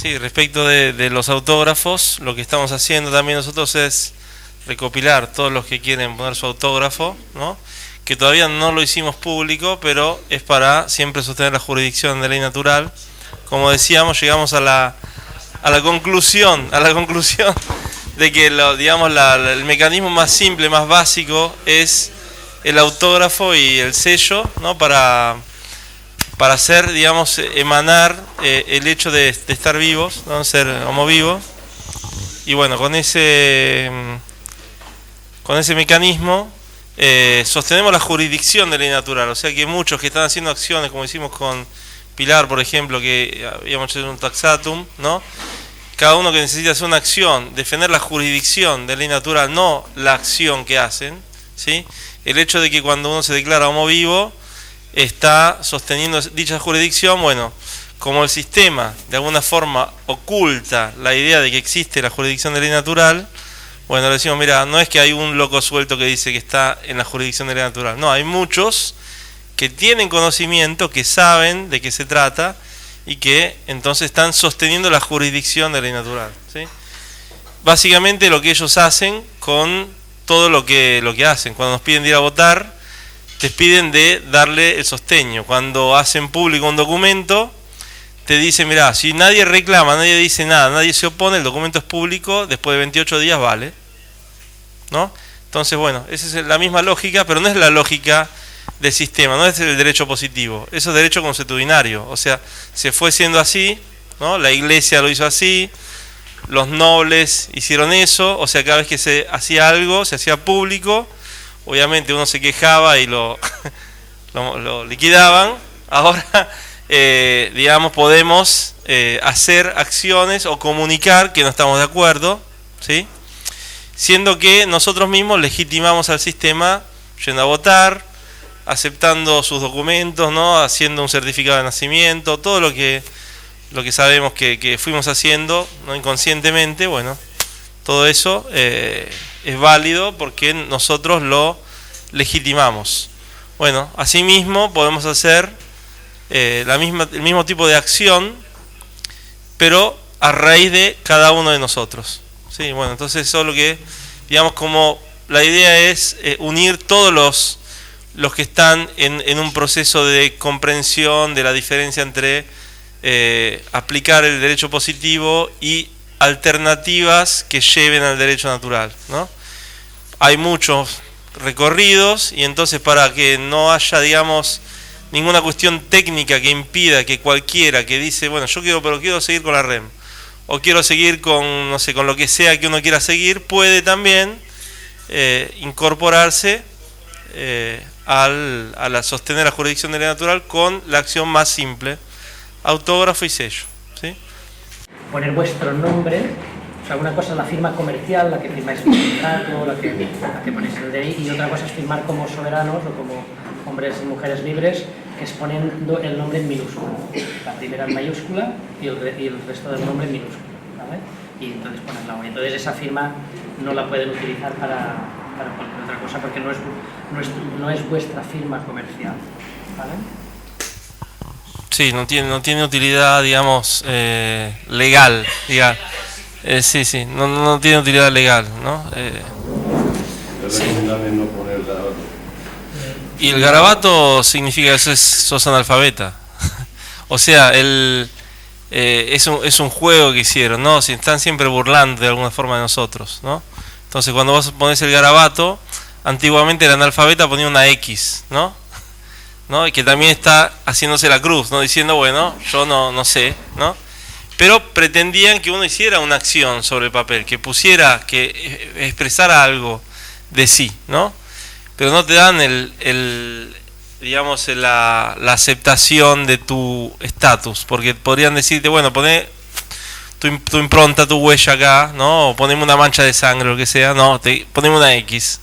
Sí, respecto de los autógrafos, lo que estamos haciendo también nosotros es recopilar todos los que quieren poner su autógrafo, ¿no? Que todavía no lo hicimos público, pero es para siempre sostener la jurisdicción de ley natural. Como decíamos, llegamos a la conclusión de que el mecanismo más simple, más básico es el autógrafo y el sello, ¿no? Para hacer, digamos, emanar el hecho de estar vivos, ¿no? Ser homo vivo. Y bueno, con ese mecanismo sostenemos la jurisdicción de ley natural. O sea que muchos que están haciendo acciones, como hicimos con Pilar, por ejemplo, que habíamos hecho un taxatum, ¿no? Cada uno que necesita hacer una acción, defender la jurisdicción de ley natural, no la acción que hacen, ¿sí? El hecho de que cuando uno se declara homo vivo, está sosteniendo dicha jurisdicción, bueno, como el sistema de alguna forma oculta la idea de que existe la jurisdicción de ley natural, bueno, le decimos, mira, no es que hay un loco suelto que dice que está en la jurisdicción de ley natural, no, hay muchos que tienen conocimiento, que saben de qué se trata y que entonces están sosteniendo la jurisdicción de ley natural, ¿sí? Básicamente lo que ellos hacen con todo lo que hacen, cuando nos piden de ir a votar, te piden de darle el sostenio. Cuando hacen público un documento, te dicen, mirá, si nadie reclama, nadie dice nada, nadie se opone, el documento es público, después de 28 días vale, ¿no? Entonces, bueno, esa es la misma lógica, pero no es la lógica del sistema, no es el derecho positivo, eso es derecho consuetudinario, o sea, se fue siendo así, ¿no? La iglesia lo hizo así, los nobles hicieron eso, o sea, cada vez que se hacía algo, se hacía público, obviamente uno se quejaba y lo liquidaban. Ahora, digamos, podemos hacer acciones o comunicar que no estamos de acuerdo, ¿sí? Siendo que nosotros mismos legitimamos al sistema yendo a votar, aceptando sus documentos, ¿no? Haciendo un certificado de nacimiento, todo lo que sabemos que fuimos haciendo, ¿no? Inconscientemente, bueno, todo eso es válido porque nosotros lo legitimamos. Bueno, asimismo podemos hacer el mismo tipo de acción, pero a raíz de cada uno de nosotros. Sí, bueno, entonces eso es lo que, digamos, como la idea es unir todos los que están en un proceso de comprensión de la diferencia entre aplicar el derecho positivo y alternativas que lleven al derecho natural, ¿no? Hay muchos recorridos y entonces para que no haya, digamos, ninguna cuestión técnica que impida que cualquiera que dice, bueno, quiero seguir con la REM o quiero seguir con, no sé, con lo que sea que uno quiera seguir, puede también incorporarse a sostener la jurisdicción de la natural con la acción más simple, autógrafo y sello, ¿sí? Poner vuestro nombre, o sea, una cosa es la firma comercial, la que firmáis un contrato, la que ponéis el DNI, y otra cosa es firmar como soberanos o como hombres y mujeres libres, que es poniendo el nombre en minúscula, la primera en mayúscula y el resto del nombre en minúscula, ¿vale? Y entonces poner la O. Entonces esa firma no la pueden utilizar para cualquier otra cosa porque no es vuestra firma comercial, ¿vale? Sí, no tiene utilidad, digamos, legal, digamos. Sí, no tiene utilidad legal, ¿no? Es recomendable no poner garabato. Y el garabato significa que sos analfabeta. O sea, es un juego que hicieron, ¿no? Si están siempre burlando de alguna forma de nosotros, ¿no? Entonces cuando vos ponés el garabato, antiguamente el analfabeta ponía una X, ¿no? Y que también está haciéndose la cruz, ¿no? Diciendo, bueno, yo no sé, ¿no? Pero pretendían que uno hiciera una acción sobre el papel, que expresara algo de sí, ¿no? Pero no te dan digamos, la aceptación de tu estatus, porque podrían decirte, bueno, poné tu impronta, tu huella acá, ¿no? O poneme una mancha de sangre, lo que sea, no, poneme una X,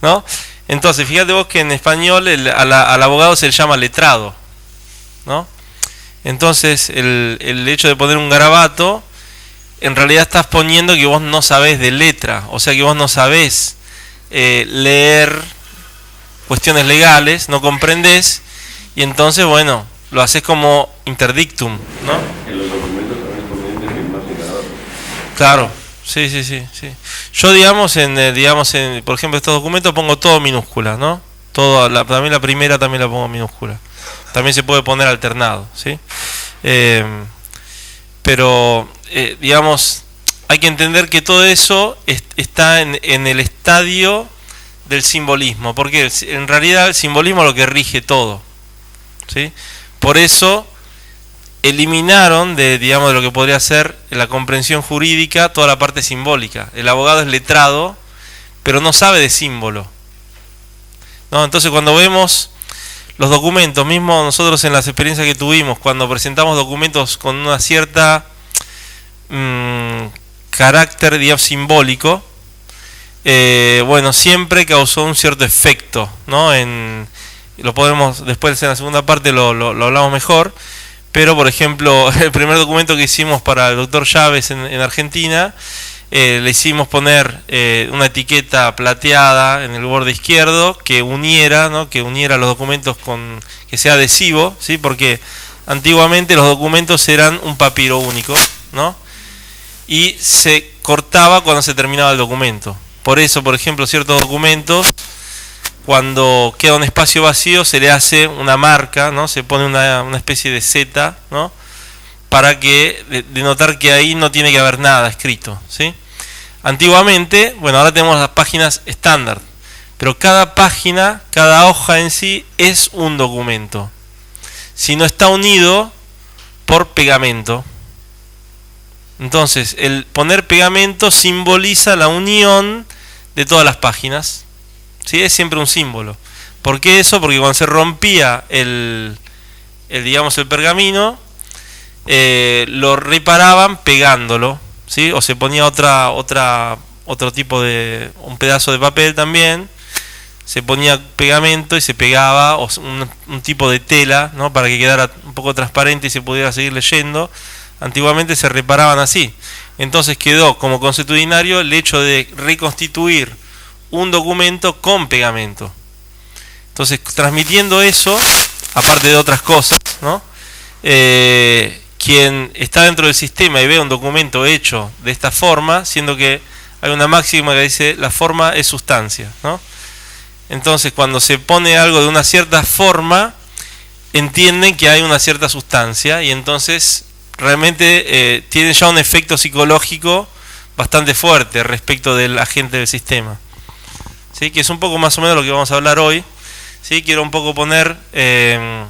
¿no? Entonces, fíjate vos que en español al abogado se le llama letrado, ¿no? Entonces, el hecho de poner un garabato, en realidad estás poniendo que vos no sabés de letra, o sea que vos no sabés leer cuestiones legales, no comprendés, y entonces, bueno, lo haces como interdictum, ¿no? En los documentos también Claro, sí. Yo, digamos, por ejemplo, estos documentos pongo todo minúscula, ¿no? También la primera también la pongo minúscula. También se puede poner alternado, ¿sí? Pero, digamos, hay que entender que todo eso está en el estadio del simbolismo, porque en realidad el simbolismo es lo que rige todo, ¿sí? Por eso eliminaron de lo que podría ser la comprensión jurídica toda la parte simbólica. El abogado es letrado, pero no sabe de símbolo, ¿no? Entonces, cuando vemos los documentos, mismo nosotros en las experiencias que tuvimos, cuando presentamos documentos con una cierta carácter, digamos, simbólico, siempre causó un cierto efecto, ¿no? Lo podemos, después en la segunda parte lo hablamos mejor. Pero, por ejemplo, el primer documento que hicimos para el doctor Chávez en Argentina, le hicimos poner una etiqueta plateada en el borde izquierdo que uniera, ¿no? Que uniera los documentos que sea adhesivo, ¿sí? Porque antiguamente los documentos eran un papiro único, ¿no? Y se cortaba cuando se terminaba el documento. Por eso, por ejemplo, ciertos documentos, cuando queda un espacio vacío, se le hace una marca, ¿no? Se pone una especie de Z, ¿no? Para denotar que ahí no tiene que haber nada escrito, ¿sí? Antiguamente, ahora tenemos las páginas estándar, pero cada página, cada hoja en sí es un documento, si no está unido por pegamento. Entonces, el poner pegamento simboliza la unión de todas las páginas, ¿sí? Es siempre un símbolo. ¿Por qué eso? Porque cuando se rompía el pergamino, lo reparaban pegándolo, ¿sí? O se ponía otro tipo de un pedazo de papel también, se ponía pegamento y se pegaba, o un tipo de tela, ¿no? Para que quedara un poco transparente y se pudiera seguir leyendo. Antiguamente se reparaban así. Entonces quedó como consuetudinario el hecho de reconstituir un documento con pegamento. Entonces, transmitiendo eso, aparte de otras cosas, ¿no? Quien está dentro del sistema y ve un documento hecho de esta forma, siendo que hay una máxima que dice la forma es sustancia, ¿no? Entonces, cuando se pone algo de una cierta forma, entienden que hay una cierta sustancia y entonces realmente tiene ya un efecto psicológico bastante fuerte respecto del agente del sistema, ¿sí? Que es un poco más o menos lo que vamos a hablar hoy, ¿sí? Quiero un poco poner en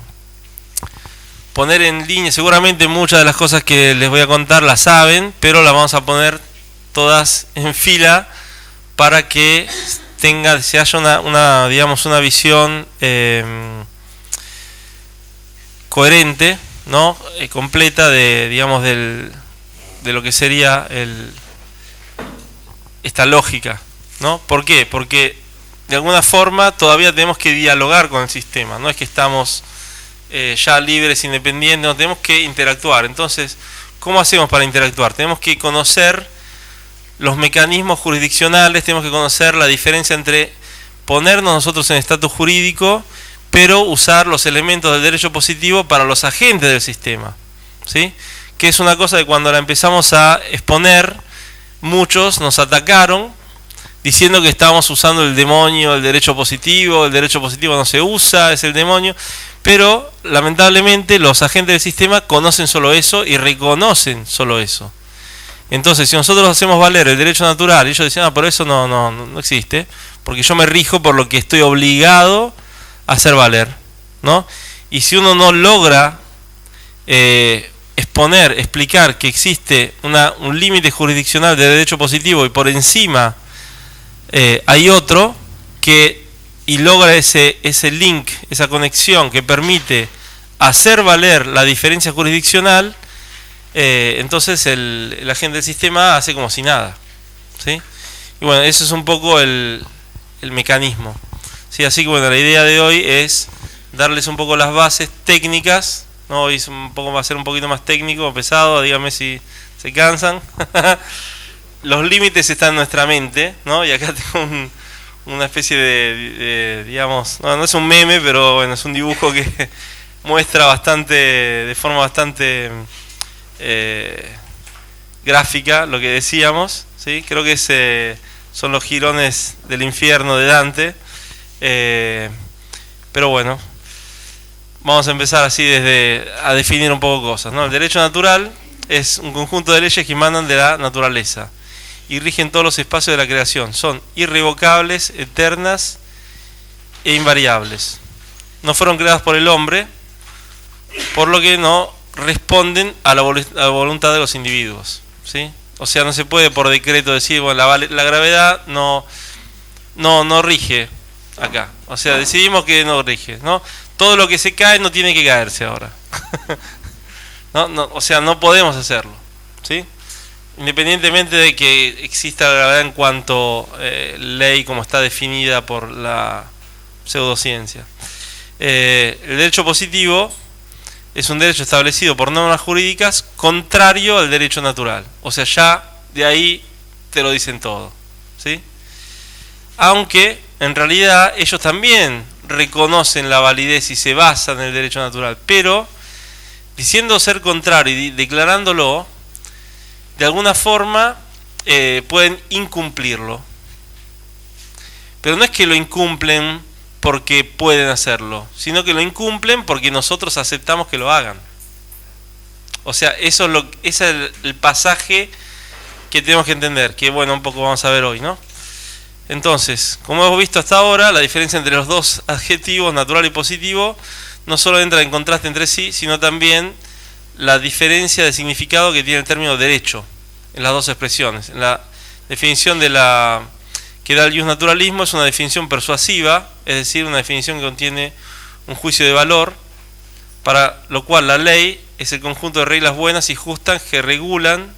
línea, seguramente muchas de las cosas que les voy a contar las saben, pero las vamos a poner todas en fila para que se haya una visión coherente, ¿no? Completa de lo que sería esta lógica, ¿no? ¿Por qué? Porque de alguna forma todavía tenemos que dialogar con el sistema, no es que estamos ya libres, independientes, no, tenemos que interactuar. Entonces, ¿cómo hacemos para interactuar? Tenemos que conocer los mecanismos jurisdiccionales, tenemos que conocer la diferencia entre ponernos nosotros en estatus jurídico, pero usar los elementos del derecho positivo para los agentes del sistema, ¿sí? Que es una cosa que cuando la empezamos a exponer, muchos nos atacaron diciendo que estábamos usando el demonio, el derecho positivo no se usa, es el demonio, pero lamentablemente los agentes del sistema conocen solo eso y reconocen solo eso. Entonces, si nosotros hacemos valer el derecho natural, y ellos dicen, pero eso no existe, porque yo me rijo por lo que estoy obligado a hacer valer, ¿no? Y si uno no logra explicar que existe un límite jurisdiccional de derecho positivo y por encima hay otro y logra ese link, esa conexión que permite hacer valer la diferencia jurisdiccional, entonces el agente del sistema hace como si nada, ¿sí? Y bueno, eso es un poco el mecanismo, ¿sí? Así que bueno, la idea de hoy es darles un poco las bases técnicas, ¿no? Hoy va a ser un poquito más técnico, pesado, díganme si se cansan. Los límites están en nuestra mente, ¿no? Y acá tengo una especie de digamos, no es un meme, pero bueno, es un dibujo que muestra de forma bastante gráfica lo que decíamos, ¿sí? Creo que son los jirones del infierno de Dante, pero bueno, vamos a empezar así a definir un poco cosas, ¿no? El derecho natural es un conjunto de leyes que emanan de la naturaleza y rigen todos los espacios de la creación. Son irrevocables, eternas e invariables. No fueron creadas por el hombre, por lo que no responden a la voluntad de los individuos, ¿sí? O sea, no se puede por decreto decir, bueno, la gravedad no rige acá. O sea, decidimos que no rige, ¿no? Todo lo que se cae no tiene que caerse ahora. No, o sea, no podemos hacerlo, ¿sí? Independientemente de que exista la gravedad en cuanto ley como está definida por la pseudociencia. El derecho positivo es un derecho establecido por normas jurídicas contrario al derecho natural. O sea, ya de ahí te lo dicen todo, ¿sí? Aunque en realidad ellos también reconocen la validez y se basan en el derecho natural, pero diciendo ser contrario y declarándolo, de alguna forma pueden incumplirlo. Pero no es que lo incumplen porque pueden hacerlo, sino que lo incumplen porque nosotros aceptamos que lo hagan. O sea, ese es el pasaje que tenemos que entender, que bueno, un poco vamos a ver hoy, ¿no? Entonces, como hemos visto hasta ahora, la diferencia entre los dos adjetivos, natural y positivo, no solo entra en contraste entre sí, sino también la diferencia de significado que tiene el término derecho en las dos expresiones. En la definición que da el justnaturalismo es una definición persuasiva, es decir, una definición que contiene un juicio de valor, para lo cual la ley es el conjunto de reglas buenas y justas que regulan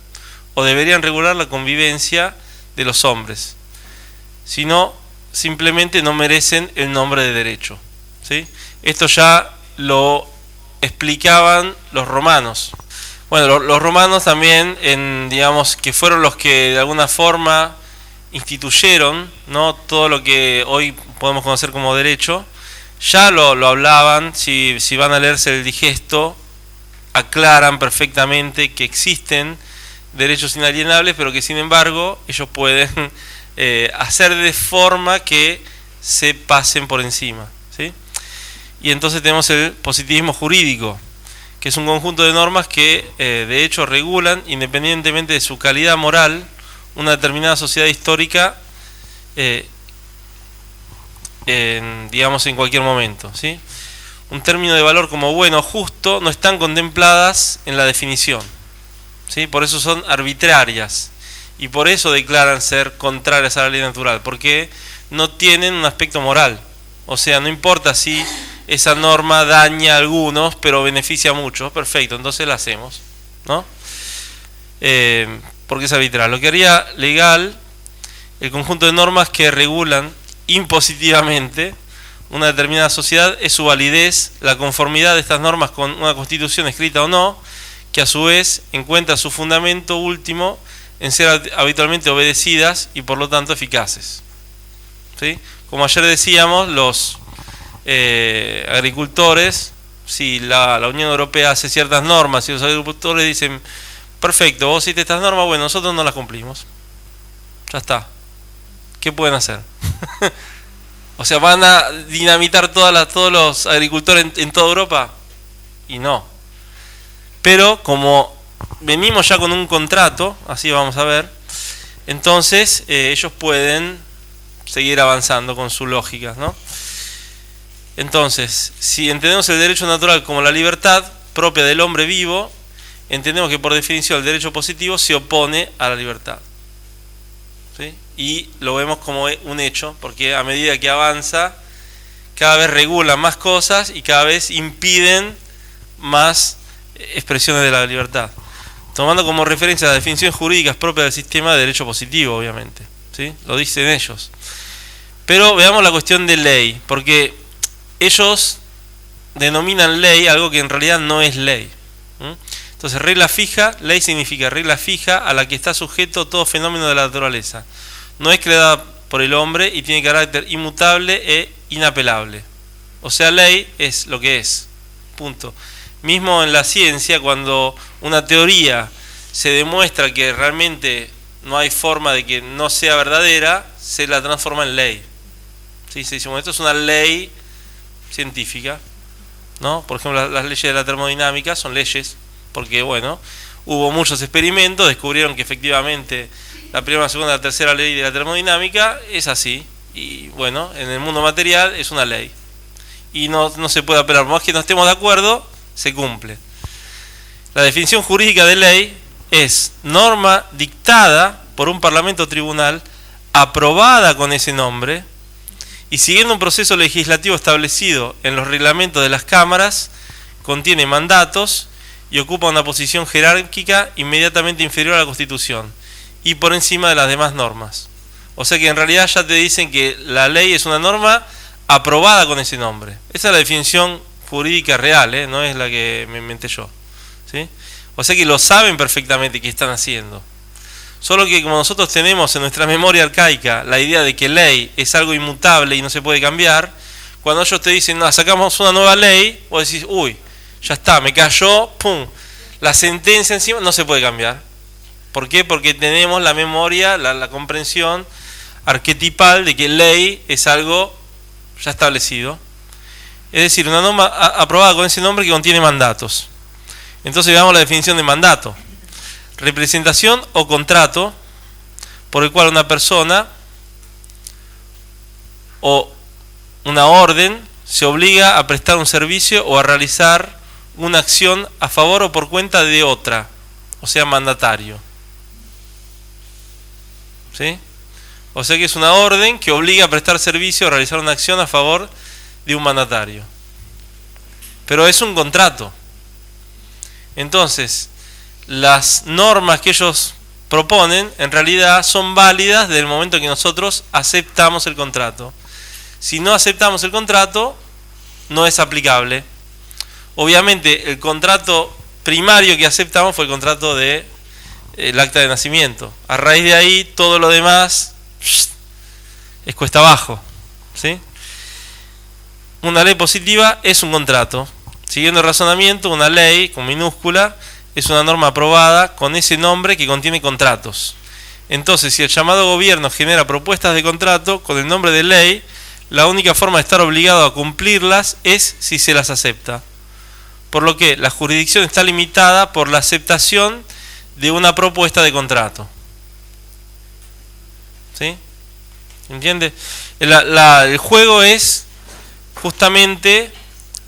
o deberían regular la convivencia de los hombres, si no, simplemente no merecen el nombre de derecho, ¿sí? Esto ya lo explicaban los romanos. Bueno, los romanos también, digamos, que fueron los que de alguna forma instituyeron, ¿no?, todo lo que hoy podemos conocer como derecho. Ya lo hablaban, si van a leerse el Digesto, aclaran perfectamente que existen derechos inalienables, pero que sin embargo ellos pueden hacer de forma que se pasen por encima, ¿sí? Y entonces tenemos el positivismo jurídico, que es un conjunto de normas que de hecho regulan, independientemente de su calidad moral, una determinada sociedad histórica, digamos, en cualquier momento, ¿sí? Un término de valor como bueno o justo no están contempladas en la definición, ¿sí? Por eso son arbitrarias y por eso declaran ser contrarias a la ley natural, porque no tienen un aspecto moral. O sea, no importa si esa norma daña a algunos pero beneficia a muchos, perfecto, entonces la hacemos, ¿no? Porque es arbitral. Lo que haría legal el conjunto de normas que regulan impositivamente una determinada sociedad es su validez, la conformidad de estas normas con una constitución escrita o no, que a su vez encuentra su fundamento último en ser habitualmente obedecidas y por lo tanto eficaces, ¿sí? Como ayer decíamos, los agricultores, si la Unión Europea hace ciertas normas y los agricultores dicen, perfecto, vos hiciste estas normas, bueno, nosotros no las cumplimos, ya está, ¿qué pueden hacer? O sea, ¿van a dinamitar todos los agricultores en toda Europa? Y no. Pero como venimos ya con un contrato, así vamos a ver, entonces ellos pueden seguir avanzando con su lógica, ¿no? Entonces, si entendemos el derecho natural como la libertad propia del hombre vivo, entendemos que por definición el derecho positivo se opone a la libertad, ¿sí? Y lo vemos como un hecho, porque a medida que avanza, cada vez regulan más cosas y cada vez impiden más expresiones de la libertad, tomando como referencia las definiciones jurídicas propias del sistema de derecho positivo, obviamente, ¿sí? Lo dicen ellos. Pero veamos la cuestión de ley, porque ellos denominan ley algo que en realidad no es ley. Entonces, regla fija, ley significa regla fija a la que está sujeto todo fenómeno de la naturaleza. No es creada por el hombre y tiene carácter inmutable e inapelable. O sea, ley es lo que es. Punto. Mismo en la ciencia, cuando una teoría se demuestra que realmente no hay forma de que no sea verdadera, se la transforma en ley. ¿Sí? Se dice, bueno, esto es una ley científica, ¿no? Por ejemplo, las leyes de la termodinámica son leyes porque, bueno, hubo muchos experimentos, descubrieron que efectivamente la primera, la segunda, la tercera ley de la termodinámica es así. Y bueno, en el mundo material es una ley. Y no se puede apelar, por más que no estemos de acuerdo, se cumple. La definición jurídica de ley es norma dictada por un parlamento o tribunal, aprobada con ese nombre, y siguiendo un proceso legislativo establecido en los reglamentos de las cámaras, contiene mandatos y ocupa una posición jerárquica inmediatamente inferior a la Constitución y por encima de las demás normas. O sea que en realidad ya te dicen que la ley es una norma aprobada con ese nombre. Esa es la definición jurídica real, no es la que me inventé yo, ¿sí? O sea que lo saben perfectamente qué están haciendo. Solo que como nosotros tenemos en nuestra memoria arcaica la idea de que ley es algo inmutable y no se puede cambiar, cuando ellos te dicen, no, sacamos una nueva ley, vos decís, uy, ya está, me cayó, pum, la sentencia encima, no se puede cambiar. ¿Por qué? Porque tenemos la memoria, la comprensión arquetipal de que ley es algo ya establecido. Es decir, una norma aprobada con ese nombre que contiene mandatos. Entonces veamos la definición de mandato. Representación o contrato por el cual una persona o una orden se obliga a prestar un servicio o a realizar una acción a favor o por cuenta de otra, o sea, mandatario. ¿Sí? O sea que es una orden que obliga a prestar servicio o a realizar una acción a favor de un mandatario. Pero es un contrato. Entonces, las normas que ellos proponen en realidad son válidas desde el momento en que nosotros aceptamos el contrato. Si no aceptamos el contrato, no es aplicable. Obviamente, el contrato primario que aceptamos fue el contrato de el acta de nacimiento. A raíz de ahí, todo lo demás es cuesta abajo, ¿sí? Una ley positiva es un contrato. Siguiendo el razonamiento, una ley con minúscula es una norma aprobada con ese nombre que contiene contratos. Entonces, si el llamado gobierno genera propuestas de contrato con el nombre de ley, la única forma de estar obligado a cumplirlas es si se las acepta. Por lo que la jurisdicción está limitada por la aceptación de una propuesta de contrato. ¿Sí? ¿Entiende? El juego es justamente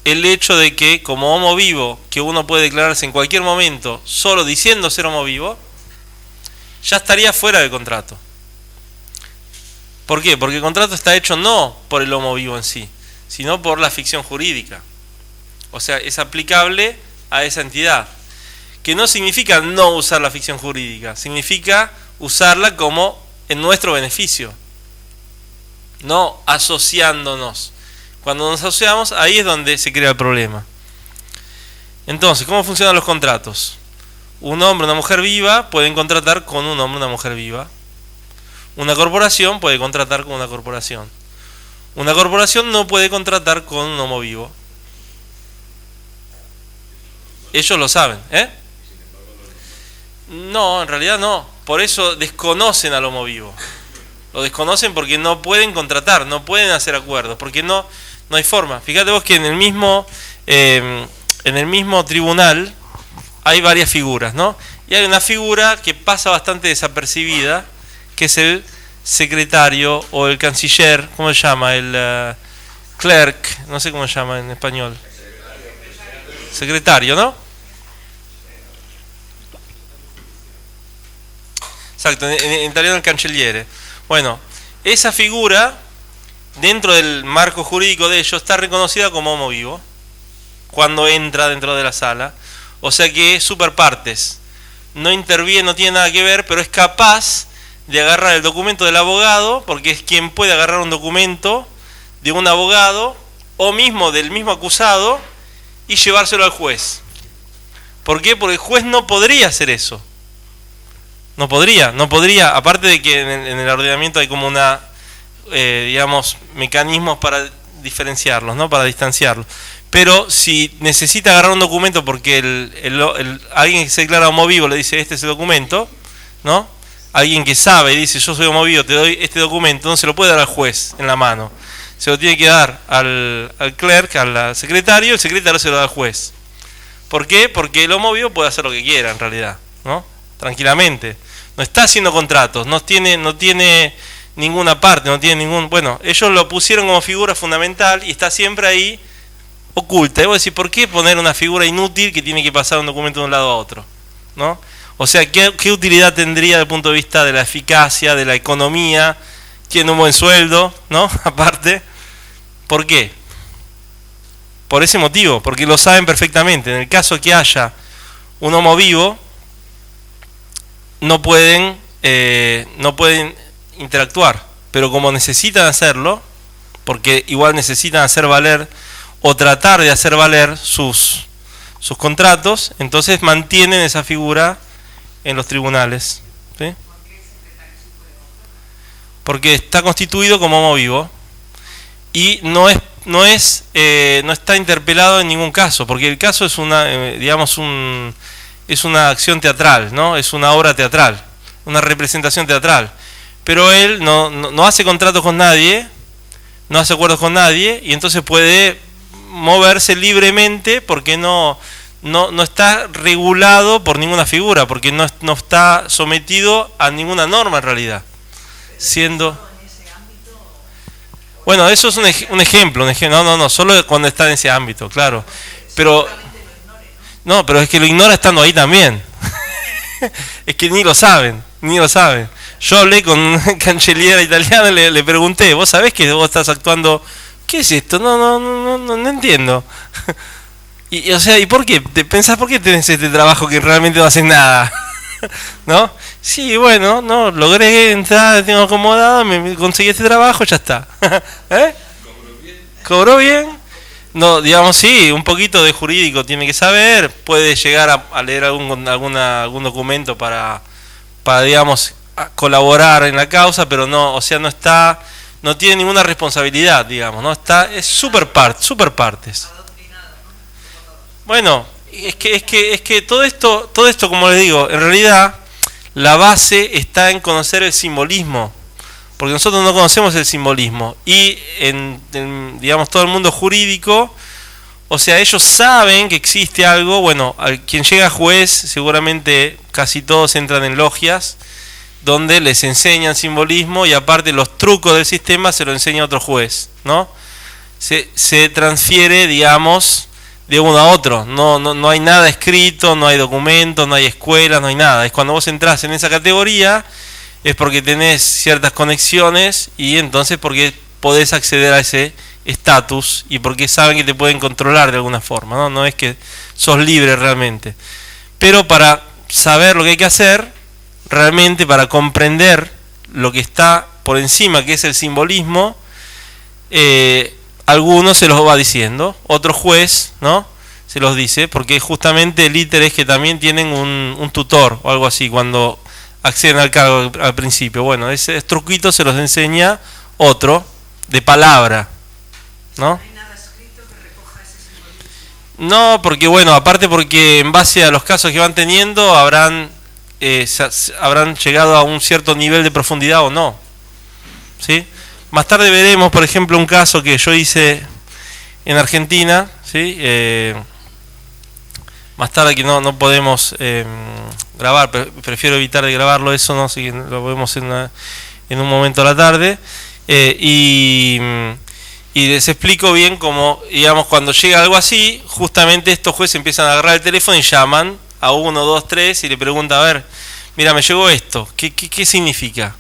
el hecho de que como homo vivo, que uno puede declararse en cualquier momento solo diciendo ser homo vivo, ya estaría fuera del contrato. ¿Por qué? Porque el contrato está hecho no por el homo vivo en sí, sino por la ficción jurídica. O sea, es aplicable a esa entidad. Que no significa no usar la ficción jurídica, significa usarla como en nuestro beneficio, no asociándonos. Cuando nos asociamos, ahí es donde se crea el problema. Entonces, ¿cómo funcionan los contratos? Un hombre o una mujer viva pueden contratar con un hombre o una mujer viva. Una corporación puede contratar con una corporación. Una corporación no puede contratar con un homo vivo. Ellos lo saben, ¿eh? No, en realidad no. Por eso desconocen al homo vivo. Lo desconocen porque no pueden contratar, no pueden hacer acuerdos, porque no hay forma. Fíjate vos que en el mismo tribunal hay varias figuras, ¿no? Y hay una figura que pasa bastante desapercibida, que es el secretario o el canciller, ¿cómo se llama? El clerk, no sé cómo se llama en español. Secretario, ¿no? Exacto, en italiano el cancelliere. Bueno, esa figura, dentro del marco jurídico de ellos, está reconocida como homo vivo cuando entra dentro de la sala. O sea que es super partes. No interviene, no tiene nada que ver, pero es capaz de agarrar el documento del abogado, porque es quien puede agarrar un documento de un abogado o mismo del mismo acusado y llevárselo al juez. ¿Por qué? Porque el juez no podría hacer eso. No podría, aparte de que en el ordenamiento hay como una, mecanismos para diferenciarlos, ¿no? Para distanciarlos. Pero si necesita agarrar un documento porque alguien que se declara homo vivo le dice este es el documento, ¿no? Alguien que sabe y dice yo soy homo vivo, te doy este documento, no se lo puede dar al juez en la mano. Se lo tiene que dar al clerk, al secretario, el secretario se lo da al juez. ¿Por qué? Porque el homo vivo puede hacer lo que quiera en realidad, ¿no? Tranquilamente. No está haciendo contratos, no tiene ninguna parte, no tiene ningún... Bueno, ellos lo pusieron como figura fundamental y está siempre ahí oculta. Y vos decís, ¿por qué poner una figura inútil que tiene que pasar un documento de un lado a otro? ¿No? O sea, ¿qué utilidad tendría desde el punto de vista de la eficacia, de la economía? Tiene un buen sueldo, ¿no? Aparte. ¿Por qué? Por ese motivo, porque lo saben perfectamente. En el caso que haya un homo vivo, no pueden interactuar. Pero como necesitan hacerlo, porque igual necesitan hacer valer o tratar de hacer valer sus contratos, entonces mantienen esa figura en los tribunales, ¿sí? Porque está constituido como homo vivo y no está interpelado en ningún caso, porque el caso es es una acción teatral, ¿no? Es una obra teatral, una representación teatral. Pero él no hace contratos con nadie, no hace acuerdos con nadie y entonces puede moverse libremente porque no está regulado por ninguna figura, porque no está sometido a ninguna norma en realidad. Bueno, eso es un ejemplo. No, solo cuando está en ese ámbito, claro. Pero es que lo ignora estando ahí también. Es que ni lo saben. Yo hablé con una cancelliera italiana y le pregunté, ¿vos sabés que vos estás actuando? ¿Qué es esto? No entiendo. O sea, ¿y por qué? ¿Pensás por qué tenés este trabajo que realmente no haces nada? ¿No? Sí, bueno, no, logré entrar, tengo acomodado, me conseguí este trabajo, ya está. ¿Eh? ¿Cobró bien? No, digamos, sí, un poquito de jurídico tiene que saber, puede llegar a leer algún documento para digamos, colaborar en la causa, pero no, o sea, no tiene ninguna responsabilidad, digamos, ¿no? Es super partes. Bueno, es que todo esto, como les digo, en realidad la base está en conocer el simbolismo, porque nosotros no conocemos el simbolismo y en digamos todo el mundo jurídico, o sea, ellos saben que existe algo. Bueno, quien llega a juez, seguramente casi todos entran en logias donde les enseñan simbolismo y aparte los trucos del sistema se lo enseña otro juez, ¿no? Se transfiere, digamos, de uno a otro. No hay nada escrito, no hay documentos, no hay escuelas, no hay nada. Es cuando vos entrás en esa categoría, es porque tenés ciertas conexiones y entonces porque podés acceder a ese estatus y porque saben que te pueden controlar de alguna forma, ¿no? No es que sos libre realmente. Pero para saber lo que hay que hacer, realmente para comprender lo que está por encima, que es el simbolismo, algunos se los va diciendo, otro juez, ¿no? Se los dice, porque justamente el íter es que también tienen un tutor o algo así cuando acceden al cargo al principio. Bueno, ese truquito se los enseña otro de palabra, ¿no? ¿No hay nada escrito que recoja ese simbolismo? No, porque bueno, aparte porque en base a los casos que van teniendo habrán llegado a un cierto nivel de profundidad o no, ¿sí? Más tarde veremos, por ejemplo, un caso que yo hice en Argentina, ¿sí? Más tarde que no podemos grabar, prefiero evitar de grabarlo eso, ¿no? Así que lo vemos en un momento a la tarde. Y les explico bien cómo, digamos, cuando llega algo así, justamente estos jueces empiezan a agarrar el teléfono y llaman a 1, 2, 3 y le preguntan, a ver, mira, me llegó esto, ¿qué significa?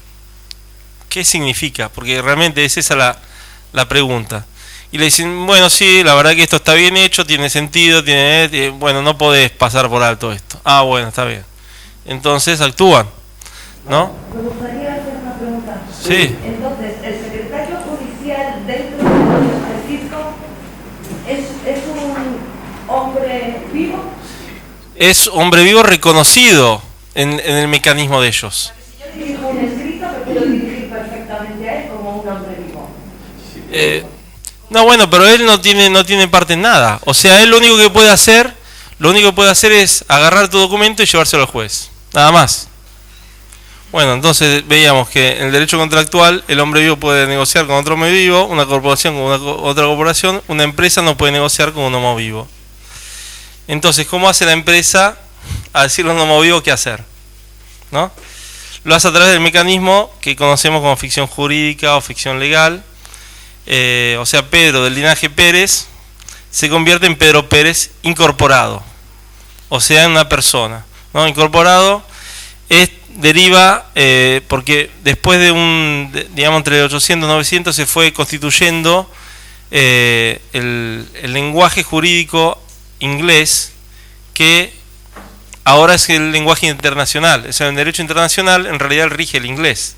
¿Qué significa? Porque realmente es esa la pregunta. Y le dicen, bueno, sí, la verdad que esto está bien hecho, tiene sentido, bueno, no podés pasar por alto esto. Ah, bueno, está bien. Entonces actúan, ¿no? Me gustaría hacer una pregunta. Sí. Entonces, ¿el secretario judicial dentro del Francisco es un hombre vivo? Es hombre vivo reconocido en el mecanismo de ellos. Si yo dirijo un escrito, me puedo dirigir perfectamente a él como un hombre vivo. No, bueno, pero él no tiene parte en nada. O sea, él lo único que puede hacer es agarrar tu documento y llevárselo al juez. Nada más. Bueno, entonces veíamos que en el derecho contractual el hombre vivo puede negociar con otro hombre vivo, una corporación con otra corporación, una empresa no puede negociar con un homo vivo. Entonces, ¿cómo hace la empresa a decirle a un homo vivo qué hacer? ¿No? Lo hace a través del mecanismo que conocemos como ficción jurídica o ficción legal. O sea, Pedro del linaje Pérez se convierte en Pedro Pérez incorporado, o sea, en una persona, ¿no? Incorporado deriva porque después de digamos entre 800 y 900 se fue constituyendo el lenguaje jurídico inglés, que ahora es el lenguaje internacional. O sea, el derecho internacional en realidad rige el inglés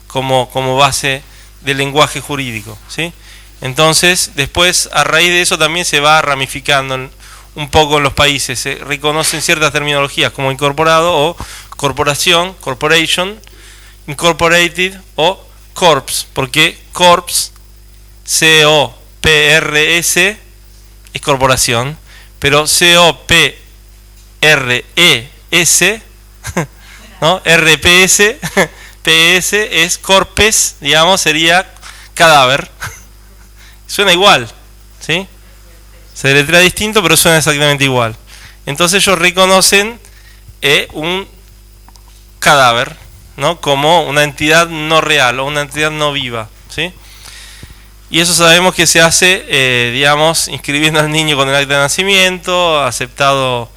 como base del lenguaje jurídico, ¿sí? Entonces, después, a raíz de eso también se va ramificando un poco en los países. Se reconocen ciertas terminologías como incorporado o corporación, corporation, incorporated o corps, porque corps, C-O-P-R-S, es corporación, pero C-O-P-R-E-S, ¿no? R-P-S, P-S es corpes, digamos, sería cadáver. Suena igual, ¿sí? Se deletrea distinto, pero suena exactamente igual. Entonces ellos reconocen un cadáver, ¿no? Como una entidad no real o una entidad no viva, ¿sí? Y eso sabemos que se hace, digamos, inscribiendo al niño con el acta de nacimiento, aceptado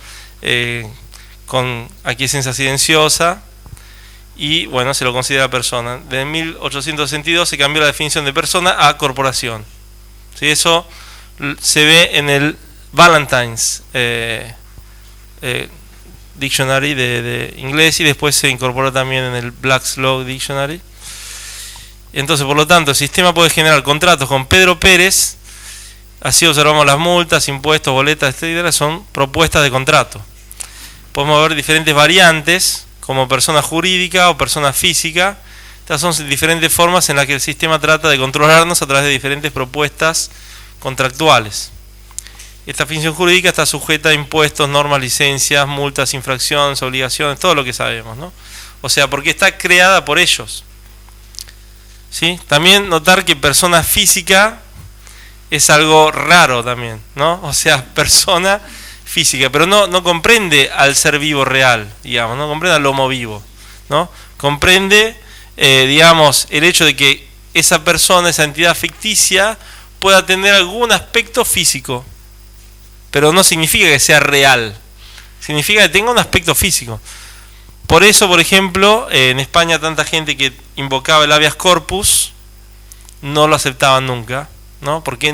con aquiescencia silenciosa, y bueno, se lo considera persona. De 1862 se cambió la definición de persona a corporación. ¿Sí? Eso se ve en el Valentine's Dictionary de inglés, y después se incorporó también en el Black's Law Dictionary. Entonces, por lo tanto, el sistema puede generar contratos con Pedro Pérez. Así observamos las multas, impuestos, boletas, etc. Son propuestas de contrato. Podemos ver diferentes variantes, como persona jurídica o persona física. Estas son diferentes formas en las que el sistema trata de controlarnos a través de diferentes propuestas contractuales. Esta ficción jurídica está sujeta a impuestos, normas, licencias, multas, infracciones, obligaciones, todo lo que sabemos, ¿no? O sea, porque está creada por ellos. ¿Sí? También notar que persona física es algo raro también, ¿no? O sea, persona física, pero no comprende al ser vivo real, digamos, no comprende al homo vivo, ¿no? Comprende, digamos, el hecho de que esa persona, esa entidad ficticia, pueda tener algún aspecto físico, pero no significa que sea real, significa que tenga un aspecto físico. Por eso, por ejemplo, en España tanta gente que invocaba el habeas corpus no lo aceptaban nunca, ¿no? Porque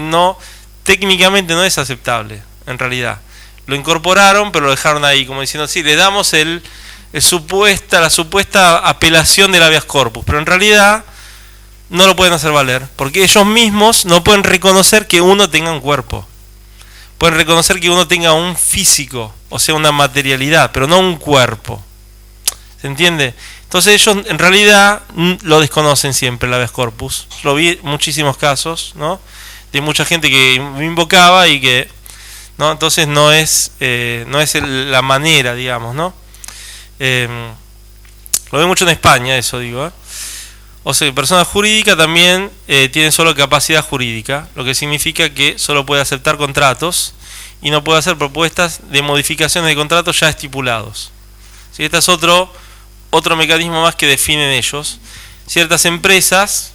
técnicamente no es aceptable, en realidad. Lo incorporaron, pero lo dejaron ahí, como diciendo, sí, le damos la supuesta apelación del habeas corpus, pero en realidad no lo pueden hacer valer, porque ellos mismos no pueden reconocer que uno tenga un cuerpo. Pueden reconocer que uno tenga un físico, o sea, una materialidad, pero no un cuerpo. ¿Se entiende? Entonces ellos en realidad lo desconocen siempre, el habeas corpus. Lo vi en muchísimos casos, ¿no? De mucha gente que me invocaba y que, ¿no? Entonces no es la manera, digamos, ¿no? Lo veo mucho en España, eso digo, ¿eh? O sea, persona jurídica también tiene solo capacidad jurídica, lo que significa que solo puede aceptar contratos y no puede hacer propuestas de modificaciones de contratos ya estipulados. ¿Sí? Este es otro mecanismo más que definen ellos. Ciertas empresas,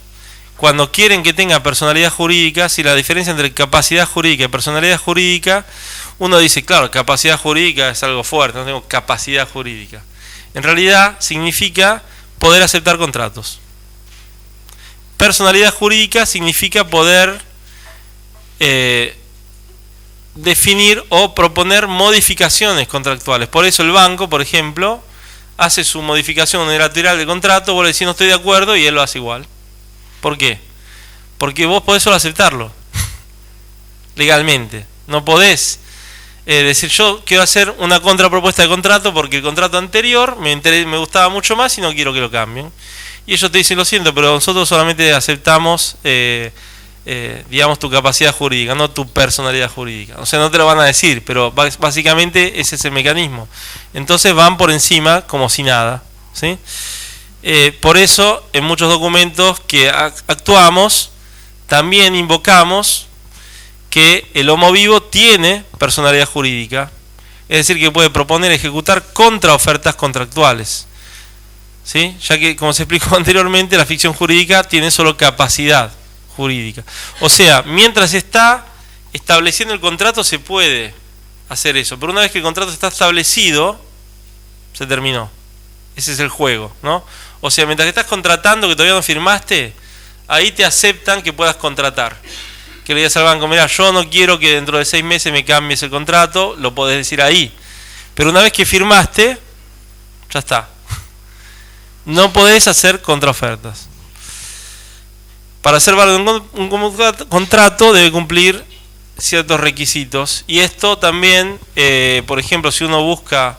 cuando quieren que tenga personalidad jurídica, si la diferencia entre capacidad jurídica y personalidad jurídica, uno dice, claro, capacidad jurídica es algo fuerte, no tengo capacidad jurídica. En realidad significa poder aceptar contratos. Personalidad jurídica significa poder definir o proponer modificaciones contractuales. Por eso el banco, por ejemplo, hace su modificación unilateral del contrato, vos le decís no estoy de acuerdo y él lo hace igual. ¿Por qué? Porque vos podés solo aceptarlo legalmente. No podés decir yo quiero hacer una contrapropuesta de contrato porque el contrato anterior me gustaba mucho más y no quiero que lo cambien. Y ellos te dicen lo siento, pero nosotros solamente aceptamos digamos, tu capacidad jurídica, no tu personalidad jurídica. O sea, no te lo van a decir, pero básicamente ese es el mecanismo. Entonces van por encima como si nada, ¿sí? Por eso, en muchos documentos que actuamos, también invocamos que el homo vivo tiene personalidad jurídica, es decir, que puede proponer ejecutar contraofertas contractuales, ¿sí? Ya que, como se explicó anteriormente, la ficción jurídica tiene solo capacidad jurídica. O sea, mientras está estableciendo el contrato se puede hacer eso, pero una vez que el contrato está establecido, se terminó. Ese es el juego, ¿no? O sea, mientras que estás contratando, que todavía no firmaste, ahí te aceptan que puedas contratar. Que le digas al banco, mira, yo no quiero que dentro de 6 meses me cambies el contrato, lo podés decir ahí. Pero una vez que firmaste, ya está. No podés hacer contraofertas. Para ser válido un contrato debe cumplir ciertos requisitos. Y esto también, por ejemplo, si uno busca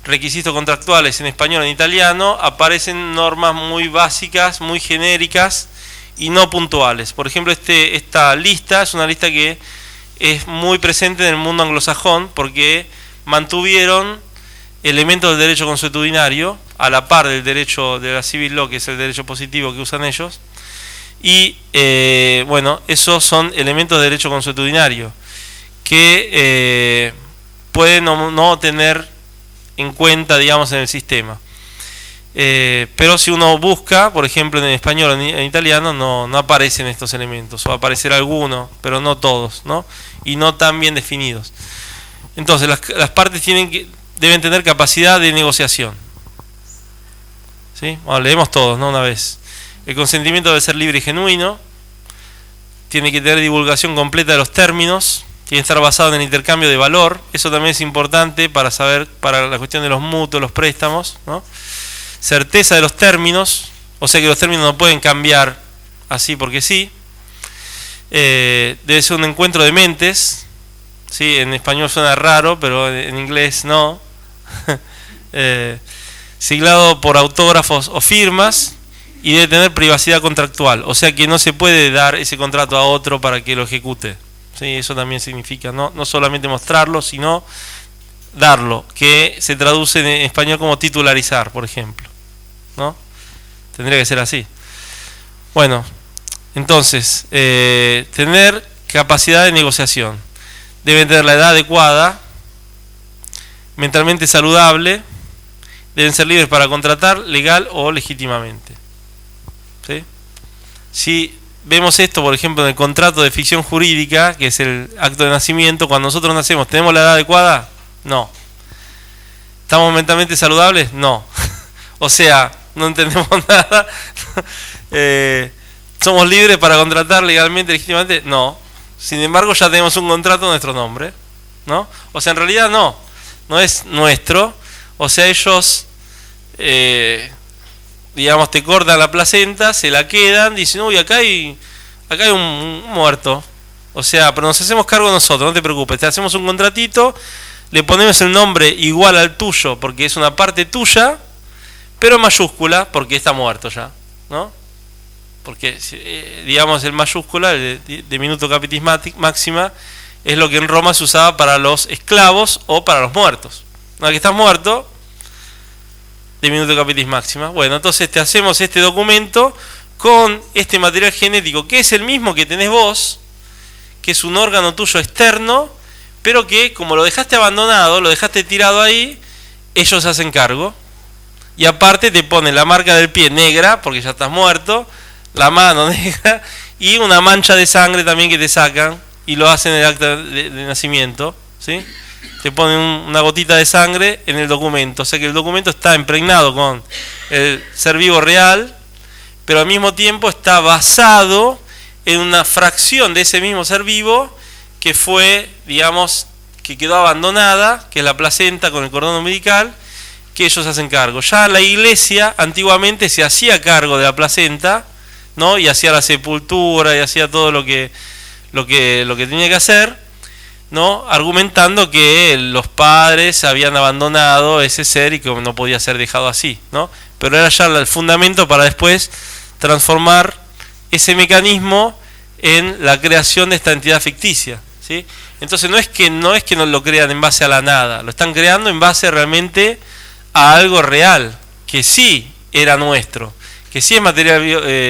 requisitos contractuales en español o en italiano, aparecen normas muy básicas, muy genéricas y no puntuales. Por ejemplo, esta lista es una lista que es muy presente en el mundo anglosajón porque mantuvieron elementos del derecho consuetudinario a la par del derecho de la civil law, que es el derecho positivo que usan ellos. Y bueno, esos son elementos de derecho consuetudinario que pueden no tener en cuenta, digamos, en el sistema. Pero si uno busca, por ejemplo, en español o en italiano, no aparecen estos elementos, o aparecer algunos, pero no todos, ¿no? Y no tan bien definidos. Entonces, las partes deben tener capacidad de negociación. ¿Sí? Bueno, leemos todos, ¿no? Una vez. El consentimiento debe ser libre y genuino, tiene que tener divulgación completa de los términos, tiene que estar basado en el intercambio de valor. Eso también es importante para saber, para la cuestión de los mutuos, los préstamos, ¿no? Certeza de los términos, o sea que los términos no pueden cambiar así porque sí. Debe ser un encuentro de mentes, ¿sí? En español suena raro, pero en inglés no. Siglado por autógrafos o firmas, y debe tener privacidad contractual, o sea que no se puede dar ese contrato a otro para que lo ejecute. ¿Sí? Eso también significa no solamente mostrarlo, sino darlo, que se traduce en español como titularizar, por ejemplo, ¿no? Tendría que ser así. Bueno, entonces, tener capacidad de negociación. Deben tener la edad adecuada, mentalmente saludable, deben ser libres para contratar legal o legítimamente. ¿Sí? Si vemos esto, por ejemplo, en el contrato de ficción jurídica, que es el acto de nacimiento, cuando nosotros nacemos, ¿tenemos la edad adecuada? No. ¿Estamos mentalmente saludables? No. O sea, no entendemos nada. ¿Somos libres para contratar legalmente, legítimamente? No. Sin embargo, ya tenemos un contrato a nuestro nombre, ¿no? O sea, en realidad no es nuestro. O sea, ellos, digamos, te cortan la placenta, se la quedan, dicen, uy, acá hay un muerto. O sea, pero nos hacemos cargo nosotros, no te preocupes. Te hacemos un contratito, le ponemos el nombre igual al tuyo, porque es una parte tuya, pero en mayúscula, porque está muerto ya, ¿no? Porque, digamos, el mayúscula, el de minuto capitis máxima, es lo que en Roma se usaba para los esclavos o para los muertos. Una vez que estás muerto, de minuto capitis máxima. Bueno, entonces te hacemos este documento con este material genético, que es el mismo que tenés vos, que es un órgano tuyo externo, pero que como lo dejaste abandonado, lo dejaste tirado ahí, ellos se hacen cargo. Y aparte te ponen la marca del pie negra, porque ya estás muerto, la mano negra, y una mancha de sangre también que te sacan, y lo hacen en el acta de nacimiento, ¿sí? Te ponen una gotita de sangre en el documento, o sea que el documento está impregnado con el ser vivo real, pero al mismo tiempo está basado en una fracción de ese mismo ser vivo que fue, digamos, que quedó abandonada, que es la placenta con el cordón umbilical, que ellos hacen cargo. Ya la iglesia antiguamente se hacía cargo de la placenta, ¿no? Y hacía la sepultura y hacía todo lo que tenía que hacer, ¿no? Argumentando que los padres habían abandonado ese ser y que no podía ser dejado así, ¿no? Pero era ya el fundamento para después transformar ese mecanismo en la creación de esta entidad ficticia, ¿sí? Entonces no es que no lo crean en base a la nada, lo están creando en base realmente a algo real, que sí era nuestro, que sí es material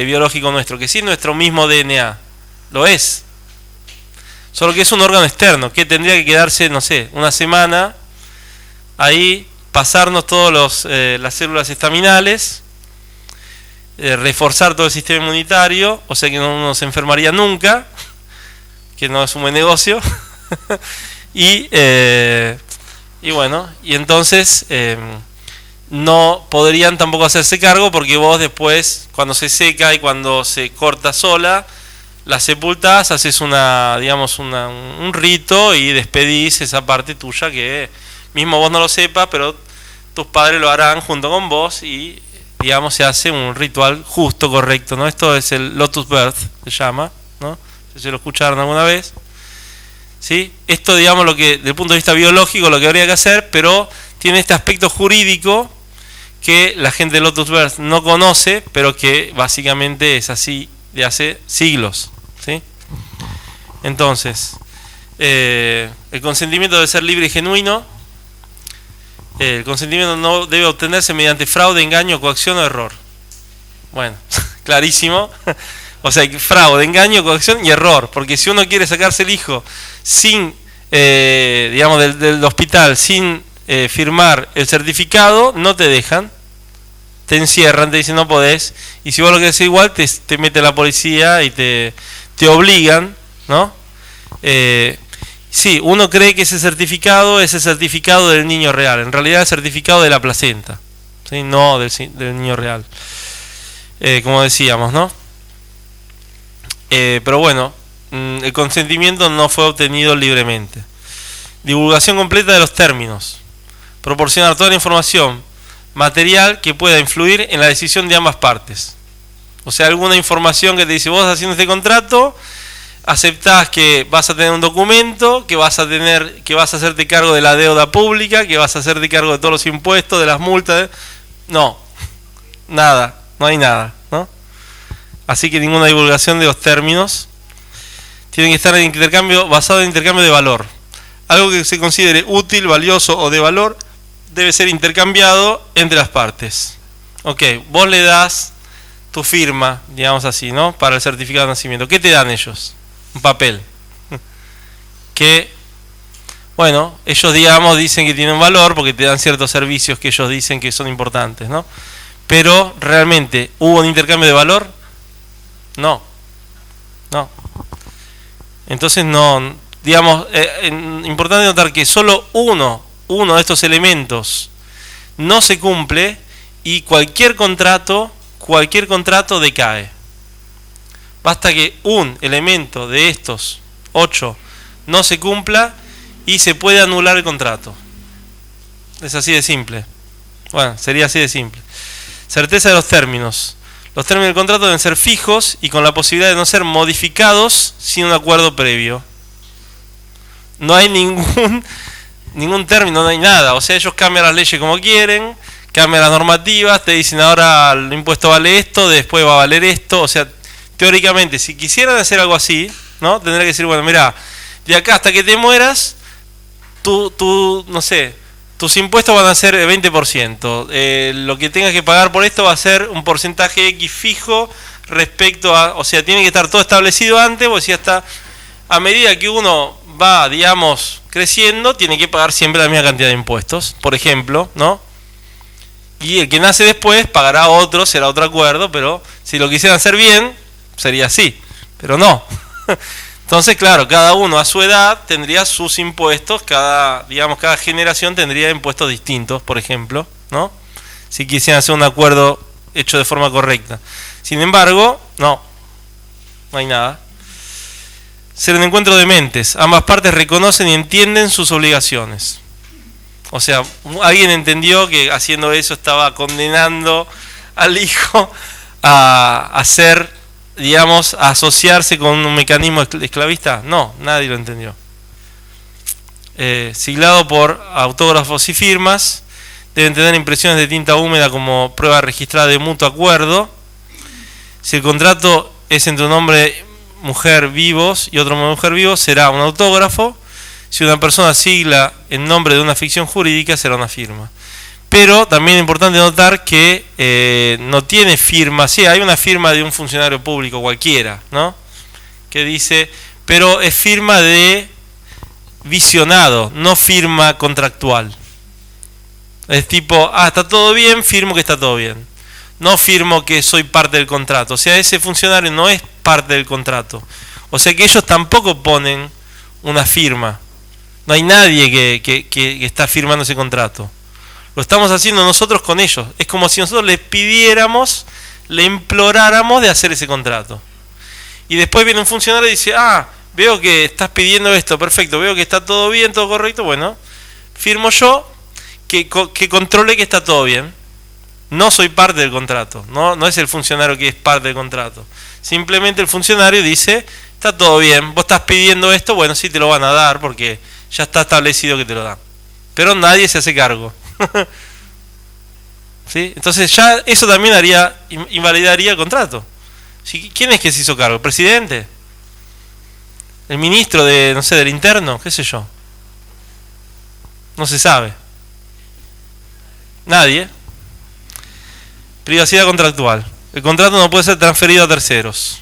biológico nuestro, que sí es nuestro mismo DNA, lo es. Solo que es un órgano externo, que tendría que quedarse, no sé, una semana ahí, pasarnos todas las células estaminales, reforzar todo el sistema inmunitario, o sea que no nos enfermaría nunca, que no es un buen negocio, y bueno, y entonces no podrían tampoco hacerse cargo, porque vos después, cuando se seca y cuando se corta sola, la sepultás, haces un rito y despedís esa parte tuya que mismo vos no lo sepas, pero tus padres lo harán junto con vos y, digamos, se hace un ritual justo, correcto, ¿no? Esto es el Lotus Birth, se llama, ¿no? Si lo escucharon alguna vez, ¿sí? Esto, digamos, lo que, desde el punto de vista biológico, lo que habría que hacer, pero tiene este aspecto jurídico que la gente de Lotus Birth no conoce, pero que básicamente es así de hace siglos, ¿sí? Entonces, el consentimiento debe ser libre y genuino. El consentimiento no debe obtenerse mediante fraude, engaño, coacción o error. Bueno, clarísimo. O sea, fraude, engaño, coacción y error. Porque si uno quiere sacarse el hijo sin, digamos, del hospital, sin firmar el certificado, no te dejan. Te encierran, te dicen no podés. Y si vos lo querés hacer igual, te mete la policía y te obligan, ¿no? Sí, uno cree que ese certificado es el certificado del niño real. En realidad es el certificado de la placenta, ¿sí? No del niño real. Como decíamos, ¿no? Pero bueno, el consentimiento no fue obtenido libremente. Divulgación completa de los términos. Proporcionar toda la información material que pueda influir en la decisión de ambas partes. O sea, alguna información que te dice, vos haciendo este contrato, aceptás que vas a tener un documento, que vas a hacerte cargo de la deuda pública, que vas a hacerte cargo de todos los impuestos, de las multas. No, nada, no hay nada, ¿no? Así que ninguna divulgación de los términos. Tienen que estar en intercambio, basado en intercambio de valor. Algo que se considere útil, valioso o de valor debe ser intercambiado entre las partes. Ok, vos le das tu firma, digamos así, ¿no? Para el certificado de nacimiento. ¿Qué te dan ellos? Un papel. Que, bueno, ellos, digamos, dicen que tienen valor porque te dan ciertos servicios que ellos dicen que son importantes, ¿no? Pero, ¿realmente hubo un intercambio de valor? No. No. Entonces, no, digamos, importante notar que solo uno de estos elementos no se cumple y cualquier contrato decae. Basta que un elemento de estos 8 no se cumpla y se puede anular el contrato. Es así de simple. Bueno, sería así de simple. Certeza de los términos. Los términos del contrato deben ser fijos y con la posibilidad de no ser modificados sin un acuerdo previo. No hay ningún término, no hay nada. O sea, ellos cambian las leyes como quieren, cambian las normativas, te dicen ahora el impuesto vale esto, después va a valer esto. O sea, teóricamente, si quisieran hacer algo así, ¿no? Tendría que decir, bueno, mira, de acá hasta que te mueras, no sé, tus impuestos van a ser el 20%. Lo que tengas que pagar por esto va a ser un porcentaje X fijo respecto a... O sea, tiene que estar todo establecido antes, porque si hasta a medida que uno va, digamos, creciendo, tiene que pagar siempre la misma cantidad de impuestos, por ejemplo, ¿no? Y el que nace después pagará otro, será otro acuerdo, pero si lo quisieran hacer bien, sería así, pero no. Entonces, claro, cada uno a su edad tendría sus impuestos, cada generación tendría impuestos distintos, por ejemplo, ¿no? Si quisieran hacer un acuerdo hecho de forma correcta. Sin embargo, no hay nada. Ser un encuentro de mentes. Ambas partes reconocen y entienden sus obligaciones. O sea, alguien entendió que haciendo eso estaba condenando al hijo a hacer, digamos, a asociarse con un mecanismo esclavista. No, nadie lo entendió. Siglado por autógrafos y firmas. Deben tener impresiones de tinta húmeda como prueba registrada de mutuo acuerdo. Si el contrato es entre un hombre mujer vivos y otro hombre y mujer vivos será un autógrafo. Si una persona sigla en nombre de una ficción jurídica será una firma. Pero también es importante notar que no tiene firma. Sí, hay una firma de un funcionario público cualquiera, ¿no? Que dice, pero es firma de visionado, no firma contractual. Es tipo, está todo bien, firmo que está todo bien. No firmo que soy parte del contrato. O sea, ese funcionario no es parte del contrato. O sea que ellos tampoco ponen una firma. No hay nadie que está firmando ese contrato. Lo estamos haciendo nosotros con ellos. Es como si nosotros les pidiéramos, le imploráramos de hacer ese contrato. Y después viene un funcionario y dice, veo que estás pidiendo esto, perfecto, veo que está todo bien, todo correcto, bueno, firmo yo que controle que está todo bien. No soy parte del contrato, no es el funcionario que es parte del contrato. Simplemente el funcionario dice, está todo bien, vos estás pidiendo esto, bueno, sí te lo van a dar porque ya está establecido que te lo dan. Pero nadie se hace cargo. ¿Sí? Entonces ya eso también invalidaría el contrato. ¿Quién es que se hizo cargo? ¿El presidente? ¿El ministro de, no sé, del interno? ¿Qué sé yo? No se sabe. Nadie. Privacidad contractual. El contrato no puede ser transferido a terceros.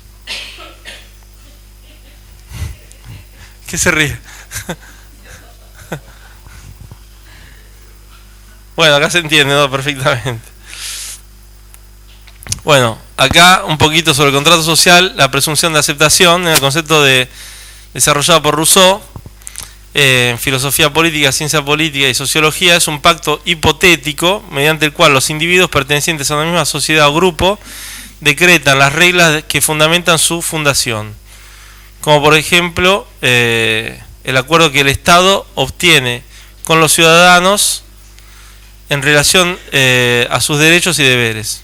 ¿Qué se ríe? Bueno, acá se entiende, ¿no? Perfectamente. Bueno, acá un poquito sobre el contrato social, la presunción de aceptación, en el concepto desarrollado por Rousseau, en filosofía política, ciencia política y sociología, es un pacto hipotético mediante el cual los individuos pertenecientes a una misma sociedad o grupo decretan las reglas que fundamentan su fundación. Como por ejemplo, el acuerdo que el Estado obtiene con los ciudadanos en relación a sus derechos y deberes.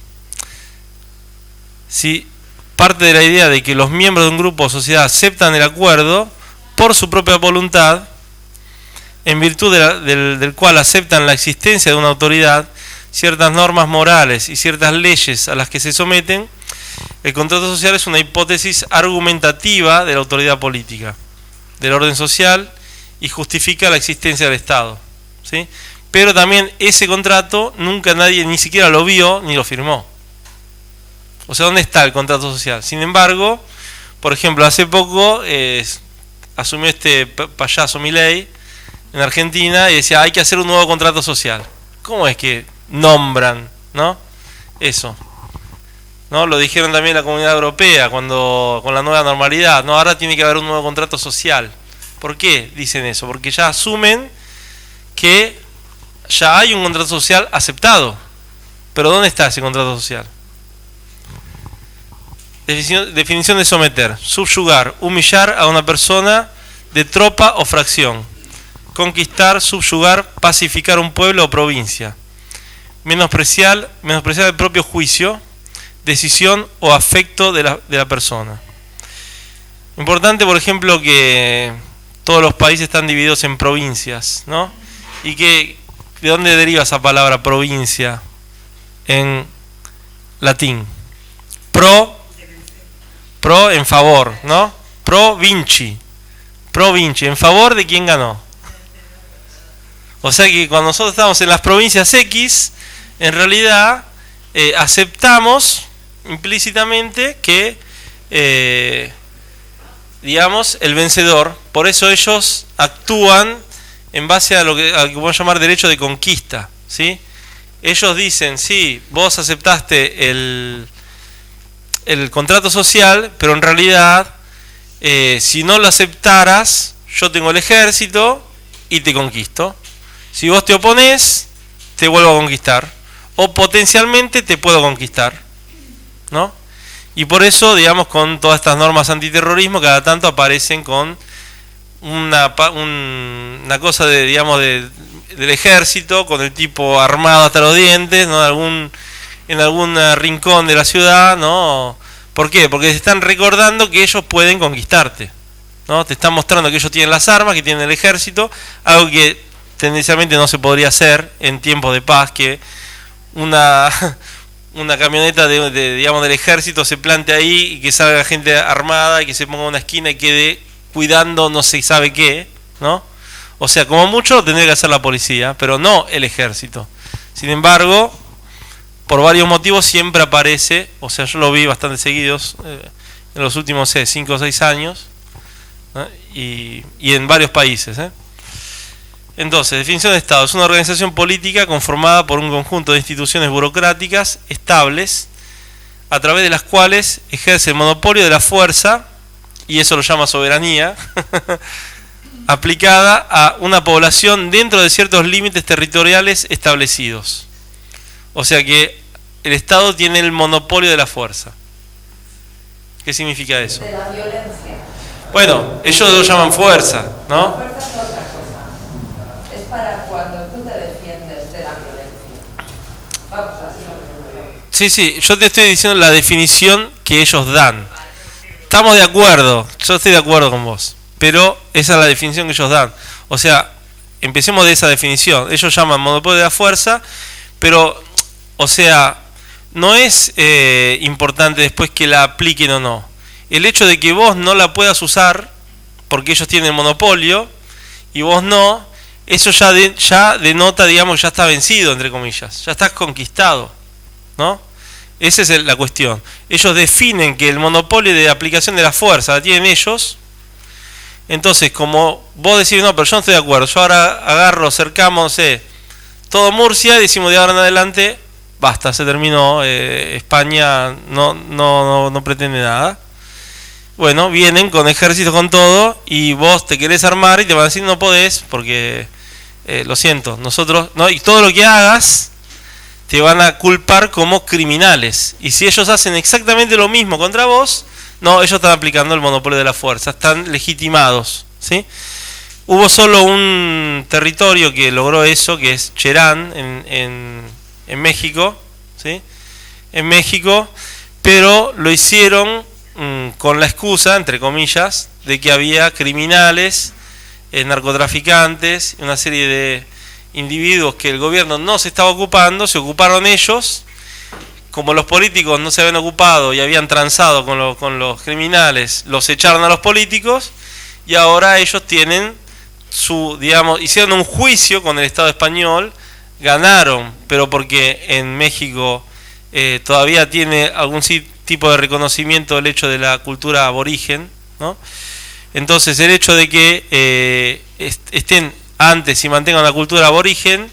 Si parte de la idea de que los miembros de un grupo o sociedad aceptan el acuerdo por su propia voluntad, en virtud del cual aceptan la existencia de una autoridad, ciertas normas morales y ciertas leyes a las que se someten, el contrato social es una hipótesis argumentativa de la autoridad política, del orden social, y justifica la existencia del Estado, ¿sí? Pero también ese contrato nunca nadie ni siquiera lo vio ni lo firmó. O sea, ¿dónde está el contrato social? Sin embargo, por ejemplo, hace poco asumió este payaso Milei en Argentina y decía, hay que hacer un nuevo contrato social. ¿Cómo es que nombran, no? Eso. ¿No? Lo dijeron también la Comunidad Europea cuando con la nueva normalidad, ¿no? Ahora tiene que haber un nuevo contrato social. ¿Por qué dicen eso? Porque ya asumen que ya hay un contrato social aceptado. Pero ¿dónde está ese contrato social? Definición de someter: subyugar, humillar a una persona de tropa o fracción. Conquistar, subyugar, pacificar un pueblo o provincia. Menospreciar el propio juicio, decisión o afecto de la persona. Importante, por ejemplo, que todos los países están divididos en provincias, ¿no? Y que, ¿de dónde deriva esa palabra provincia en latín? Pro en favor, ¿no? Pro vinci, ¿en favor de quién ganó? O sea que cuando nosotros estamos en las provincias X, en realidad aceptamos implícitamente que, digamos, el vencedor. Por eso ellos actúan en base a lo que podemos llamar derecho de conquista, ¿sí? Ellos dicen, sí, vos aceptaste el contrato social, pero en realidad, si no lo aceptaras, yo tengo el ejército y te conquisto. Si vos te oponés, te vuelvo a conquistar. O potencialmente te puedo conquistar, ¿no? Y por eso, digamos, con todas estas normas antiterrorismo, cada tanto aparecen con una cosa de, digamos, del ejército, con el tipo armado hasta los dientes, ¿no? En algún rincón de la ciudad, ¿no? ¿Por qué? Porque te están recordando que ellos pueden conquistarte, ¿no? Te están mostrando que ellos tienen las armas, que tienen el ejército, algo que tendencialmente no se podría hacer en tiempos de paz, que una camioneta digamos, del ejército se plante ahí y que salga gente armada y que se ponga en una esquina y quede cuidando no se sabe qué, ¿no? O sea, como mucho lo tendría que hacer la policía, pero no el ejército. Sin embargo, por varios motivos siempre aparece, o sea, yo lo vi bastante seguidos en los últimos 5 o 6 años, ¿no? y en varios países. Entonces, definición de Estado: es una organización política conformada por un conjunto de instituciones burocráticas estables, a través de las cuales ejerce el monopolio de la fuerza, y eso lo llama soberanía, aplicada a una población dentro de ciertos límites territoriales establecidos. O sea que el Estado tiene el monopolio de la fuerza. ¿Qué significa eso? De la violencia. Bueno, ellos lo llaman fuerza, La ¿no? fuerza es otra cosa. Es para cuando tú te defiendes de la violencia. Vamos, así lo entiendo yo. Sí, yo te estoy diciendo la definición que ellos dan. Estamos de acuerdo, yo estoy de acuerdo con vos, pero esa es la definición que ellos dan. O sea, empecemos de esa definición. Ellos llaman monopolio de la fuerza, pero, o sea, no es importante después que la apliquen o no. El hecho de que vos no la puedas usar, porque ellos tienen el monopolio, y vos no, eso ya denota, digamos, que ya está vencido, entre comillas. Ya estás conquistado, ¿no? Esa es la cuestión. Ellos definen que el monopolio de aplicación de la fuerza la tienen ellos. Entonces, como vos decís, no, pero yo no estoy de acuerdo, yo ahora agarro, cercamos todo Murcia y decimos de ahora en adelante, basta, se terminó, España no pretende nada. Bueno, vienen con ejército, con todo, y vos te querés armar y te van a decir no podés, porque lo siento, nosotros, no, y todo lo que hagas te van a culpar como criminales. Y si ellos hacen exactamente lo mismo contra vos, no, ellos están aplicando el monopolio de la fuerza, están legitimados, ¿sí? Hubo solo un territorio que logró eso, que es Cherán, en México, ¿sí? En México, pero lo hicieron con la excusa, entre comillas, de que había criminales, narcotraficantes, una serie de individuos que el gobierno no se estaba ocupando, se ocuparon ellos. Como los políticos no se habían ocupado y habían transado con los criminales, los echaron a los políticos, y ahora ellos tienen digamos, hicieron un juicio con el Estado español, ganaron, pero porque en México todavía tiene algún tipo de reconocimiento del hecho de la cultura aborigen, ¿no? Entonces el hecho de que estén antes y mantengan la cultura aborigen,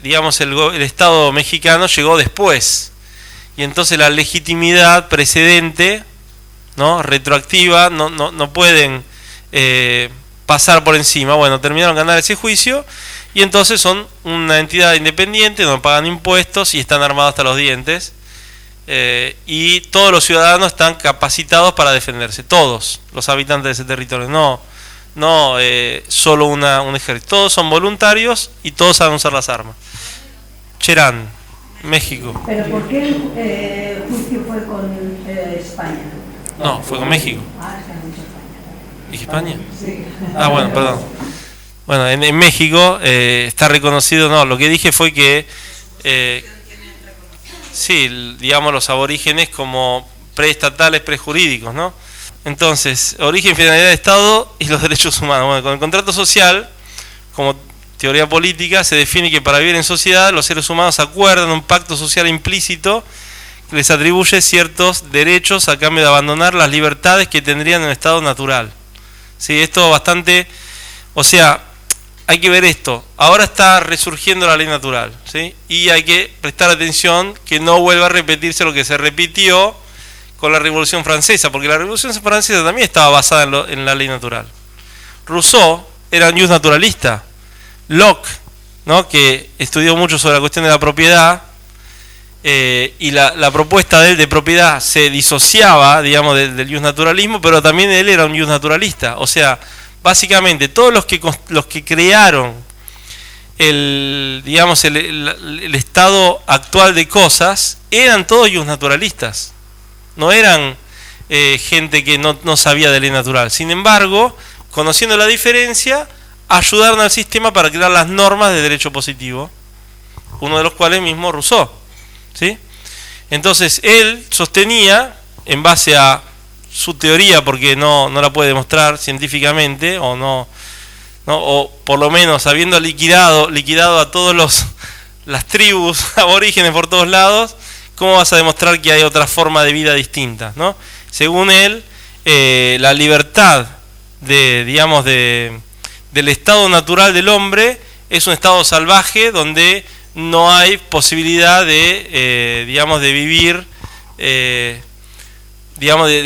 digamos el Estado mexicano llegó después, y entonces la legitimidad precedente, ¿no? Retroactiva, no pueden pasar por encima. Bueno, terminaron de ganar ese juicio y entonces son una entidad independiente, no pagan impuestos y están armados hasta los dientes, y todos los ciudadanos están capacitados para defenderse, todos los habitantes de ese territorio, no solo un ejército, todos son voluntarios y todos saben usar las armas. Cherán, México. ¿Pero por qué el juicio fue con España? No, fue con México. Ah, se han dicho España. ¿Dije España? Sí. Ah, bueno, perdón. Bueno, en México está reconocido, no, lo que dije fue que sí, digamos los aborígenes como preestatales, prejurídicos, ¿no? Entonces, origen, finalidad de Estado y los derechos humanos. Bueno, con el contrato social, como teoría política, se define que para vivir en sociedad los seres humanos acuerdan un pacto social implícito que les atribuye ciertos derechos a cambio de abandonar las libertades que tendrían en el estado natural. Sí, esto bastante, o sea, hay que ver esto. Ahora está resurgiendo la ley natural, ¿sí? Y hay que prestar atención que no vuelva a repetirse lo que se repitió con la Revolución Francesa, porque la Revolución Francesa también estaba basada en la ley natural. Rousseau era un naturalista. Locke, ¿no? Que estudió mucho sobre la cuestión de la propiedad, y la propuesta de él de propiedad se disociaba, digamos, del naturalismo, pero también él era un naturalista. O sea, básicamente todos los que crearon digamos, el estado actual de cosas eran todos naturalistas. No eran gente que no sabía de ley natural. Sin embargo, conociendo la diferencia, ayudaron al sistema para crear las normas de derecho positivo, uno de los cuales mismo Rousseau. ¿sí? Entonces él sostenía, en base a su teoría, porque no la puede demostrar científicamente, o por lo menos habiendo liquidado a todos las tribus aborígenes por todos lados, ¿cómo vas a demostrar que hay otra forma de vida distinta, ¿no? Según él, la libertad del estado natural del hombre es un estado salvaje donde no hay posibilidad de vivir, de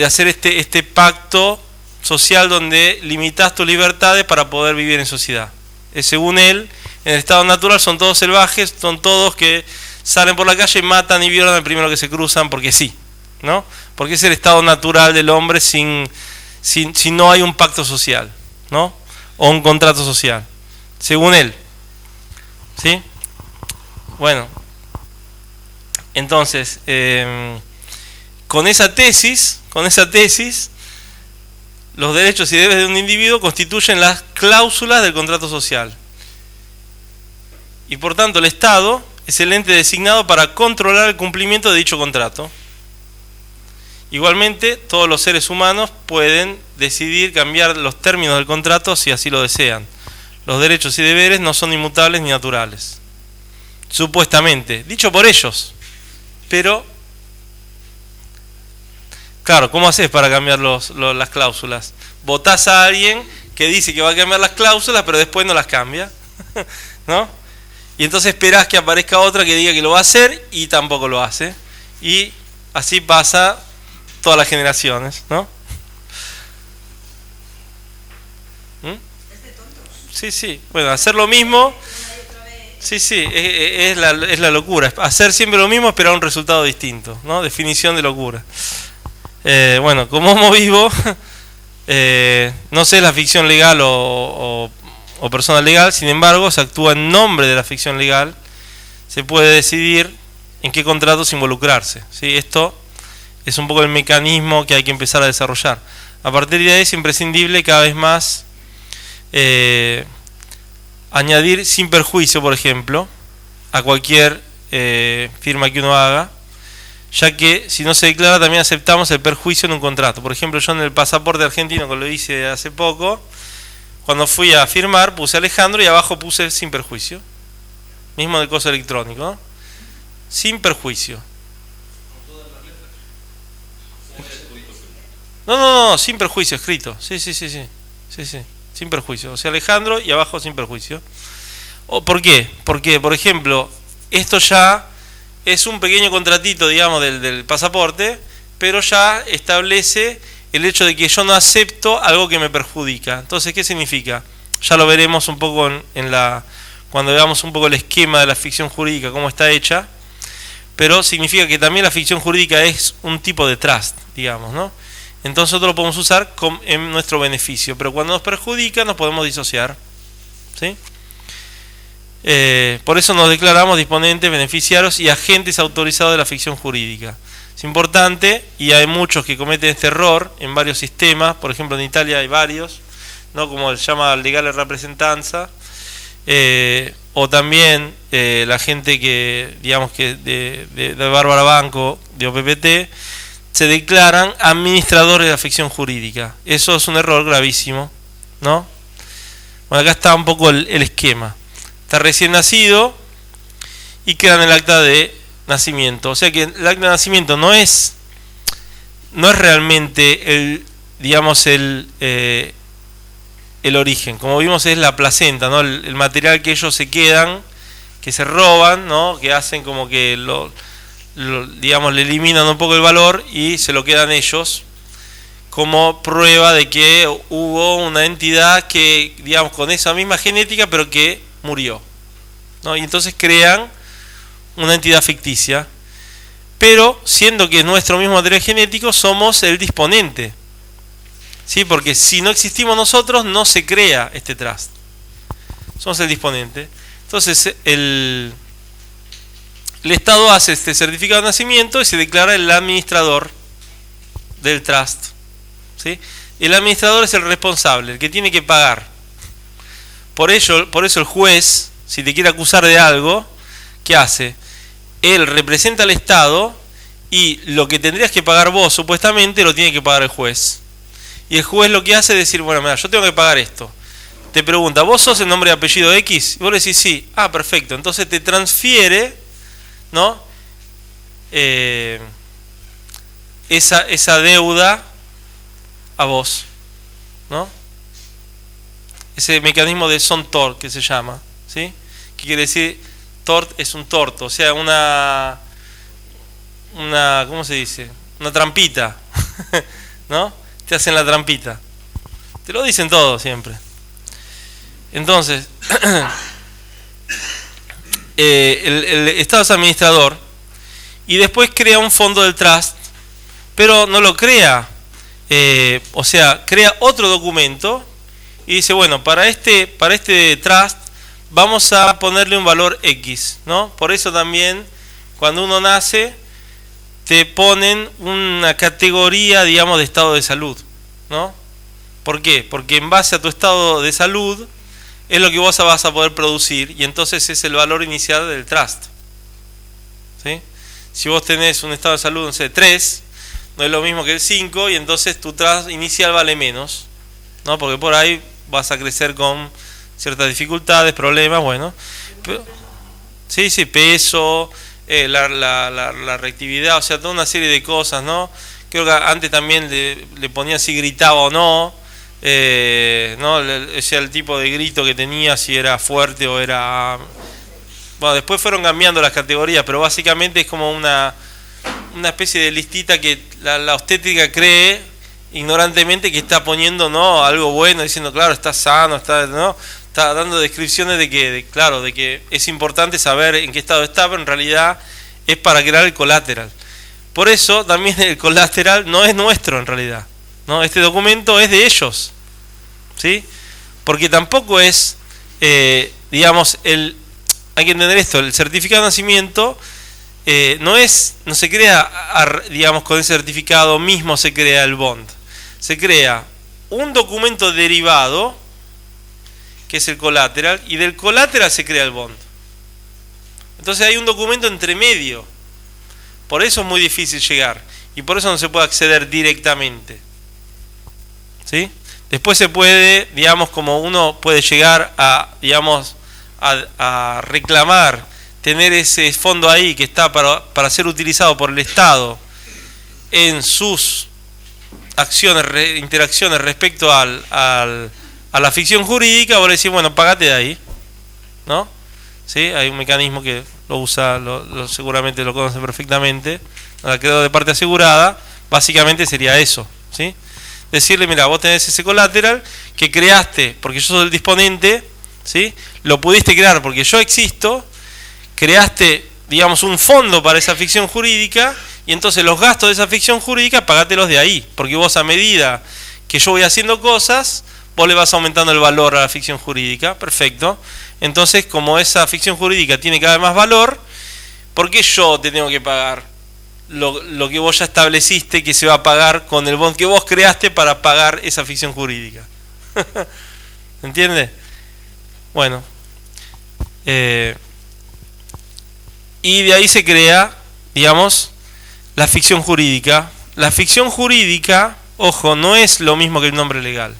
hacer este pacto social donde limitas tus libertades para poder vivir en sociedad. Según él, en el estado natural son todos salvajes, son todos que salen por la calle y matan y violan al primero que se cruzan porque sí, ¿no? Porque es el estado natural del hombre si no hay un pacto social, ¿no? O un contrato social, según él, ¿sí? Bueno, entonces, con esa tesis, los derechos y deberes de un individuo constituyen las cláusulas del contrato social. Y por tanto el Estado es el ente designado para controlar el cumplimiento de dicho contrato. Igualmente, todos los seres humanos pueden decidir cambiar los términos del contrato si así lo desean. Los derechos y deberes no son inmutables ni naturales. Supuestamente, dicho por ellos. Pero, claro, ¿cómo haces para cambiar las cláusulas? Votás a alguien que dice que va a cambiar las cláusulas, pero después no las cambia, ¿no? Y entonces esperás que aparezca otra que diga que lo va a hacer y tampoco lo hace. Y así pasa todas las generaciones, ¿no? Sí. Bueno, hacer lo mismo. Sí, es la locura. Hacer siempre lo mismo, esperar un resultado distinto, ¿no? Definición de locura. Bueno, como homo vivo, no sé la ficción legal o persona legal, sin embargo, se actúa en nombre de la ficción legal, se puede decidir en qué contratos involucrarse, ¿sí? Esto es un poco el mecanismo que hay que empezar a desarrollar. A partir de ahí es imprescindible cada vez más añadir sin perjuicio, por ejemplo, a cualquier firma que uno haga, ya que si no se declara también aceptamos el perjuicio en un contrato. Por ejemplo, yo en el pasaporte argentino, que lo hice hace poco, cuando fui a firmar puse Alejandro y abajo puse sin perjuicio. Mismo del coso electrónico, ¿no? Sin perjuicio. No, sin perjuicio escrito. Sí. Sin perjuicio. O sea, Alejandro y abajo sin perjuicio. ¿Por qué? Porque, por ejemplo, esto ya es un pequeño contratito, digamos, del pasaporte, pero ya establece el hecho de que yo no acepto algo que me perjudica. Entonces, ¿qué significa? Ya lo veremos un poco cuando veamos un poco el esquema de la ficción jurídica, cómo está hecha, pero significa que también la ficción jurídica es un tipo de trust, digamos, ¿no? Entonces nosotros lo podemos usar en nuestro beneficio, pero cuando nos perjudica nos podemos disociar, ¿sí? Por eso nos declaramos disponentes, beneficiarios y agentes autorizados de la ficción jurídica. Es importante, y hay muchos que cometen este error en varios sistemas, por ejemplo en Italia hay varios, ¿no? Como se llama legale representanza, o también la gente que, digamos que de Bárbara Banco, de OPPT, se declaran administradores de la ficción jurídica. Eso es un error gravísimo, ¿no? Bueno, acá está un poco el esquema. Está recién nacido y queda en el acta de nacimiento. O sea que el acta de nacimiento no es realmente el origen. Como vimos, es la placenta, ¿no? El material que ellos se quedan, que se roban, ¿no? Que hacen como que le eliminan un poco el valor y se lo quedan ellos como prueba de que hubo una entidad que, digamos, con esa misma genética, pero que murió, ¿no? Y entonces crean una entidad ficticia, pero siendo que nuestro mismo material genético somos el disponente, ¿sí? Porque si no existimos nosotros no se crea este trust, somos el disponente. Entonces el Estado hace este certificado de nacimiento y se declara el administrador del trust, ¿sí? El administrador es el responsable, el que tiene que pagar. Por eso el juez, si te quiere acusar de algo, ¿qué hace? él representa al Estado y lo que tendrías que pagar vos supuestamente lo tiene que pagar el juez. Y el juez lo que hace es decir, bueno, mira, yo tengo que pagar esto. Te pregunta, ¿vos sos el nombre y apellido X? Y vos le decís sí. Ah, perfecto. Entonces te transfiere, ¿no? Esa deuda a vos, ¿no? Ese mecanismo de son tort que se llama, ¿sí? ¿Qué quiere decir? Tort es un torto, o sea, una ¿cómo se dice? Una trampita, ¿no? Te hacen la trampita. Te lo dicen todos siempre. Entonces, el Estado es administrador y después crea un fondo del trust, pero no lo crea, o sea, crea otro documento y dice, bueno, para este trust vamos a ponerle un valor X, ¿no? Por eso también cuando uno nace te ponen una categoría, digamos, de estado de salud, ¿no? ¿Por qué? Porque en base a tu estado de salud es lo que vos vas a poder producir y entonces es el valor inicial del trust, ¿sí? Si vos tenés un estado de salud, no sé, 3, no es lo mismo que el 5 y entonces tu trust inicial vale menos, ¿no? Porque por ahí vas a crecer con ciertas dificultades, problemas, bueno. Sí, peso, la reactividad, o sea, toda una serie de cosas, ¿no? Creo que antes también le ponía si gritaba o no, ¿no? O sea, el tipo de grito que tenía, si era fuerte o era... Bueno, después fueron cambiando las categorías, pero básicamente es como una especie de listita que la obstétrica cree ignorantemente que está poniendo, ¿no?, algo bueno, diciendo, claro, está sano, ¿no? Está dando descripciones de que es importante saber en qué estado está, pero en realidad es para crear el colateral. Por eso también el colateral no es nuestro en realidad, ¿no? Este documento es de ellos, ¿sí? Porque tampoco es, digamos, hay que entender esto, el certificado de nacimiento no se crea, digamos, con ese certificado mismo se crea el bond. Se crea un documento derivado, que es el colateral, y del colateral se crea el bond. Entonces hay un documento entre medio. Por eso es muy difícil llegar. Y por eso no se puede acceder directamente. ¿Sí? Después se puede, digamos, como uno puede llegar a, digamos, a reclamar, tener ese fondo ahí que está para ser utilizado por el Estado en sus acciones, interacciones respecto a la ficción jurídica, vos le decís, bueno, pagate de ahí, ¿no? ¿Sí? Hay un mecanismo que lo usa, seguramente lo conocen perfectamente, el acreedor de parte asegurada, básicamente sería eso, ¿sí? Decirle, mira, vos tenés ese colateral que creaste, porque yo soy el disponente, ¿sí? Lo pudiste crear porque yo existo, creaste, digamos, un fondo para esa ficción jurídica y entonces los gastos de esa ficción jurídica pagátelos de ahí, porque vos a medida que yo voy haciendo cosas, vos le vas aumentando el valor a la ficción jurídica, perfecto. Entonces, como esa ficción jurídica tiene cada vez más valor, ¿por qué yo te tengo que pagar lo que vos ya estableciste que se va a pagar con el bond que vos creaste para pagar esa ficción jurídica? ¿Entiendes? Bueno, y de ahí se crea, digamos, la ficción jurídica. La ficción jurídica, ojo, no es lo mismo que el nombre legal.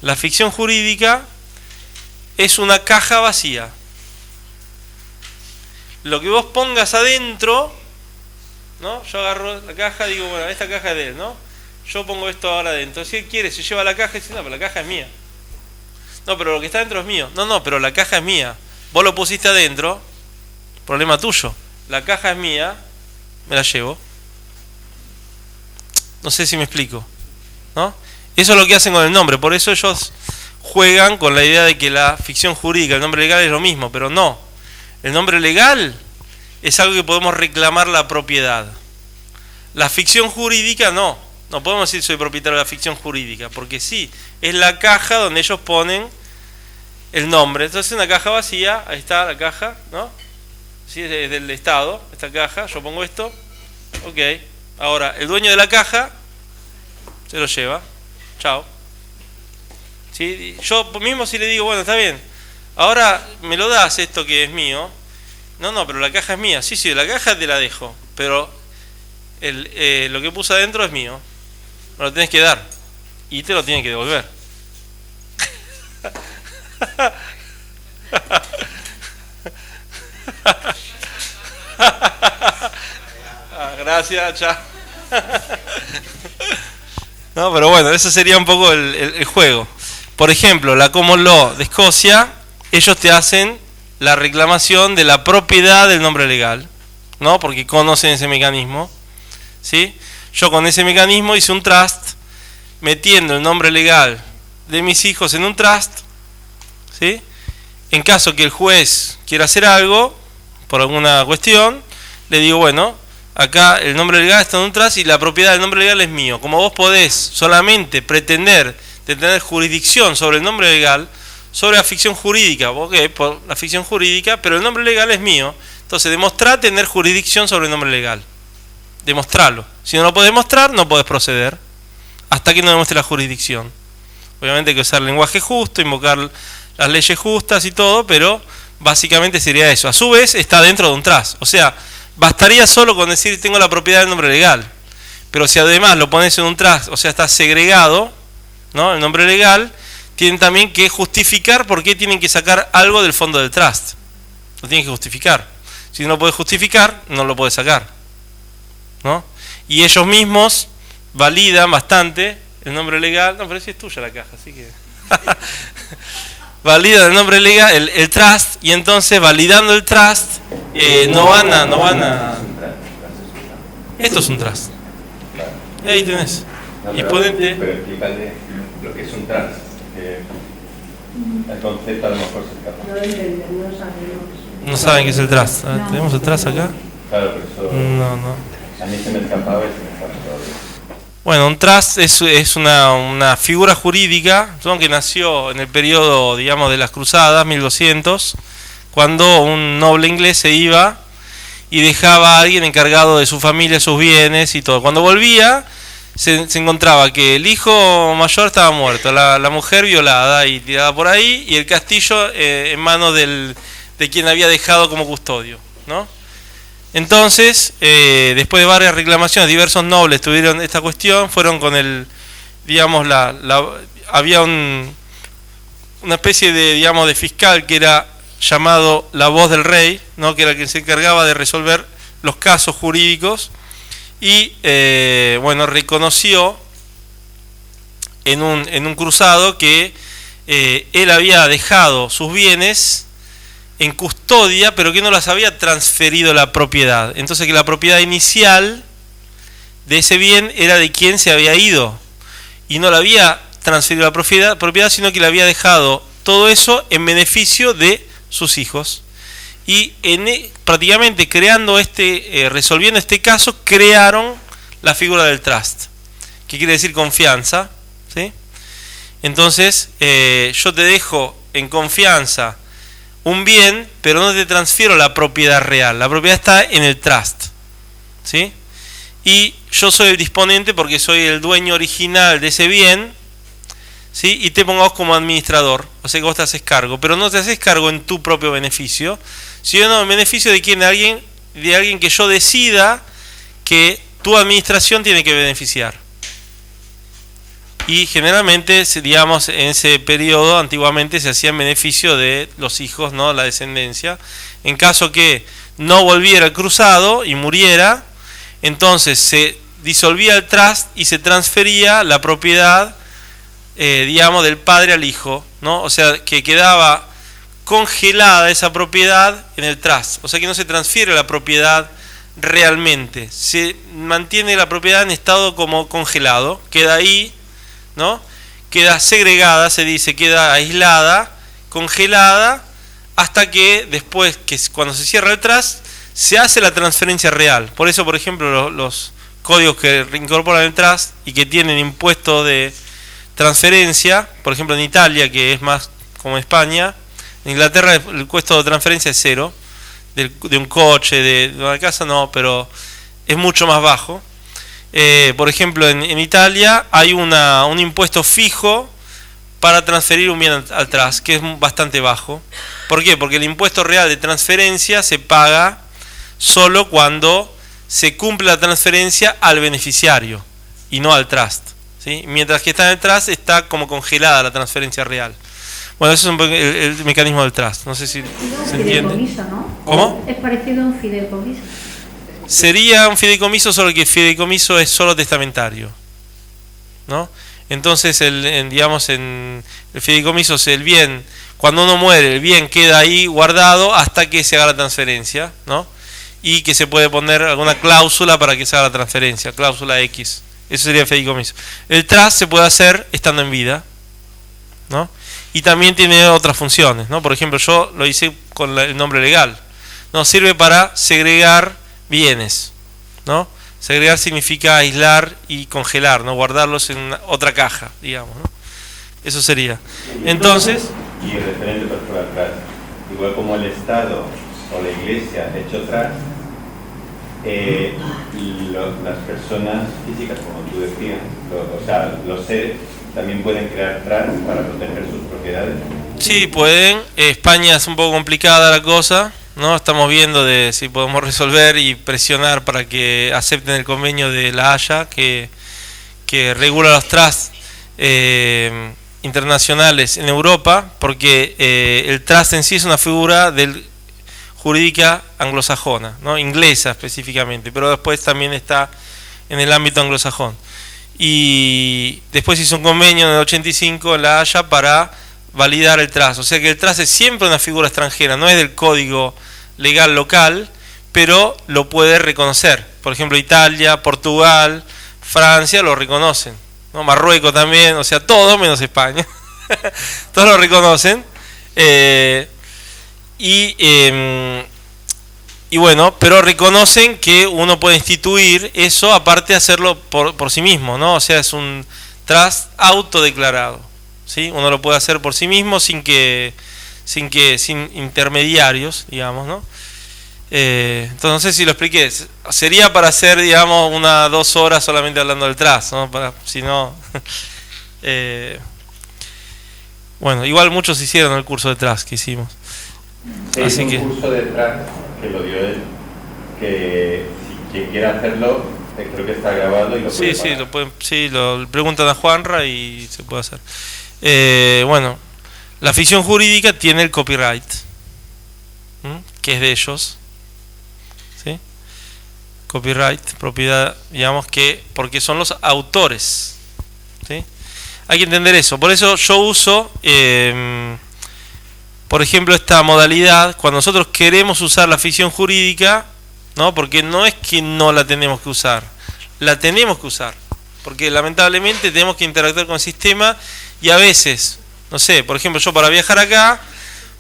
La ficción jurídica es una caja vacía. Lo que vos pongas adentro, ¿no? Yo agarro la caja y digo, bueno, esta caja es de él, ¿no? Yo pongo esto ahora adentro. Si él quiere, se lleva la caja y dice, no, pero la caja es mía. No, pero lo que está adentro es mío. No, pero la caja es mía. Vos lo pusiste adentro, problema tuyo. La caja es mía, me la llevo. No sé si me explico, ¿no? Eso es lo que hacen con el nombre. Por eso ellos juegan con la idea de que la ficción jurídica, el nombre legal es lo mismo, pero no. El nombre legal es algo que podemos reclamar la propiedad. La ficción jurídica no. No podemos decir soy propietario de la ficción jurídica, porque sí, es la caja donde ellos ponen el nombre. Entonces una caja vacía, ahí está la caja, ¿no? Sí, es del Estado, esta caja, yo pongo esto, ok. Ahora, el dueño de la caja se lo lleva, chao. ¿Sí? Yo mismo si le digo, bueno, está bien, ahora me lo das esto que es mío, No, pero la caja es mía. Sí, la caja te la dejo. Pero lo que puse adentro es mío. Me lo tenés que dar. Y te lo tienen que devolver. Gracias, chao. No, pero bueno, eso sería un poco el juego. Por ejemplo, la Common Law de Escocia, ellos te hacen la reclamación de la propiedad del nombre legal, ¿no? Porque conocen ese mecanismo, ¿sí? Yo con ese mecanismo hice un trust, metiendo el nombre legal de mis hijos en un trust, ¿sí? En caso que el juez quiera hacer algo, por alguna cuestión, le digo, bueno, acá el nombre legal está en un trust y la propiedad del nombre legal es mío. Como vos podés solamente pretender de tener jurisdicción sobre el nombre legal, sobre la ficción jurídica, porque por la ficción jurídica, pero el nombre legal es mío. Entonces, demostrá tener jurisdicción sobre el nombre legal. Demostralo. Si no lo podés demostrar, no podés proceder hasta que no demuestre la jurisdicción. Obviamente hay que usar lenguaje justo, invocar las leyes justas y todo, pero básicamente sería eso. A su vez, está dentro de un trust. O sea, bastaría solo con decir tengo la propiedad del nombre legal. Pero si además lo pones en un trust, o sea, está segregado, ¿no? El nombre legal, tienen también que justificar por qué tienen que sacar algo del fondo del trust. Lo tienen que justificar. Si no lo puedes justificar, no lo puedes sacar, ¿no? Y ellos mismos validan bastante el nombre legal. No, pero si es tuya la caja, así que validan el nombre legal, el trust, y entonces validando el trust, no van a. Esto es un trust. Ahí tenés. Y ponete. Pero explícale lo que es un trust. El concepto a lo mejor se escapa. No entendemos, no sabemos. No saben qué es el trust. No. ¿Tenemos el trust acá? Claro, pero eso. No. A mí se me escapaba y se me escapa todavía. Bueno, un trust es una figura jurídica, que nació en el periodo, digamos, de las Cruzadas, 1200, cuando un noble inglés se iba y dejaba a alguien encargado de su familia, sus bienes y todo. Cuando volvía, se encontraba que el hijo mayor estaba muerto, la mujer violada y tirada por ahí, y el castillo en manos de quien había dejado como custodio, ¿no? Entonces, después de varias reclamaciones, diversos nobles tuvieron esta cuestión, fueron con el, digamos, había una especie de, digamos, de fiscal que era llamado la voz del rey, ¿no? Que era quien se encargaba de resolver los casos jurídicos, y bueno, reconoció en un cruzado que él había dejado sus bienes en custodia, pero que no las había transferido la propiedad. Entonces, que la propiedad inicial de ese bien era de quien se había ido, y no la había transferido la propiedad, sino que le había dejado todo eso en beneficio de sus hijos. Y prácticamente resolviendo este caso, crearon la figura del trust, que quiere decir confianza, ¿sí? Entonces, yo te dejo en confianza un bien, pero no te transfiero la propiedad real. La propiedad está en el trust, ¿sí? Y yo soy el disponente porque soy el dueño original de ese bien, ¿sí? Y te pongo a vos como administrador, o sea que vos te haces cargo, pero no te haces cargo en tu propio beneficio, sino en beneficio de alguien que yo decida que tu administración tiene que beneficiar. Y generalmente, digamos, en ese periodo, antiguamente se hacía en beneficio de los hijos, ¿no? La descendencia. En caso que no volviera el cruzado y muriera, entonces se disolvía el trust y se transfería la propiedad, digamos, del padre al hijo, ¿no? O sea, que quedaba congelada esa propiedad en el trust. O sea que no se transfiere la propiedad realmente. Se mantiene la propiedad en estado como congelado. Queda ahí, ¿no? Queda segregada, se dice, queda aislada, congelada, hasta que después, cuando se cierra el trust, se hace la transferencia real. Por eso, por ejemplo, los códigos que incorporan el trust y que tienen impuesto de transferencia, por ejemplo en Italia, que es más como España, en Inglaterra el impuesto de transferencia es 0, de un coche, de una casa no, pero es mucho más bajo. Por ejemplo, en Italia hay un impuesto fijo para transferir un bien al trust, que es bastante bajo, ¿Por qué? Porque el impuesto real de transferencia se paga solo cuando se cumple la transferencia al beneficiario y no al trust, ¿sí? Mientras que está en el trust está como congelada la transferencia real. Bueno, eso es un poco el mecanismo del trust. No sé si se entiende. ¿No? ¿Cómo? Es parecido a un fideicomiso. Sería un fideicomiso, solo que el fideicomiso es solo testamentario, ¿no? Entonces, digamos, en el fideicomiso, el bien, cuando uno muere, el bien queda ahí guardado hasta que se haga la transferencia, ¿no? Y que se puede poner alguna cláusula para que se haga la transferencia, cláusula X. Eso sería el fideicomiso. El trust se puede hacer estando en vida, ¿no? Y también tiene otras funciones, ¿no? Por ejemplo, yo lo hice con el nombre legal, ¿no? Sirve para segregar bienes, ¿no? Segregar significa aislar y congelar, ¿no? Guardarlos en otra caja, digamos, ¿no? Eso sería. Entonces... Y el referente particular trust, igual como el Estado o la Iglesia ha hecho trust, las personas físicas, como tú decías, o sea, los seres, también pueden crear trust para proteger sus propiedades. Sí, pueden. España es un poco complicada la cosa, ¿no? Estamos viendo de si podemos resolver y presionar para que acepten el convenio de La Haya que regula los trusts internacionales en Europa, porque el trust en sí es una figura jurídica anglosajona, ¿no? Inglesa específicamente, pero después también está en el ámbito anglosajón. Y después hizo un convenio en el 85 en La Haya para validar el trust. O sea que el trust es siempre una figura extranjera, no es del código legal local, pero lo puede reconocer. Por ejemplo, Italia, Portugal, Francia lo reconocen, ¿no? Marruecos también, o sea, todo menos España. Todos lo reconocen. Y bueno, pero reconocen que uno puede instituir eso, aparte de hacerlo por sí mismo, ¿no? O sea, es un trust autodeclarado, ¿sí? Uno lo puede hacer por sí mismo sin intermediarios, digamos, ¿no? Entonces, no sé si lo expliqué. Sería para hacer, digamos, 2 horas solamente hablando del trust, ¿no? Si no... bueno, igual muchos hicieron el curso de trust que hicimos. Es un curso de trust que lo dio él, que si quien quiera hacerlo, creo que está grabado y lo puede Sí, lo preguntan a Juanra y se puede hacer. Bueno, la ficción jurídica tiene el copyright, que es de ellos, ¿sí? Copyright, propiedad, digamos que porque son los autores, ¿sí? Hay que entender eso. Por eso yo uso, por ejemplo, esta modalidad cuando nosotros queremos usar la ficción jurídica, ¿no? Porque no es que no la tenemos que usar, la tenemos que usar, porque lamentablemente tenemos que interactuar con el sistema y a veces, no sé, por ejemplo, yo para viajar acá,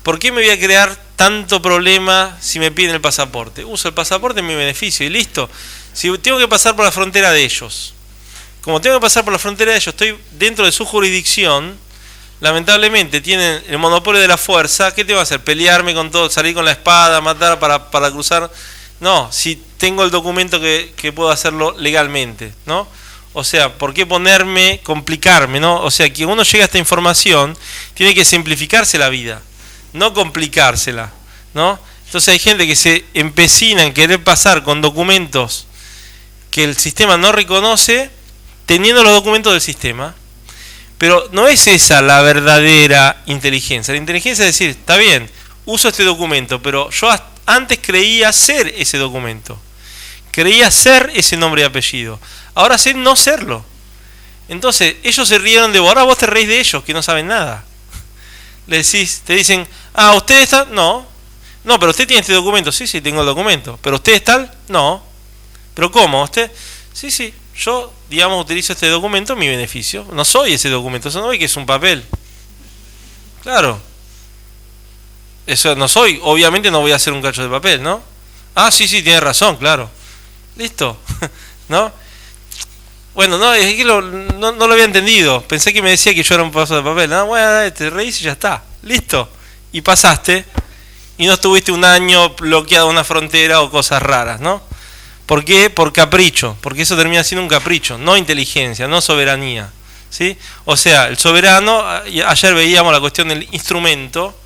¿por qué me voy a crear tanto problema si me piden el pasaporte? Uso el pasaporte en mi beneficio y listo. Si tengo que pasar por la frontera de ellos, como tengo que pasar por la frontera de ellos, estoy dentro de su jurisdicción, lamentablemente tienen el monopolio de la fuerza. ¿Qué tengo que hacer? ¿Pelearme con todo? ¿Salir con la espada? ¿Matar para cruzar? No, si tengo el documento que puedo hacerlo legalmente, ¿no? O sea, ¿por qué complicarme, ¿no? O sea, que uno llega a esta información, tiene que simplificarse la vida, no complicársela, ¿no? Entonces hay gente que se empecina en querer pasar con documentos que el sistema no reconoce, teniendo los documentos del sistema. Pero no es esa la verdadera inteligencia. La inteligencia es decir, está bien, uso este documento, pero yo antes creía ser ese documento. Creía ser ese nombre y apellido. Ahora sé no serlo. Entonces, ellos se rieron de vos. Ahora vos te reís de ellos, que no saben nada. Te dicen, ¿usted está? No. No, pero usted tiene este documento. Sí, tengo el documento. ¿Pero usted es tal? No. ¿Pero cómo? ¿Usted? Sí. Yo, digamos, utilizo este documento en mi beneficio. No soy ese documento, eso no ve que es un papel. Claro. Eso no soy. Obviamente no voy a hacer un cacho de papel, ¿no? Sí, tiene razón, claro. Listo. ¿No? Bueno, no, es que no lo había entendido. Pensé que me decía que yo era un pedazo de papel. No, bueno, te reís y ya está. Listo. Y pasaste. Y no estuviste un año bloqueado en una frontera o cosas raras, ¿no? ¿Por qué? Por capricho, porque eso termina siendo un capricho, no inteligencia, no soberanía, ¿sí? O sea, el soberano, ayer veíamos la cuestión del instrumento,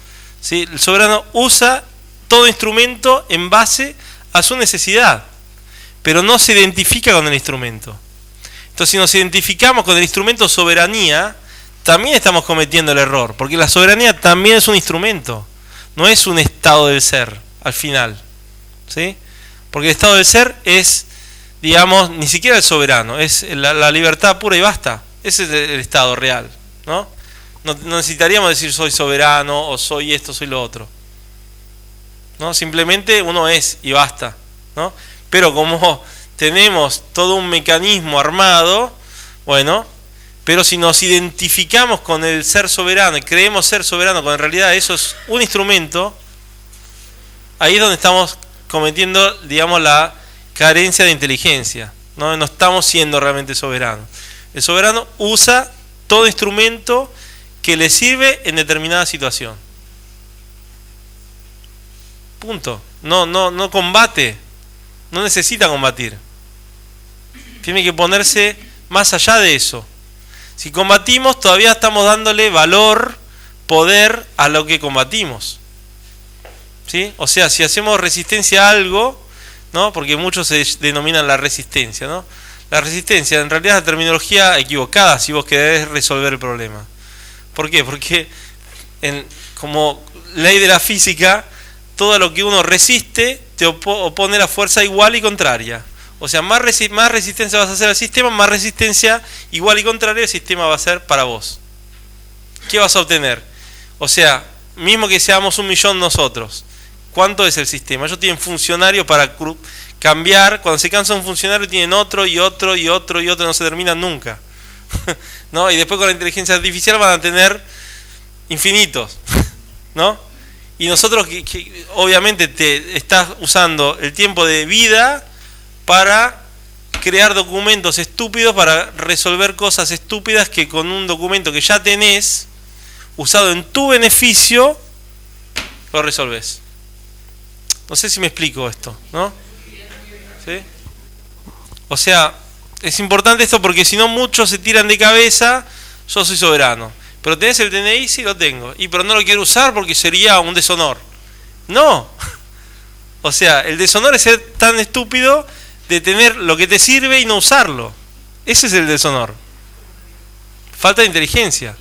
¿sí? El soberano usa todo instrumento en base a su necesidad, pero no se identifica con el instrumento. Entonces, si nos identificamos con el instrumento soberanía, también estamos cometiendo el error, porque la soberanía también es un instrumento, no es un estado del ser, al final, ¿sí? Porque el estado del ser es, digamos, ni siquiera el soberano, es la libertad pura y basta. Ese es el estado real, ¿no? No necesitaríamos decir soy soberano o soy esto, soy lo otro, ¿no? Simplemente uno es y basta, ¿no? Pero como tenemos todo un mecanismo armado, bueno, pero si nos identificamos con el ser soberano y creemos ser soberano, cuando en realidad eso es un instrumento, ahí es donde estamos cometiendo, digamos, la carencia de inteligencia, ¿no? No estamos siendo realmente soberanos. El soberano usa todo instrumento que le sirve en determinada situación. Punto. No combate, no necesita combatir. Tiene que ponerse más allá de eso. Si combatimos, todavía estamos dándole valor, poder a lo que combatimos, ¿sí? O sea, si hacemos resistencia a algo, ¿no? Porque muchos se denominan la resistencia, ¿no? La resistencia en realidad es la terminología equivocada si vos querés resolver el problema. ¿Por qué? Porque como ley de la física, todo lo que uno resiste te opone la fuerza igual y contraria. O sea, más resistencia vas a hacer al sistema, más resistencia igual y contraria el sistema va a hacer para vos. ¿Qué vas a obtener? O sea, mismo que seamos 1 millón nosotros, ¿cuánto es el sistema? Ellos tienen funcionarios para cambiar. Cuando se cansa un funcionario tienen otro y otro y otro y otro, no se terminan nunca, ¿no? Y después con la inteligencia artificial van a tener infinitos, ¿no? Y nosotros que obviamente te estás usando el tiempo de vida para crear documentos estúpidos, para resolver cosas estúpidas que con un documento que ya tenés, usado en tu beneficio, lo resolvés. No sé si me explico esto, ¿no? ¿Sí? O sea, es importante esto porque si no muchos se tiran de cabeza, yo soy soberano. Pero tenés el DNI, sí lo tengo. Pero no lo quiero usar porque sería un deshonor. No. O sea, el deshonor es ser tan estúpido de tener lo que te sirve y no usarlo. Ese es el deshonor. Falta de inteligencia.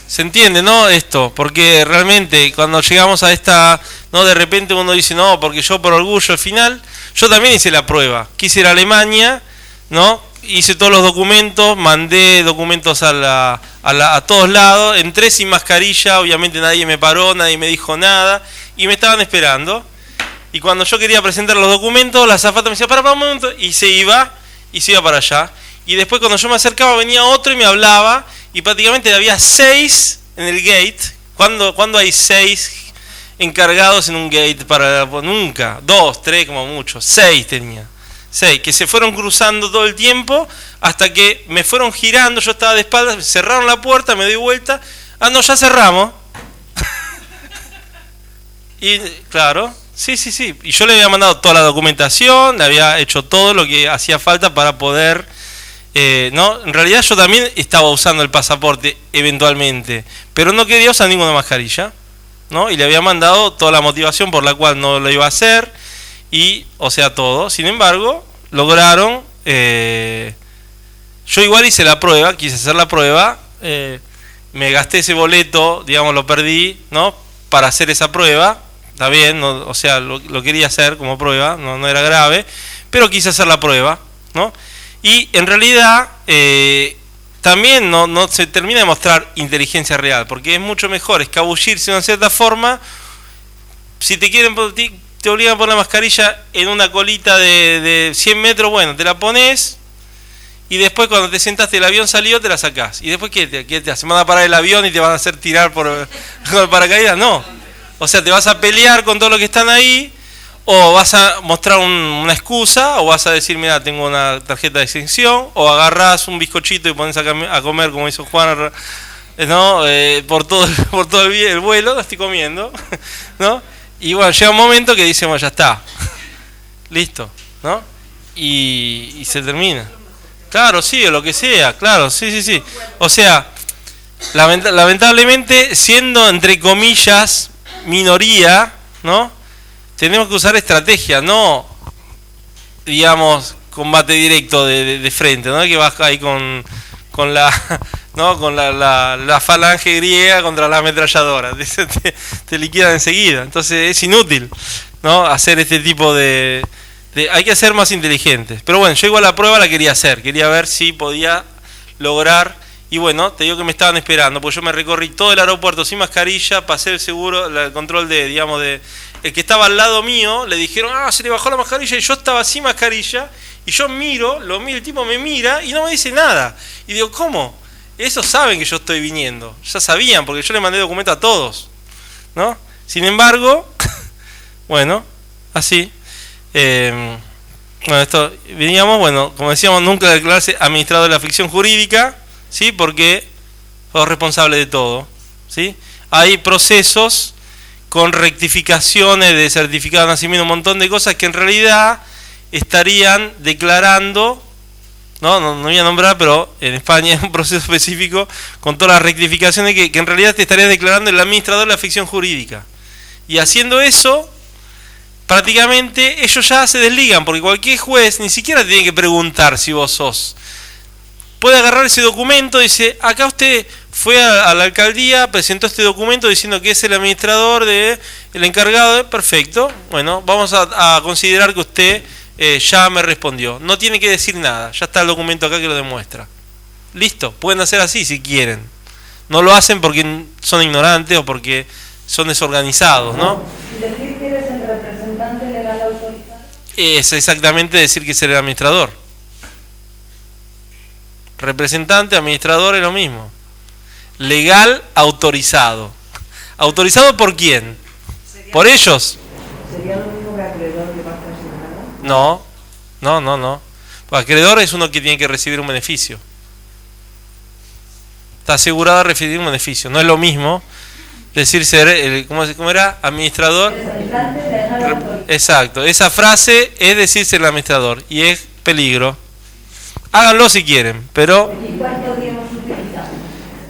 ¿Se entiende, no? Esto, porque realmente cuando llegamos a esta, no, de repente uno dice, no, porque yo por orgullo al final, yo también hice la prueba. Quise ir a Alemania, ¿no? Hice todos los documentos, mandé documentos a todos lados, entré sin mascarilla, obviamente nadie me paró, nadie me dijo nada, y me estaban esperando. Y cuando yo quería presentar los documentos, la azafata me decía, para un momento, y se iba para allá. Y después cuando yo me acercaba venía otro y me hablaba, y prácticamente había 6 en el gate. ¿Cuándo hay 6 encargados en un gate? Nunca, 2, 3 como mucho, 6 tenía. 6, que se fueron cruzando todo el tiempo, hasta que me fueron girando, yo estaba de espaldas, cerraron la puerta, me doy vuelta, no, ya cerramos. Y claro, sí, y yo le había mandado toda la documentación, le había hecho todo lo que hacía falta para poder, ¿no? En realidad yo también estaba usando el pasaporte eventualmente, pero no quería usar ninguna mascarilla, ¿no? Y le había mandado toda la motivación por la cual no lo iba a hacer, y, o sea, todo. Sin embargo, lograron, yo igual hice la prueba, quise hacer la prueba, me gasté ese boleto, digamos, lo perdí, ¿no? Para hacer esa prueba. Está bien, no, o sea, lo quería hacer como prueba, no era grave, pero quise hacer la prueba, ¿no? Y en realidad también no se termina de mostrar inteligencia real, porque es mucho mejor escabullirse de una cierta forma. Si te obligan a poner la mascarilla en una colita de 100 metros, bueno, te la pones y después cuando te sentaste el avión salió, te la sacás. ¿Y después qué te hacen? ¿Van a parar el avión y te van a hacer tirar con el paracaídas? No. O sea, te vas a pelear con todos los que están ahí, o vas a mostrar una excusa, o vas a decir, mira, tengo una tarjeta de exención, o agarrás un bizcochito y pones a comer, como hizo Juan, ¿no? Por todo el vuelo, lo estoy comiendo, ¿no? Y bueno, llega un momento que dice, bueno, ya está, listo, ¿no? Y se termina. Claro, sí, o lo que sea, claro, sí. O sea, lamentablemente, siendo entre comillas minoría, ¿no? Tenemos que usar estrategia, no, digamos, combate directo de frente, ¿no? Que vas ahí con la, ¿no? Con la falange griega contra la ametralladora, te liquidan enseguida. Entonces es inútil, ¿no? Hacer este tipo de hay que ser más inteligentes. Pero bueno, yo igual la prueba la quería hacer, quería ver si podía lograr. Y bueno, te digo que me estaban esperando, porque yo me recorrí todo el aeropuerto sin mascarilla, pasé el seguro, el control digamos, el que estaba al lado mío, le dijeron, se le bajó la mascarilla, y yo estaba sin mascarilla, y yo lo miro, el tipo me mira, y no me dice nada. Y digo, ¿cómo? Esos saben que yo estoy viniendo, ya sabían, porque yo le mandé documento a todos, ¿no? Sin embargo, bueno, así, bueno, esto, veníamos, bueno, como decíamos, nunca declararse administrador de la ficción jurídica, ¿sí? Porque sos responsable de todo, ¿sí? Hay procesos con rectificaciones de certificado de nacimiento, un montón de cosas que en realidad estarían declarando, no voy a nombrar, pero en España es un proceso específico con todas las rectificaciones que en realidad te estarías declarando el administrador de la ficción jurídica. Y haciendo eso, prácticamente ellos ya se desligan, porque cualquier juez ni siquiera te tiene que preguntar si vos sos. Puede agarrar ese documento y dice, acá usted fue a la alcaldía, presentó este documento diciendo que es el administrador, el encargado de... Perfecto, bueno, vamos a considerar que usted ya me respondió. No tiene que decir nada, ya está el documento acá que lo demuestra. Listo, pueden hacer así si quieren. No lo hacen porque son ignorantes o porque son desorganizados, ¿no? ¿Decir que eres el representante legal autorizado? Es exactamente decir que es el administrador. Representante, administrador es lo mismo. Legal autorizado. ¿Autorizado por quién? ¿Por ellos? ¿Sería lo mismo que acreedor de parte asesinada? No. Acreedor es uno que tiene que recibir un beneficio. Está asegurado de recibir un beneficio. No es lo mismo decir ser, ¿cómo era? Administrador. Exacto. Esa frase es decir ser el administrador. Y es peligro. Háganlo si quieren, pero... ¿Y cuál podríamos utilizar?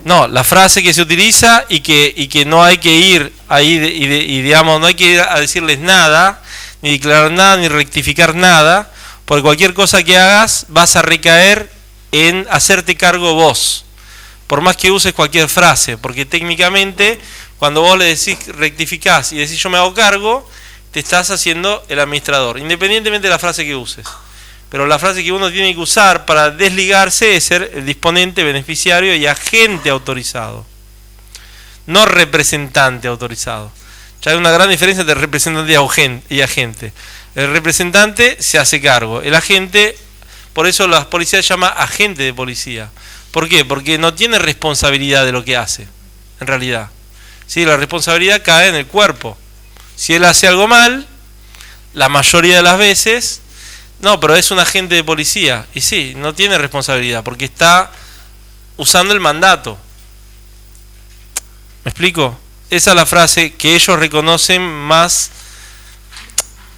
No, la frase que se utiliza y que no hay que ir ahí y digamos, no hay que ir a decirles nada, ni declarar nada, ni rectificar nada, porque cualquier cosa que hagas vas a recaer en hacerte cargo vos, por más que uses cualquier frase, porque técnicamente cuando vos le decís, rectificás y decís yo me hago cargo, te estás haciendo el administrador, independientemente de la frase que uses. Pero la frase que uno tiene que usar para desligarse es ser el disponente, beneficiario y agente autorizado. No representante autorizado. Ya hay una gran diferencia entre representante y agente. El representante se hace cargo. El agente, por eso la policía se llama agente de policía. ¿Por qué? Porque no tiene responsabilidad de lo que hace, en realidad. ¿Sí? La responsabilidad cae en el cuerpo. Si él hace algo mal, la mayoría de las veces... No, pero es un agente de policía. Y sí, no tiene responsabilidad porque está usando el mandato. ¿Me explico? Esa es la frase que ellos reconocen más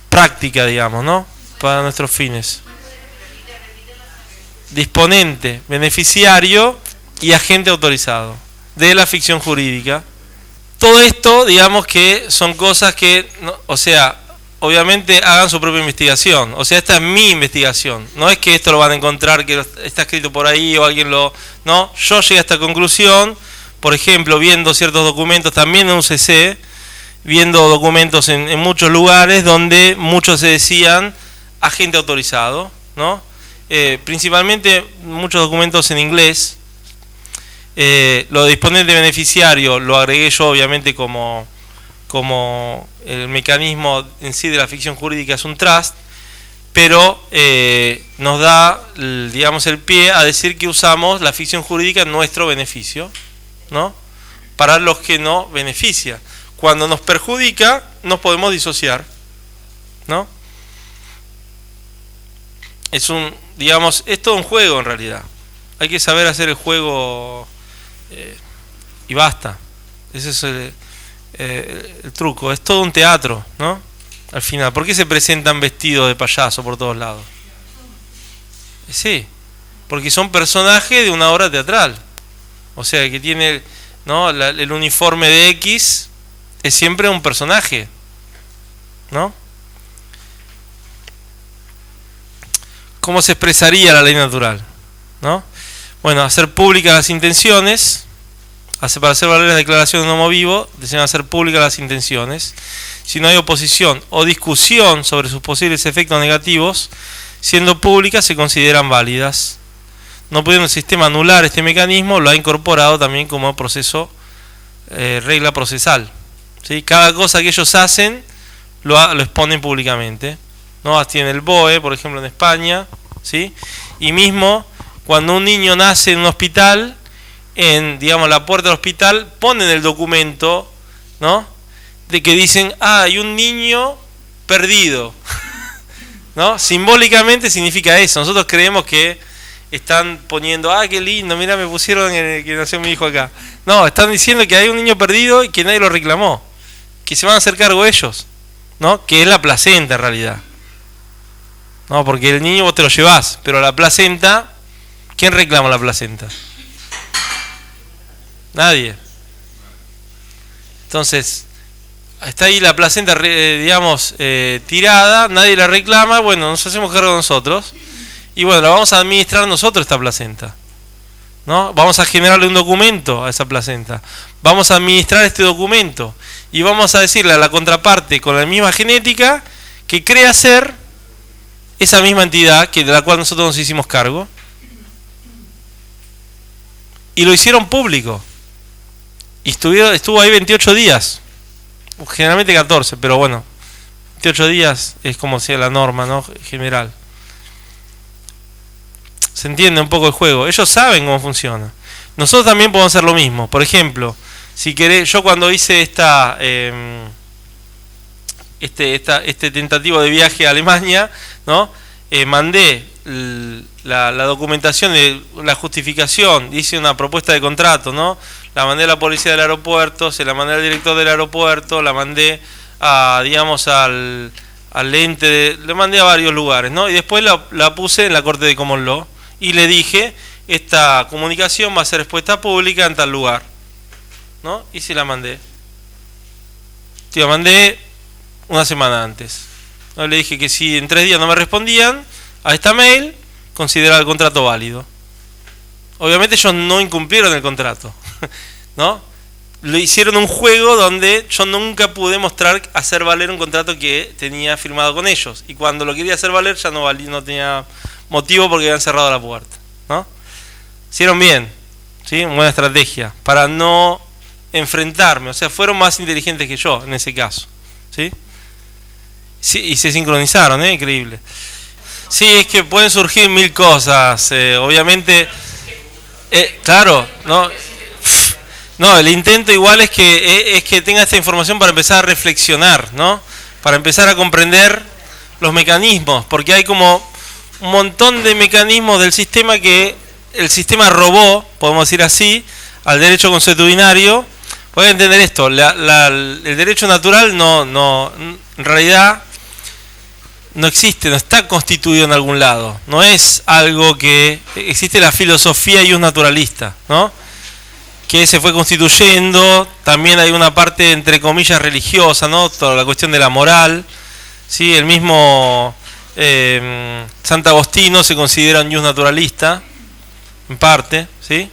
práctica, digamos, ¿no? Para nuestros fines. Disponente, beneficiario y agente autorizado de la ficción jurídica. Todo esto, digamos que son cosas que, o sea... Obviamente hagan su propia investigación. O sea, esta es mi investigación. No es que esto lo van a encontrar, que está escrito por ahí o alguien lo... No, yo llegué a esta conclusión, por ejemplo, viendo ciertos documentos también en UCC, viendo documentos en muchos lugares donde muchos se decían agente autorizado, ¿no? Principalmente muchos documentos en inglés. Lo de disponente beneficiario lo agregué yo obviamente como el mecanismo en sí de la ficción jurídica es un trust, pero nos da, digamos, el pie a decir que usamos la ficción jurídica en nuestro beneficio, ¿no? Para los que no beneficia. Cuando nos perjudica, nos podemos disociar, ¿no? Es digamos, es todo un juego en realidad. Hay que saber hacer el juego y basta. Ese es el truco, es todo un teatro, ¿no? Al final, ¿por qué se presentan vestidos de payaso por todos lados? Sí, porque son personajes de una obra teatral. O sea, que tiene, ¿no? El uniforme de X es siempre un personaje, ¿no? ¿Cómo se expresaría la ley natural? ¿No? Bueno, hacer públicas las intenciones, para hacer valer la declaración de un homo vivo, desean hacer públicas las intenciones. Si no hay oposición o discusión sobre sus posibles efectos negativos, siendo públicas se consideran válidas. No pudiendo el sistema anular este mecanismo, lo ha incorporado también como proceso, regla procesal. ¿Sí? Cada cosa que ellos hacen lo exponen públicamente, ¿no? Tienen el BOE, por ejemplo, en España, ¿sí? Y mismo cuando un niño nace en un hospital, en, digamos, la puerta del hospital, ponen el documento, ¿no? De que dicen, hay un niño perdido, ¿no? Simbólicamente significa eso. Nosotros creemos que están poniendo, qué lindo, mira, me pusieron que nació mi hijo acá. No, están diciendo que hay un niño perdido y que nadie lo reclamó, que se van a hacer cargo ellos, ¿no? Que es la placenta en realidad. No, porque el niño vos te lo llevás, pero la placenta, ¿quién reclama la placenta? Nadie. Entonces, está ahí la placenta, digamos, tirada, nadie la reclama, bueno, nos hacemos cargo nosotros, y bueno, la vamos a administrar nosotros esta placenta, ¿no? Vamos a generarle un documento a esa placenta, vamos a administrar este documento, y vamos a decirle a la contraparte con la misma genética que crea ser esa misma entidad de la cual nosotros nos hicimos cargo. Y lo hicieron público. Y estuvo ahí 28 días. Generalmente 14, pero bueno, 28 días es como sea la norma, ¿no? General. Se entiende un poco el juego. Ellos saben cómo funciona. Nosotros también podemos hacer lo mismo. Por ejemplo, si querés, yo cuando hice este tentativo de viaje a Alemania, ¿no? Mandé la documentación de la justificación, hice una propuesta de contrato, ¿no? La mandé a la policía del aeropuerto, se la mandé al director del aeropuerto, la mandé digamos al ente, le mandé a varios lugares, ¿no? Y después la puse en la Corte de Common Law y le dije, esta comunicación va a ser expuesta pública en tal lugar, ¿no? Y se la mandé. La mandé una semana antes. ¿No? Le dije que si en 3 días no me respondían a esta mail, consideraba el contrato válido. Obviamente ellos no incumplieron el contrato, ¿no? Lo hicieron un juego donde yo nunca pude hacer valer un contrato que tenía firmado con ellos. Y cuando lo quería hacer valer ya no tenía motivo porque habían cerrado la puerta, ¿no? Hicieron bien, ¿sí? Buena estrategia para no enfrentarme. O sea, fueron más inteligentes que yo en ese caso, ¿sí? Sí, y se sincronizaron, increíble. Sí, es que pueden surgir 1000 cosas, obviamente, claro, no, el intento igual es que tenga esta información para empezar a reflexionar, ¿no? Para empezar a comprender los mecanismos, porque hay como un montón de mecanismos del sistema que el sistema robó, podemos decir así, al derecho consuetudinario. Pueden entender esto, el derecho natural no en realidad no existe, no está constituido en algún lado, no es algo que existe. La filosofía y un naturalista, ¿no? Que se fue constituyendo. También hay una parte entre comillas religiosa, ¿no? Toda la cuestión de la moral, ¿sí? El mismo Santo Agostino se considera un naturalista en parte, ¿sí?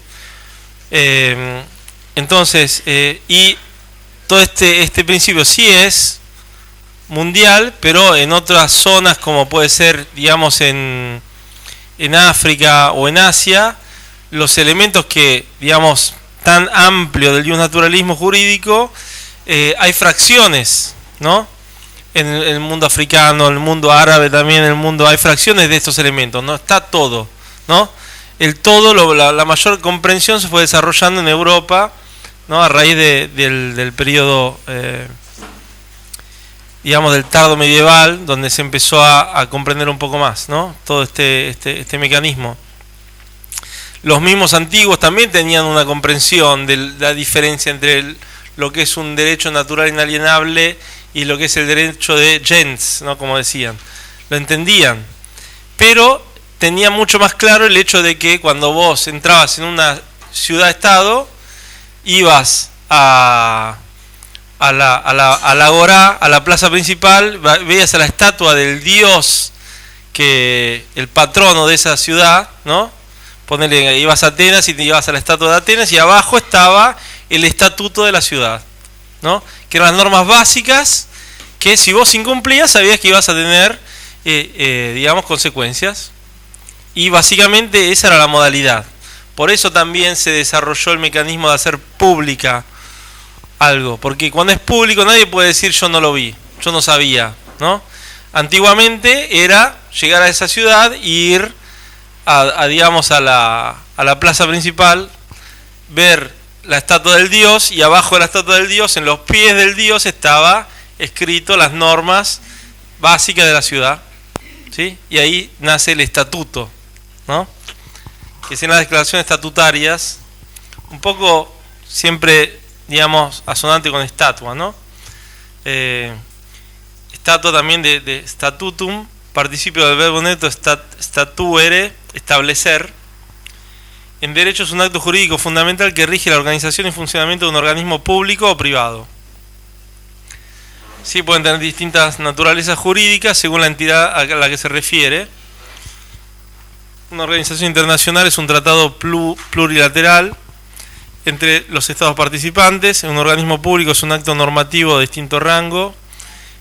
Entonces, y todo este principio sí es mundial, pero en otras zonas como puede ser, digamos, en África o en Asia, los elementos que, digamos, tan amplio del naturalismo jurídico, hay fracciones, ¿no? En el mundo africano, en el mundo árabe también, hay fracciones de estos elementos, no está todo, ¿no? El todo, la mayor comprensión se fue desarrollando en Europa, ¿no? A raíz del periodo, digamos, del tardo medieval, donde se empezó a comprender un poco más, ¿no? Todo este mecanismo. Los mismos antiguos también tenían una comprensión de la diferencia entre lo que es un derecho natural inalienable y lo que es el derecho de gens, ¿no? Como decían. Lo entendían. Pero tenía mucho más claro el hecho de que cuando vos entrabas en una ciudad-estado, ibas a la agorá, a la plaza principal, veías a la estatua del dios, que el patrono de esa ciudad, ¿no? Ponele, ibas a Atenas y te ibas a la estatua de Atenas, y abajo estaba el estatuto de la ciudad, ¿no? Que eran las normas básicas que si vos incumplías sabías que ibas a tener, digamos, consecuencias. Y básicamente esa era la modalidad. Por eso también se desarrolló el mecanismo de hacer pública algo, porque cuando es público nadie puede decir yo no lo vi, yo no sabía, ¿no? Antiguamente era llegar a esa ciudad e ir digamos a la plaza principal, ver la estatua del dios, y abajo de la estatua del dios, en los pies del dios, estaba escrito las normas básicas de la ciudad, ¿sí? Y ahí nace el estatuto, ¿no? Que son las declaraciones estatutarias, un poco siempre, digamos, asonante con estatua, ¿no? Estatua también de statutum, participio del verbo neto statuere, establecer. En derecho es un acto jurídico fundamental que rige la organización y funcionamiento de un organismo público o privado. Sí, pueden tener distintas naturalezas jurídicas según la entidad a la que se refiere. Una organización internacional es un tratado plurilateral entre los estados participantes. Un organismo público es un acto normativo de distinto rango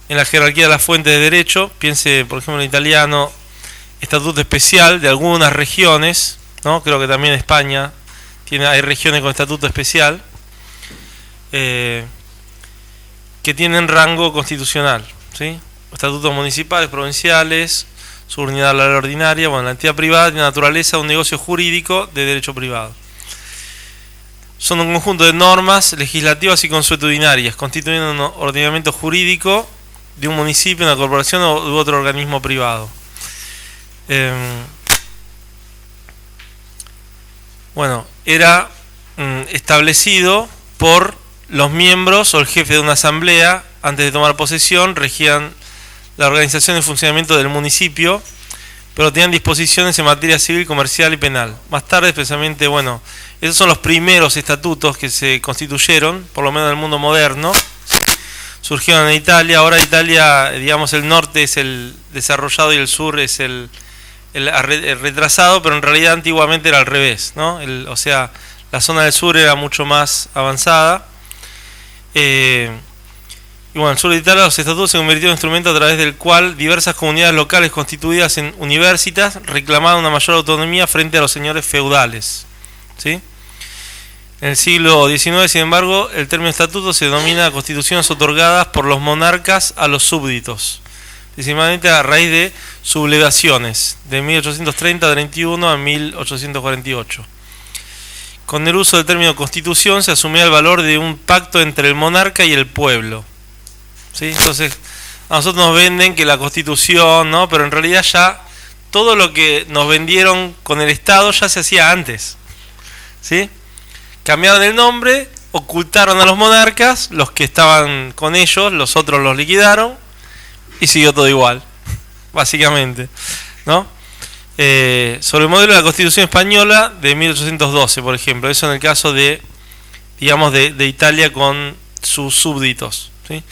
en la jerarquía de las fuentes de derecho. Piense, por ejemplo, en italiano, estatuto especial de algunas regiones, ¿no? Creo que también España hay regiones con estatuto especial que tienen rango constitucional, ¿sí? Estatutos municipales, provinciales, subordinada a la ley ordinaria. Bueno, la entidad privada tiene naturaleza de un negocio jurídico de derecho privado. Son un conjunto de normas legislativas y consuetudinarias, constituyendo un ordenamiento jurídico de un municipio, una corporación u otro organismo privado. Bueno, era establecido por los miembros o el jefe de una asamblea. Antes de tomar posesión, regían la organización y funcionamiento del municipio, pero tenían disposiciones en materia civil, comercial y penal. Más tarde, especialmente, bueno, esos son los primeros estatutos que se constituyeron, por lo menos en el mundo moderno. Surgieron en Italia. Ahora Italia, digamos, el norte es el desarrollado y el sur es el retrasado, pero en realidad antiguamente era al revés, ¿no? O sea, la zona del sur era mucho más avanzada. Y bueno, en el sur de Italia los estatutos se convirtieron en un instrumento a través del cual diversas comunidades locales constituidas en universitas reclamaban una mayor autonomía frente a los señores feudales, ¿sí? En el siglo XIX, sin embargo, el término estatuto se denomina constituciones otorgadas por los monarcas a los súbditos, principalmente a raíz de sublevaciones de 1830-31 a 1848. Con el uso del término constitución se asumía el valor de un pacto entre el monarca y el pueblo, ¿sí? Entonces, a nosotros nos venden que la constitución, ¿no? Pero en realidad ya todo lo que nos vendieron con el Estado ya se hacía antes, ¿sí? Cambiaron el nombre, ocultaron a los monarcas, los que estaban con ellos, los otros los liquidaron y siguió todo igual, básicamente, ¿no? Sobre el modelo de la Constitución española de 1812, por ejemplo, eso en el caso de, digamos, de Italia con sus súbditos, ¿sí?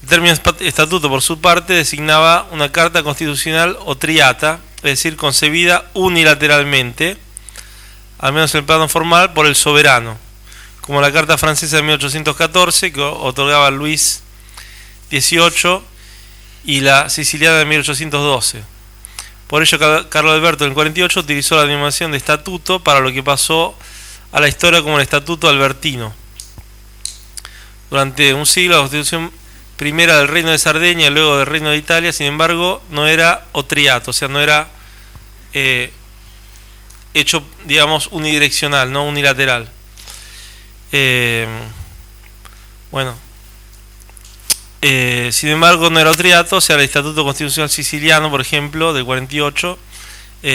El término estatuto, por su parte, designaba una carta constitucional o triata, es decir, concebida unilateralmente, al menos en el plano formal, por el soberano, como la Carta Francesa de 1814, que otorgaba Luis XVIII, y la Siciliana de 1812. Por ello, Carlos Alberto en el 48 utilizó la denominación de estatuto para lo que pasó a la historia como el Estatuto Albertino. Durante un siglo, la Constitución primera del Reino de Sardeña y luego del Reino de Italia, sin embargo, no era otriato, o sea, no era hecho, digamos, unidireccional, no unilateral. Sin embargo, no era otriato, o sea, el Estatuto Constitucional Siciliano, por ejemplo, del 48,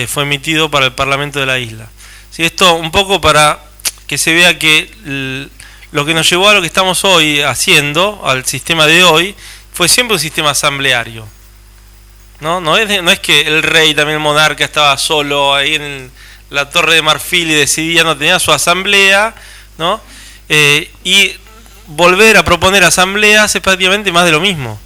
fue emitido para el Parlamento de la isla. ¿Sí? Esto un poco para que se vea que lo que nos llevó a lo que estamos hoy haciendo, al sistema de hoy, fue siempre un sistema asambleario. No es que el rey, también el monarca, estaba solo ahí en la Torre de Marfil y decidía, no tenía su asamblea, ¿no? Y volver a proponer asambleas es prácticamente más de lo mismo,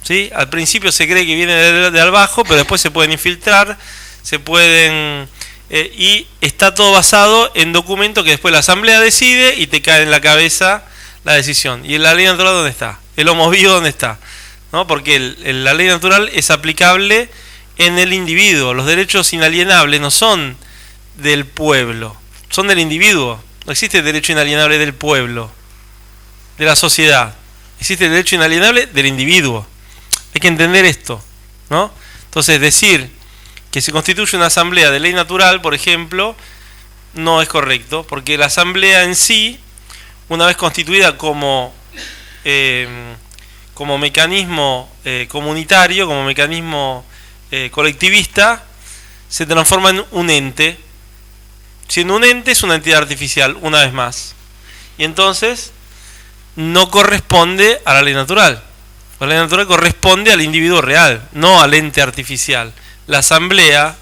¿sí? Al principio se cree que viene de abajo, pero después se pueden infiltrar, se pueden... y está todo basado en documentos que después la asamblea decide y te cae en la cabeza la decisión. ¿Y en la ley natural dónde está? ¿El homo vivo dónde está? ¿No? Porque la ley natural es aplicable en el individuo. Los derechos inalienables no son del pueblo, son del individuo. No existe derecho inalienable del pueblo, de la sociedad. Existe el derecho inalienable del individuo. Hay que entender esto, ¿no? Entonces, decir que se constituye una asamblea de ley natural, por ejemplo, no es correcto, porque la asamblea en sí, una vez constituida como mecanismo comunitario, como mecanismo colectivista, se transforma en un ente. Siendo un ente, es una entidad artificial, una vez más. Y entonces no corresponde a la ley natural. La ley natural corresponde al individuo real, no al ente artificial. La asamblea,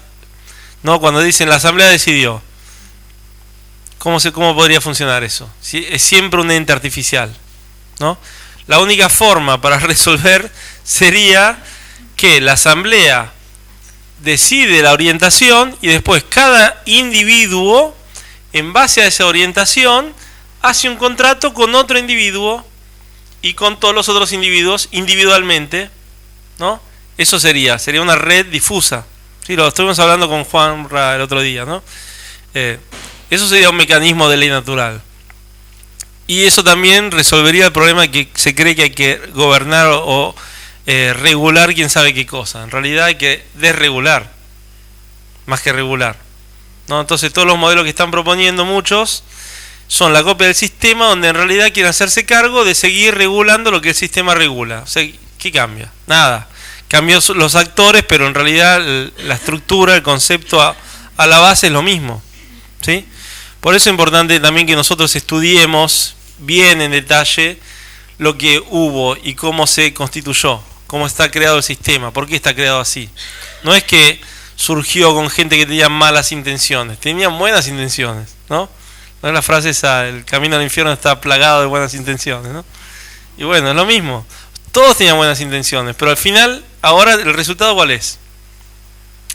¿no? Cuando dicen la asamblea decidió, ¿cómo podría funcionar eso? Si es siempre un ente artificial, ¿no? La única forma para resolver sería que la asamblea decide la orientación y después cada individuo, en base a esa orientación, hace un contrato con otro individuo y con todos los otros individuos individualmente, ¿no? Eso sería una red difusa. Sí, lo estuvimos hablando con Juan Ra el otro día, ¿no? Eso sería un mecanismo de ley natural. Y eso también resolvería el problema de que se cree que hay que gobernar o regular quién sabe qué cosa. En realidad hay que desregular, más que regular, ¿no? Entonces todos los modelos que están proponiendo muchos son la copia del sistema, donde en realidad quieren hacerse cargo de seguir regulando lo que el sistema regula. O sea, ¿qué cambia? Nada. Cambió los actores, pero en realidad la estructura, el concepto a la base es lo mismo, ¿sí? Por eso es importante también que nosotros estudiemos bien en detalle lo que hubo y cómo se constituyó, cómo está creado el sistema, por qué está creado así. No es que surgió con gente que tenía malas intenciones, tenían buenas intenciones, ¿no? No es la frase esa, el camino al infierno está plagado de buenas intenciones, ¿no? Y bueno, es lo mismo. Todos tenían buenas intenciones, pero al final, ahora el resultado ¿cuál es?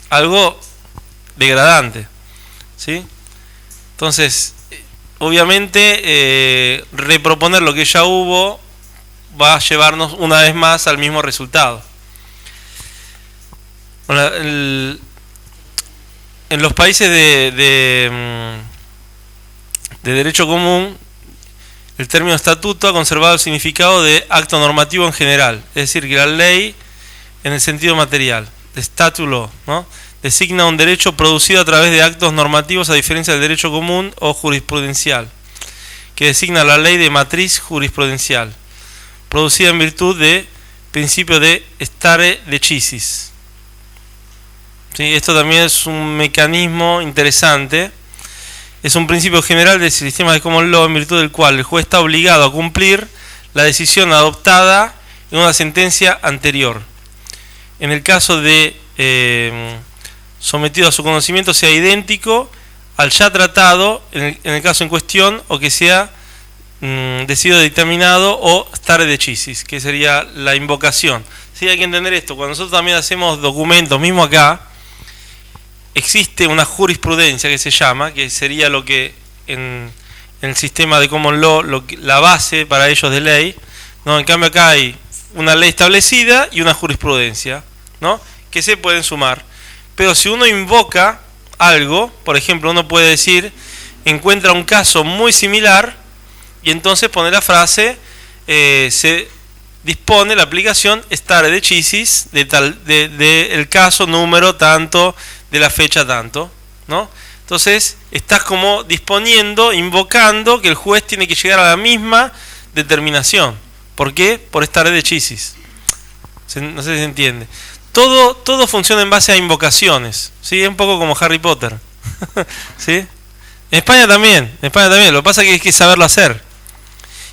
Algo degradante, ¿sí? Entonces, obviamente, reproponer lo que ya hubo va a llevarnos una vez más al mismo resultado. Bueno, en los países de derecho común, el término estatuto ha conservado el significado de acto normativo en general, es decir, que la ley en el sentido material, de statute law, ¿no? Designa un derecho producido a través de actos normativos, a diferencia del derecho común o jurisprudencial, que designa la ley de matriz jurisprudencial, producida en virtud de principio de stare decisis. ¿Sí? Esto también es un mecanismo interesante. Es un principio general del sistema de common law en virtud del cual el juez está obligado a cumplir la decisión adoptada en una sentencia anterior. En el caso de sometido a su conocimiento sea idéntico al ya tratado en el caso en cuestión, o que sea decidido determinado o stare decisis, que sería la invocación. Sí, hay que entender esto. Cuando nosotros también hacemos documentos, mismo acá, existe una jurisprudencia que se llama, que sería lo que en el sistema de common law, la base para ellos de ley, ¿no? En cambio acá hay una ley establecida y una jurisprudencia, ¿no? Que se pueden sumar. Pero si uno invoca algo, por ejemplo, uno puede decir, encuentra un caso muy similar, y entonces pone la frase, se dispone la aplicación stare decisis de el caso número tanto, de la fecha tanto, ¿no? Entonces estás como disponiendo, invocando que el juez tiene que llegar a la misma determinación. ¿Por qué? Por stare decisis. No sé si se entiende. Todo funciona en base a invocaciones, ¿sí? Es un poco como Harry Potter. ¿Sí? En España también. Lo que pasa es que hay que saberlo hacer.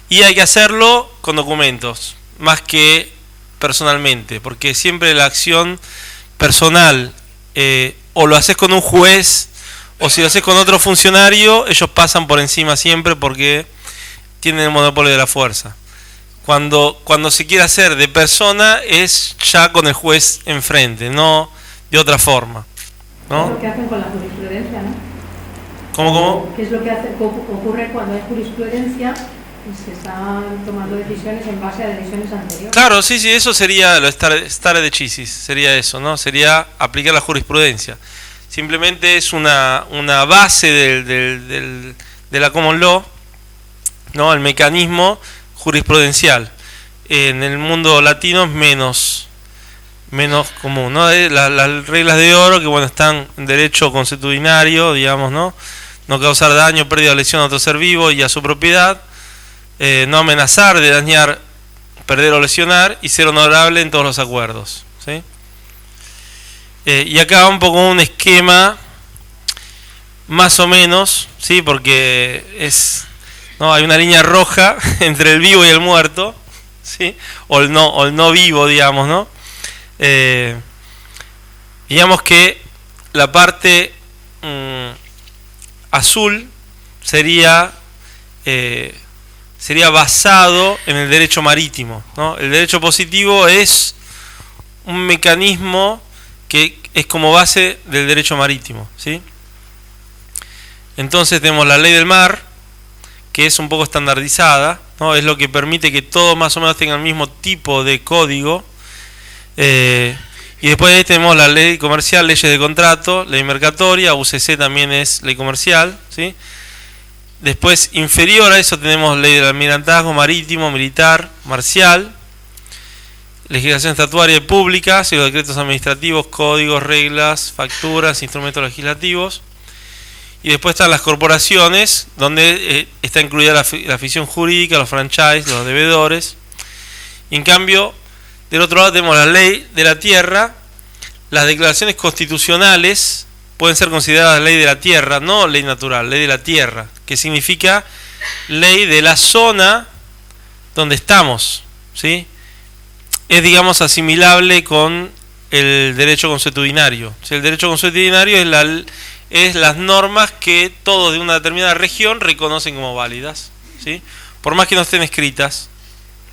Y hay que hacerlo con documentos, más que personalmente, porque siempre la acción personal, o lo haces con un juez, o si lo haces con otro funcionario, ellos pasan por encima siempre porque tienen el monopolio de la fuerza. Cuando se quiere hacer de persona es ya con el juez enfrente, no de otra forma, ¿no? Es lo que hacen con la jurisprudencia, ¿no? ¿Cómo? ¿Qué es lo que ocurre cuando hay jurisprudencia y se están tomando decisiones en base a decisiones anteriores? Claro, sí, eso sería lo stare decisis, sería eso, ¿no? Sería aplicar la jurisprudencia. Simplemente es una base de la common law, ¿no? El mecanismo jurisprudencial. En el mundo latino es menos común, ¿no? Las reglas de oro que, bueno, están en derecho consuetudinario, digamos, ¿no? No causar daño, pérdida o lesión a otro ser vivo y a su propiedad, no amenazar de dañar, perder o lesionar, y ser honorable en todos los acuerdos, ¿sí? Y acá un poco un esquema más o menos, ¿sí? Porque ¿no? Hay una línea roja entre el vivo y el muerto, ¿sí? O el no vivo, digamos, ¿no? Digamos que la parte azul sería basado en el derecho marítimo, ¿no? El derecho positivo es un mecanismo que es como base del derecho marítimo, ¿sí? Entonces tenemos la ley del mar, que es un poco estandardizada, ¿no? Es lo que permite que todos más o menos tengan el mismo tipo de código. Y después ahí tenemos la ley comercial, leyes de contrato, ley mercatoria, UCC también es ley comercial, ¿sí? Después, inferior a eso, tenemos ley del almirantazgo marítimo, militar, marcial, legislación estatuaria y pública, los decretos administrativos, códigos, reglas, facturas, instrumentos legislativos. Y después están las corporaciones, donde está incluida la ficción jurídica, los franchise, los deudores. Y en cambio, del otro lado tenemos la ley de la tierra. Las declaraciones constitucionales pueden ser consideradas ley de la tierra, no ley natural, ley de la tierra, que significa ley de la zona donde estamos, ¿sí? Es, digamos, asimilable con el derecho consuetudinario. O sea, el derecho consuetudinario es las normas que todos de una determinada región reconocen como válidas, ¿sí? Por más que no estén escritas,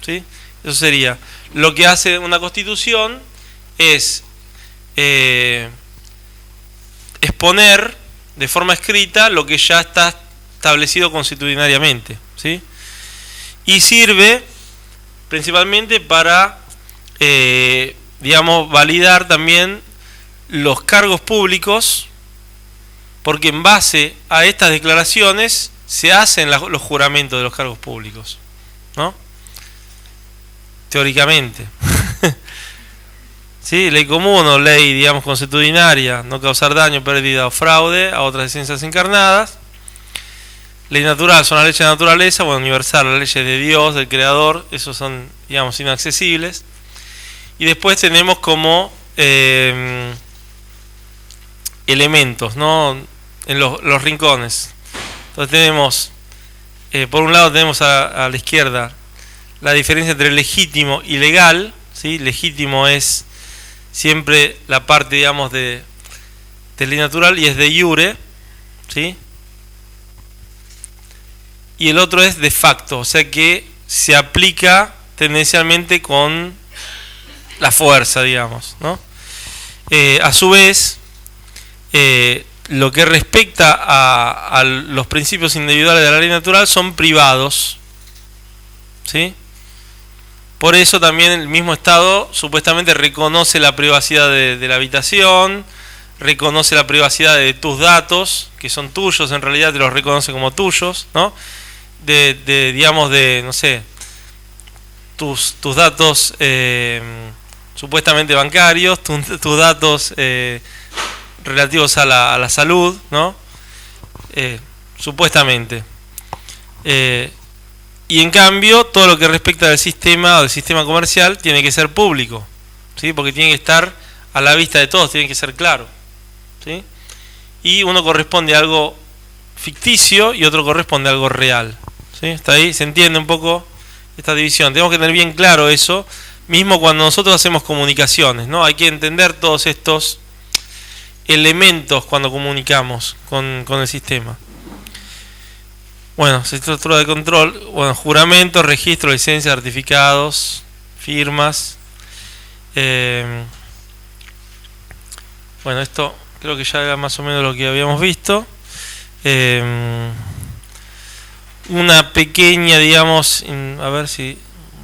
¿sí? Eso sería. Lo que hace una constitución es exponer de forma escrita lo que ya está establecido consuetudinariamente, ¿sí? Y sirve principalmente para, digamos, validar también los cargos públicos, porque en base a estas declaraciones se hacen los juramentos de los cargos públicos, ¿no? Teóricamente. ¿Sí? Ley común o ley, digamos, consuetudinaria, no causar daño, pérdida o fraude a otras esencias encarnadas. Ley natural son las leyes de naturaleza, bueno, universal, las leyes de Dios, del Creador, esos son, digamos, inaccesibles. Y después tenemos como elementos, ¿no? En los rincones. Entonces tenemos, por un lado tenemos a la izquierda la diferencia entre legítimo y legal, ¿sí? Legítimo es siempre la parte, digamos, de ley natural y es de iure, ¿sí? Y el otro es de facto, o sea que se aplica tendencialmente con la fuerza, digamos, ¿no? A su vez, lo que respecta a los principios individuales de la ley natural son privados, ¿sí? Por eso también el mismo Estado supuestamente reconoce la privacidad de la habitación, reconoce la privacidad de tus datos, que son tuyos, en realidad te los reconoce como tuyos, ¿no? Digamos, no sé, tus datos supuestamente bancarios, tus datos relativos a la salud, ¿no? Supuestamente. Y en cambio, todo lo que respecta al sistema o del sistema comercial tiene que ser público, ¿sí? Porque tiene que estar a la vista de todos, tiene que ser claro, ¿sí? Y uno corresponde a algo ficticio y otro corresponde a algo real, ¿sí? ¿Está ahí? ¿Se entiende un poco esta división? Tenemos que tener bien claro eso, mismo cuando nosotros hacemos comunicaciones, ¿no? Hay que entender todos estos elementos cuando comunicamos con el sistema. Bueno, estructura de control, bueno, juramento, registro, licencia, certificados, firmas. Bueno, esto creo que ya era más o menos lo que habíamos visto. Una pequeña, digamos, a ver si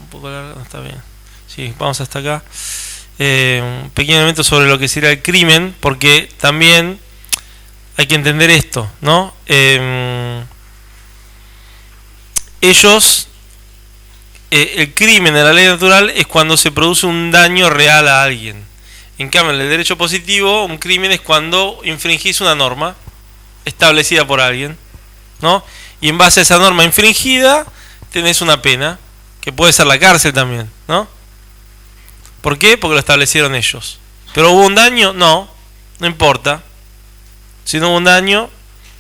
un poco larga, no está bien. Sí, vamos hasta acá. Un pequeño elemento sobre lo que sería el crimen, porque también hay que entender esto, ¿no? El crimen en la ley natural es cuando se produce un daño real a alguien. En cambio, en el derecho positivo, un crimen es cuando infringís una norma establecida por alguien, ¿no? Y en base a esa norma infringida, tenés una pena, que puede ser la cárcel también, ¿no? ¿Por qué? Porque lo establecieron ellos. ¿Pero hubo un daño? No importa. Si no hubo un daño,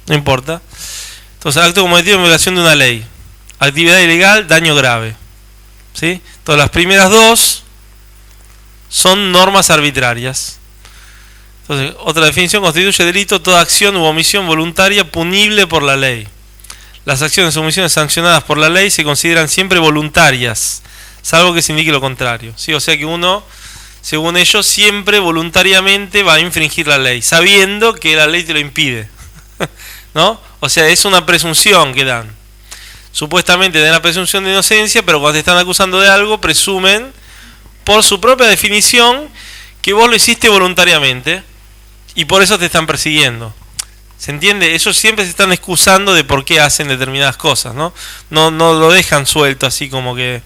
no importa. Entonces, acto cometido en violación de una ley. Actividad ilegal, daño grave. ¿Sí? Entonces, las primeras dos son normas arbitrarias. Entonces, otra definición: constituye delito toda acción u omisión voluntaria punible por la ley. Las acciones o omisiones sancionadas por la ley se consideran siempre voluntarias, salvo que se indique lo contrario. ¿Sí? O sea que uno, según ellos, siempre voluntariamente va a infringir la ley, sabiendo que la ley te lo impide. ¿No? O sea, es una presunción que dan. Supuestamente dan la presunción de inocencia, pero cuando te están acusando de algo, presumen, por su propia definición, que vos lo hiciste voluntariamente y por eso te están persiguiendo. ¿Se entiende? Ellos siempre se están excusando de por qué hacen determinadas cosas, ¿no? No lo dejan suelto así como que...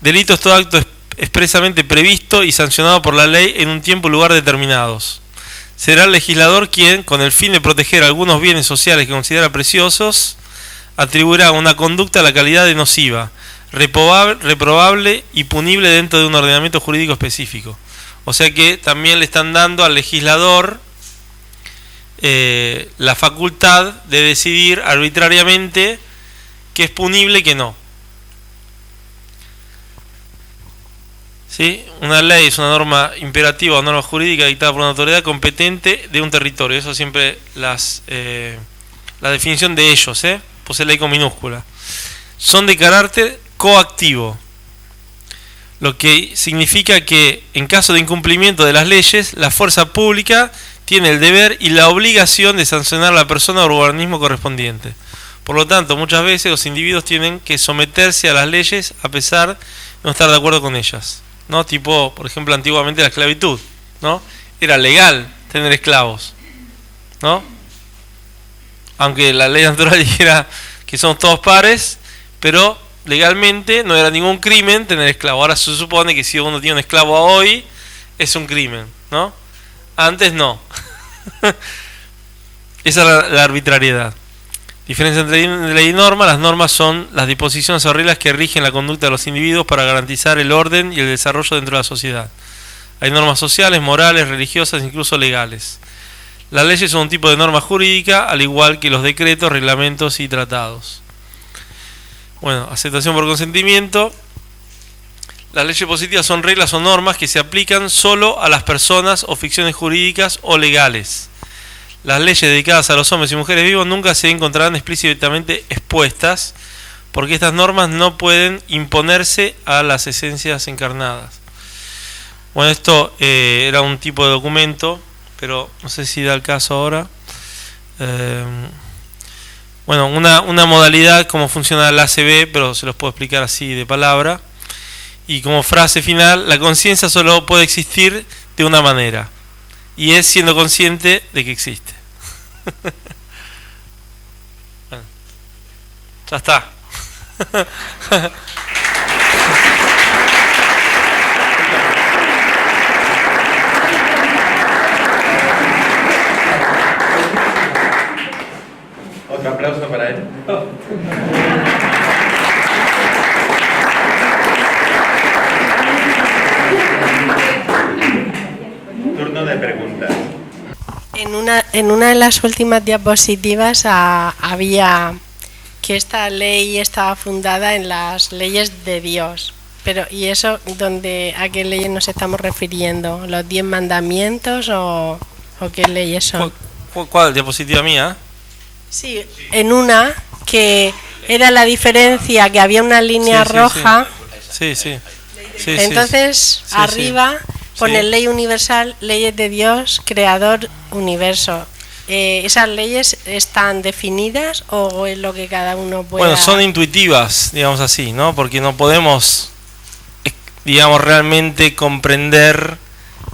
Delito es todo acto expresamente previsto y sancionado por la ley en un tiempo y lugar determinados. Será el legislador quien, con el fin de proteger algunos bienes sociales que considera preciosos, atribuirá una conducta a la calidad de nociva, reprobable y punible dentro de un ordenamiento jurídico específico. O sea que también le están dando al legislador la facultad de decidir arbitrariamente qué es punible y qué no. ¿Sí? Una ley es una norma imperativa o norma jurídica dictada por una autoridad competente de un territorio. Eso siempre la definición de ellos, puse ley con minúscula. Son de carácter coactivo, lo que significa que en caso de incumplimiento de las leyes, la fuerza pública tiene el deber y la obligación de sancionar a la persona o organismo correspondiente. Por lo tanto, muchas veces los individuos tienen que someterse a las leyes a pesar de no estar de acuerdo con ellas, ¿no? Tipo, por ejemplo, antiguamente la esclavitud, ¿no? Era legal tener esclavos, ¿no? Aunque la ley natural dijera que somos todos pares, pero legalmente no era ningún crimen tener esclavo. Ahora se supone que si uno tiene un esclavo hoy, es un crimen, ¿no? Antes no. Esa es la arbitrariedad. Diferencia entre ley y norma: las normas son las disposiciones o reglas que rigen la conducta de los individuos para garantizar el orden y el desarrollo dentro de la sociedad. Hay normas sociales, morales, religiosas, incluso legales. Las leyes son un tipo de norma jurídica, al igual que los decretos, reglamentos y tratados. Bueno, aceptación por consentimiento. Las leyes positivas son reglas o normas que se aplican solo a las personas o ficciones jurídicas o legales. Las leyes dedicadas a los hombres y mujeres vivos nunca se encontrarán explícitamente expuestas, porque estas normas no pueden imponerse a las esencias encarnadas. Bueno, esto era un tipo de documento, pero no sé si da el caso ahora. Bueno, una modalidad, cómo funciona la ACB, pero se los puedo explicar así de palabra. Y como frase final: la conciencia solo puede existir de una manera, y es siendo consciente de que existe. Bueno, ya está. Otro aplauso para él. Turno de preguntas. En una de las últimas diapositivas había que esta ley estaba fundada en las leyes de Dios. Pero ¿y eso a qué leyes nos estamos refiriendo? ¿Los 10 mandamientos o ¿O qué leyes son? ¿Cuál diapositiva mía? Sí, ¿Cuál diapositiva mía? Sí, en una que era la diferencia, que había una línea roja. Sí. Entonces, arriba pone Sí. ley universal, leyes de Dios, creador, universo. ¿Esas leyes están definidas o es lo que cada uno pueda...? Bueno, son intuitivas, digamos así, ¿no? Porque no podemos, digamos, realmente comprender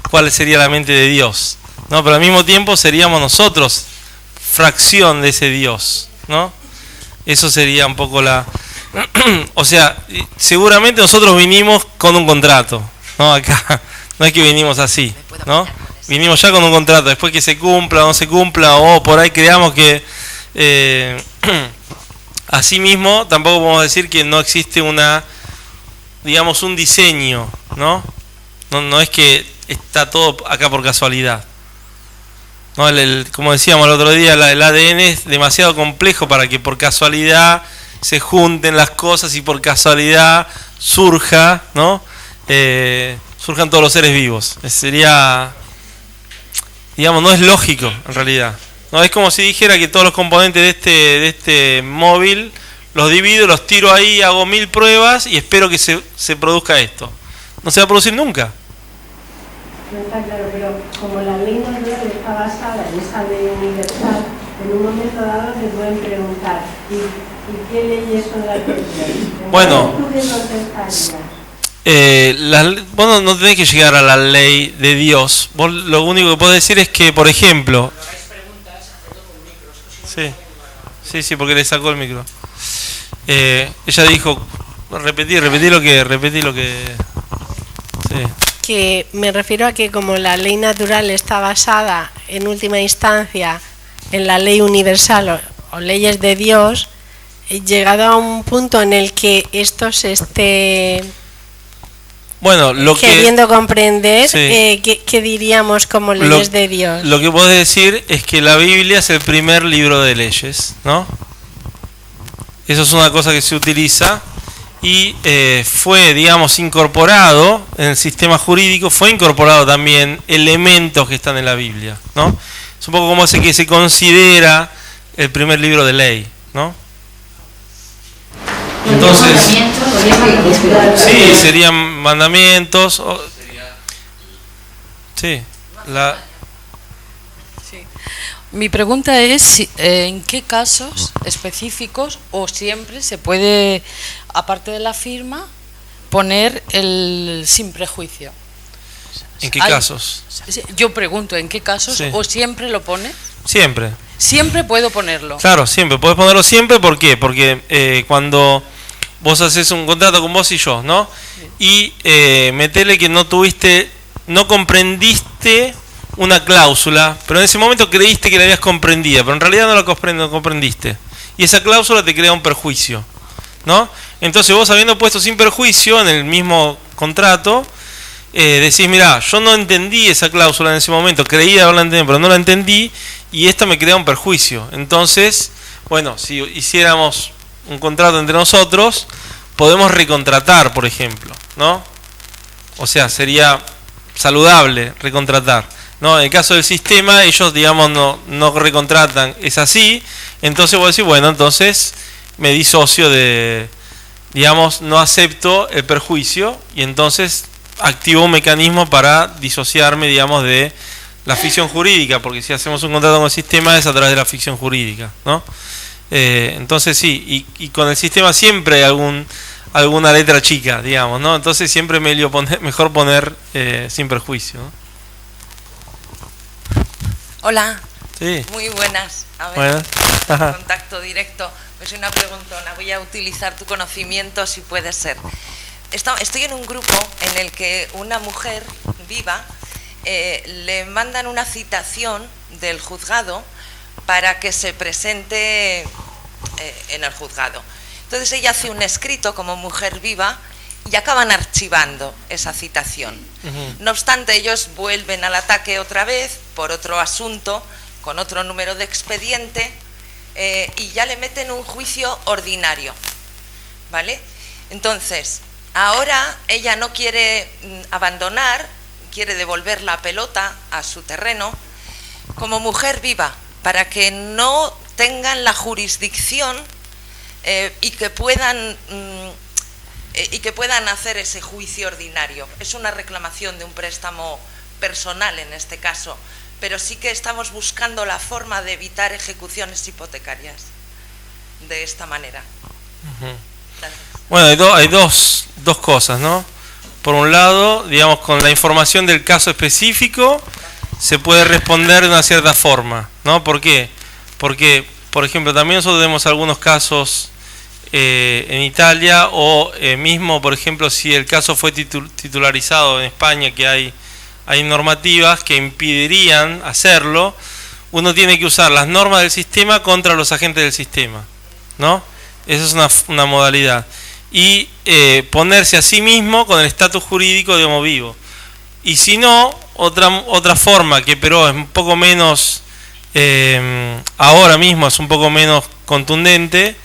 cuál sería la mente de Dios, ¿no? Pero al mismo tiempo seríamos nosotros fracción de ese Dios, ¿no? Eso sería un poco la... O sea, seguramente nosotros vinimos con un contrato, ¿no? Acá, no es que vinimos así, ¿no? Vinimos ya con un contrato, después que se cumpla o no se cumpla, o por ahí creamos que... Asimismo, tampoco podemos decir que no existe digamos, un diseño, ¿no? No es que está todo acá por casualidad. ¿No? Como decíamos el otro día, el ADN es demasiado complejo para que por casualidad se junten las cosas y por casualidad surja, ¿no? Surjan todos los seres vivos. Sería, digamos, no es lógico en realidad. No es como si dijera que todos los componentes de este móvil los divido, los tiro ahí, hago 1000 pruebas y espero que se produzca esto. No se va a producir nunca. No está claro, pero como la ley natural está basada en esa ley universal, en un momento dado se pueden preguntar, ¿y qué leyes son las que tienen? Bueno, vos no tenés que llegar a la ley de Dios. Vos lo único que podés decir es que, por ejemplo... Sí, porque le sacó el micro. Ella dijo, repetí lo que... Sí. Que me refiero a que como la ley natural está basada en última instancia en la ley universal o leyes de Dios, llegado a un punto en el que esto se esté queriendo comprender, ¿qué diríamos como leyes de Dios? Lo que podés decir es que la Biblia es el primer libro de leyes, ¿no? Eso es una cosa que se utiliza y fue, digamos, incorporado en el sistema jurídico, fue incorporado también elementos que están en la Biblia, ¿no? Es un poco como ese que se considera el primer libro de ley, ¿no? Entonces, sí, serían mandamientos. Sí, Mi pregunta es en qué casos específicos o siempre se puede, aparte de la firma, poner el sin prejuicio. ¿En qué casos? Yo pregunto, ¿en qué casos o siempre lo pone? Siempre. Siempre puedo ponerlo. Claro, siempre. Puedes ponerlo siempre, ¿por qué? Porque cuando vos haces un contrato con vos y yo, ¿no? Y metele que no comprendiste una cláusula, pero en ese momento creíste que la habías comprendido, pero en realidad no la comprendiste. Y esa cláusula te crea un perjuicio, ¿no? Entonces vos, habiendo puesto sin perjuicio en el mismo contrato, decís, mirá, yo no entendí esa cláusula en ese momento, creía haberla entendido, pero no la entendí, y esto me crea un perjuicio. Entonces, bueno, si hiciéramos un contrato entre nosotros, podemos recontratar, por ejemplo, ¿no? O sea, sería saludable recontratar. No, en el caso del sistema, ellos, digamos, no recontratan, es así. Entonces vos decís, bueno, entonces me disocio digamos, no acepto el perjuicio y entonces activo un mecanismo para disociarme, digamos, de la ficción jurídica, porque si hacemos un contrato con el sistema es a través de la ficción jurídica, ¿no? Entonces sí, y con el sistema siempre hay alguna letra chica, digamos, ¿no? Entonces siempre mejor poner sin perjuicio, ¿no? Hola. Sí. Muy buenas. A ver, buenas. Contacto directo. Pues una preguntona. Voy a utilizar tu conocimiento si puede ser. Estoy en un grupo en el que una mujer viva le mandan una citación del juzgado para que se presente en el juzgado. Entonces ella hace un escrito como mujer viva y acaban archivando esa citación. No obstante, ellos vuelven al ataque otra vez por otro asunto, con otro número de expediente, y ya le meten un juicio ordinario, ¿vale? Entonces, ahora ella no quiere abandonar, quiere devolver la pelota a su terreno, como mujer viva, para que no tengan la jurisdicción y que puedan hacer ese juicio ordinario. Es una reclamación de un préstamo personal en este caso, pero sí que estamos buscando la forma de evitar ejecuciones hipotecarias de esta manera. Gracias. Bueno, hay dos cosas, ¿no? Por un lado, digamos, con la información del caso específico se puede responder de una cierta forma, ¿no? ¿Por qué? Porque, por ejemplo, también nosotros tenemos algunos casos en Italia o mismo, por ejemplo, si el caso fue titularizado en España, que hay normativas que impedirían hacerlo, uno tiene que usar las normas del sistema contra los agentes del sistema, ¿no? Esa es una modalidad. Y ponerse a sí mismo con el estatus jurídico, digamos, vivo. Y si no, otra forma que pero es un poco menos, ahora mismo es un poco menos contundente,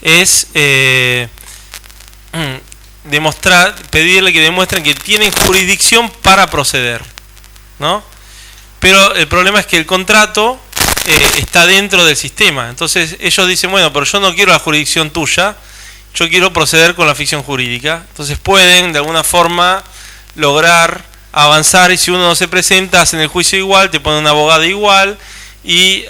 es pedirle que demuestren que tienen jurisdicción para proceder, ¿no? Pero el problema es que el contrato está dentro del sistema. Entonces ellos dicen, bueno, pero yo no quiero la jurisdicción tuya, yo quiero proceder con la ficción jurídica. Entonces pueden de alguna forma lograr avanzar, y si uno no se presenta, hacen el juicio igual, te ponen un abogado igual y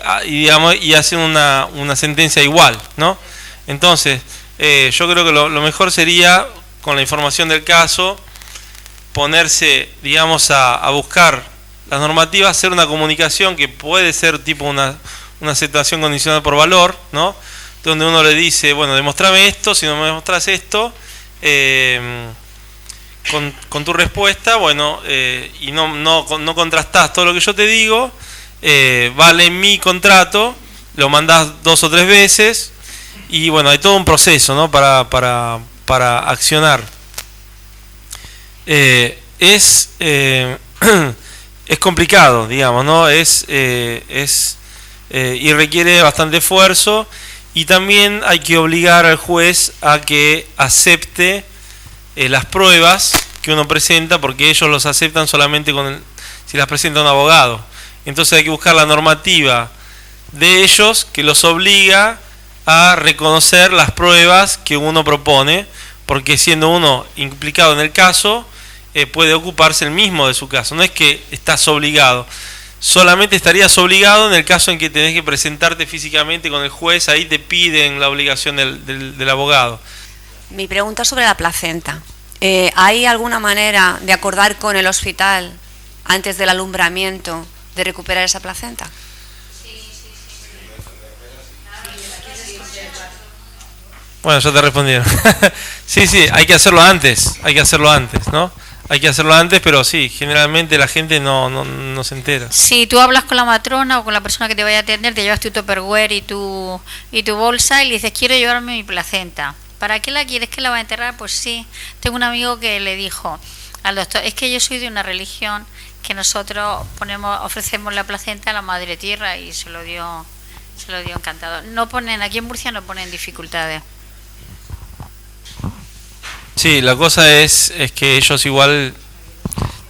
hacen una sentencia igual, ¿no? Entonces yo creo que lo mejor sería, con la información del caso, ponerse, digamos, a buscar las normativas, hacer una comunicación que puede ser tipo una aceptación condicional por valor, ¿no? Donde uno le dice, bueno, demostrame esto, si no me demostras esto, con tu respuesta, bueno, y no contrastás todo lo que yo te digo, vale mi contrato, lo mandás 2 o 3 veces, y bueno, hay todo un proceso, ¿no? para accionar. Es complicado, digamos, ¿no? Y requiere bastante esfuerzo, y también hay que obligar al juez a que acepte las pruebas que uno presenta, porque ellos los aceptan solamente si las presenta un abogado. Entonces hay que buscar la normativa de ellos que los obliga a reconocer las pruebas que uno propone, porque siendo uno implicado en el caso, puede ocuparse el mismo de su caso. No es que estás obligado, solamente estarías obligado en el caso en que tenés que presentarte físicamente con el juez, ahí te piden la obligación del abogado. Mi pregunta es sobre la placenta. ¿Hay alguna manera de acordar con el hospital antes del alumbramiento de recuperar esa placenta? Bueno, ya te respondieron. Sí, hay que hacerlo antes, ¿no? Hay que hacerlo antes, pero sí, generalmente la gente no se entera. Si tú hablas con la matrona o con la persona que te vaya a atender, te llevas tu Tupperware y tu bolsa y le dices, quiero llevarme mi placenta. ¿Para qué la quieres? ¿Que la va a enterrar? Pues sí. Tengo un amigo que le dijo al doctor, es que yo soy de una religión que nosotros ofrecemos la placenta a la Madre Tierra, y se lo dio encantado. Aquí en Murcia no ponen dificultades. Sí, la cosa es que ellos igual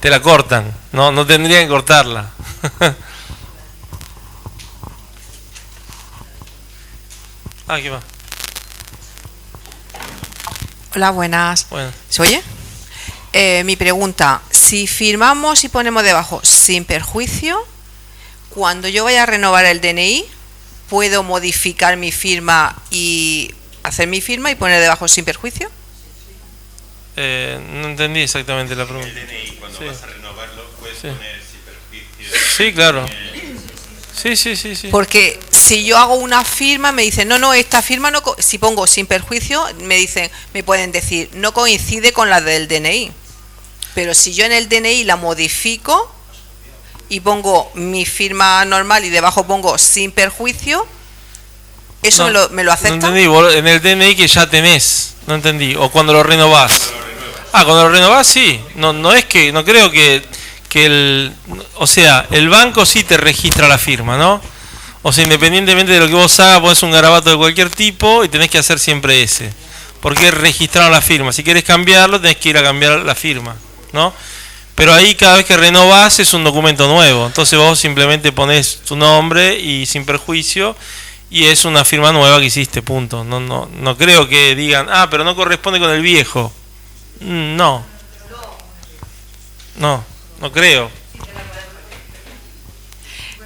te la cortan, no tendrían que cortarla. ¿Qué va? Hola, buenas. Bueno. ¿Se oye? Mi pregunta, si firmamos y ponemos debajo sin perjuicio, cuando yo vaya a renovar el DNI, ¿puedo modificar mi firma y hacer mi firma y poner debajo sin perjuicio? No entendí exactamente la pregunta. El DNI, cuando vas a renovarlo, puedes poner sin perjuicio. Sí, claro. Sí. Porque si yo hago una firma, me dicen, no, esta firma no, si pongo sin perjuicio, me pueden decir, no coincide con la del DNI. Pero si yo en el DNI la modifico y pongo mi firma normal y debajo pongo sin perjuicio, ¿eso me lo aceptan? No entendí, en el DNI que ya tenés, no entendí. O cuando lo renovás. Cuando lo renovás, sí. No creo que el banco sí te registra la firma, ¿no? O sea, independientemente de lo que vos hagas, pones un garabato de cualquier tipo y tenés que hacer siempre ese. Porque registraron la firma. Si querés cambiarlo, tenés que ir a cambiar la firma, ¿no? Pero ahí cada vez que renovás es un documento nuevo. Entonces vos simplemente pones tu nombre y sin perjuicio y es una firma nueva que hiciste, punto. No creo que digan, pero no corresponde con el viejo. No creo.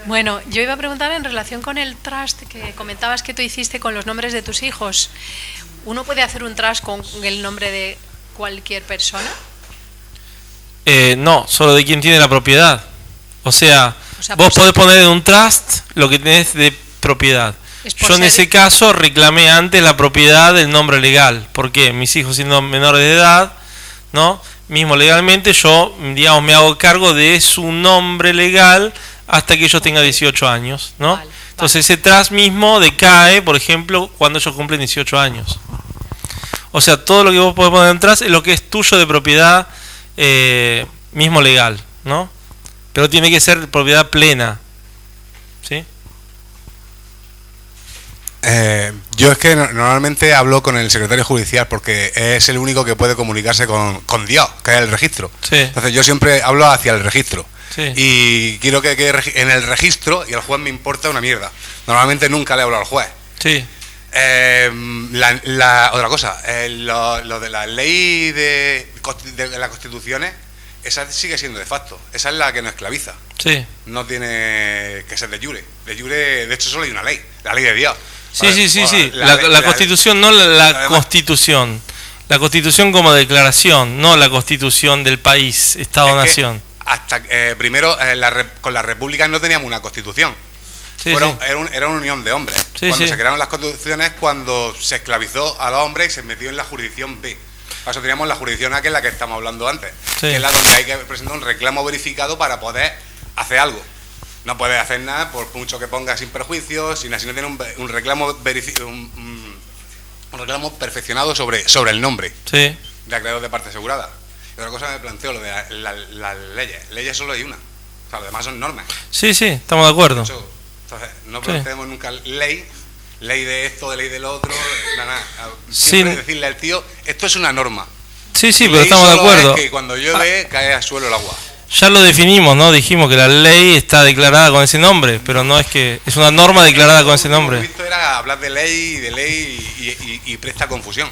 Bueno, yo iba a preguntar en relación con el trust que comentabas que tú hiciste con los nombres de tus hijos. ¿Uno puede hacer un trust con el nombre de cualquier persona? No, solo de quien tiene la propiedad. O sea vos podés poner en un trust lo que tenés de propiedad. Yo en ese caso reclamé antes la propiedad del nombre legal. ¿Por qué? Mis hijos siendo menores de edad, ¿no? Mismo legalmente yo, digamos, me hago cargo de su nombre legal hasta que ellos tengan 18 años, ¿no? Entonces ese trust mismo decae, por ejemplo, cuando ellos cumplen 18 años. O sea, todo lo que vos podés poner en trust es lo que es tuyo de propiedad mismo legal, ¿no? Pero tiene que ser propiedad plena, ¿sí? Yo es que normalmente hablo con el secretario judicial porque es el único que puede comunicarse con Dios, que es el registro. Sí. Entonces yo siempre hablo hacia el registro. Sí. Y quiero que quede en el registro y el juez me importa una mierda. Normalmente nunca le hablo al juez. Sí. Otra cosa, lo de la ley de las constituciones, esa sigue siendo de facto. Esa es la que nos esclaviza. Sí. No tiene que ser de jure. De jure, de hecho, solo hay una ley, la ley de Dios. Sí. La Constitución, no la Constitución. La Constitución como declaración, no la Constitución del país, Estado-Nación. Hasta primero, con las repúblicas no teníamos una Constitución. Era una unión de hombres. Cuando se crearon las constituciones, cuando se esclavizó a los hombres y se metió en la jurisdicción B. Por eso teníamos la jurisdicción A, que es la que estamos hablando antes, que es la donde hay que presentar un reclamo verificado para poder hacer algo. No puedes hacer nada por mucho que pongas sin perjuicio, si no tiene un reclamo un reclamo perfeccionado sobre el nombre de acreedor de parte asegurada. Y otra cosa me planteo, lo de las leyes. Leyes solo hay una. O sea, lo demás son normas. Sí, estamos de acuerdo. Entonces, no planteemos nunca ley de esto, de ley del otro, nada. Siempre decirle al tío, esto es una norma. Sí, pero estamos de acuerdo. Es que cuando llueve cae al suelo el agua. Ya lo definimos, ¿no? Dijimos que la ley está declarada con ese nombre, pero no es que es una norma declarada con ese nombre. Lo que he visto era hablar de ley y presta confusión.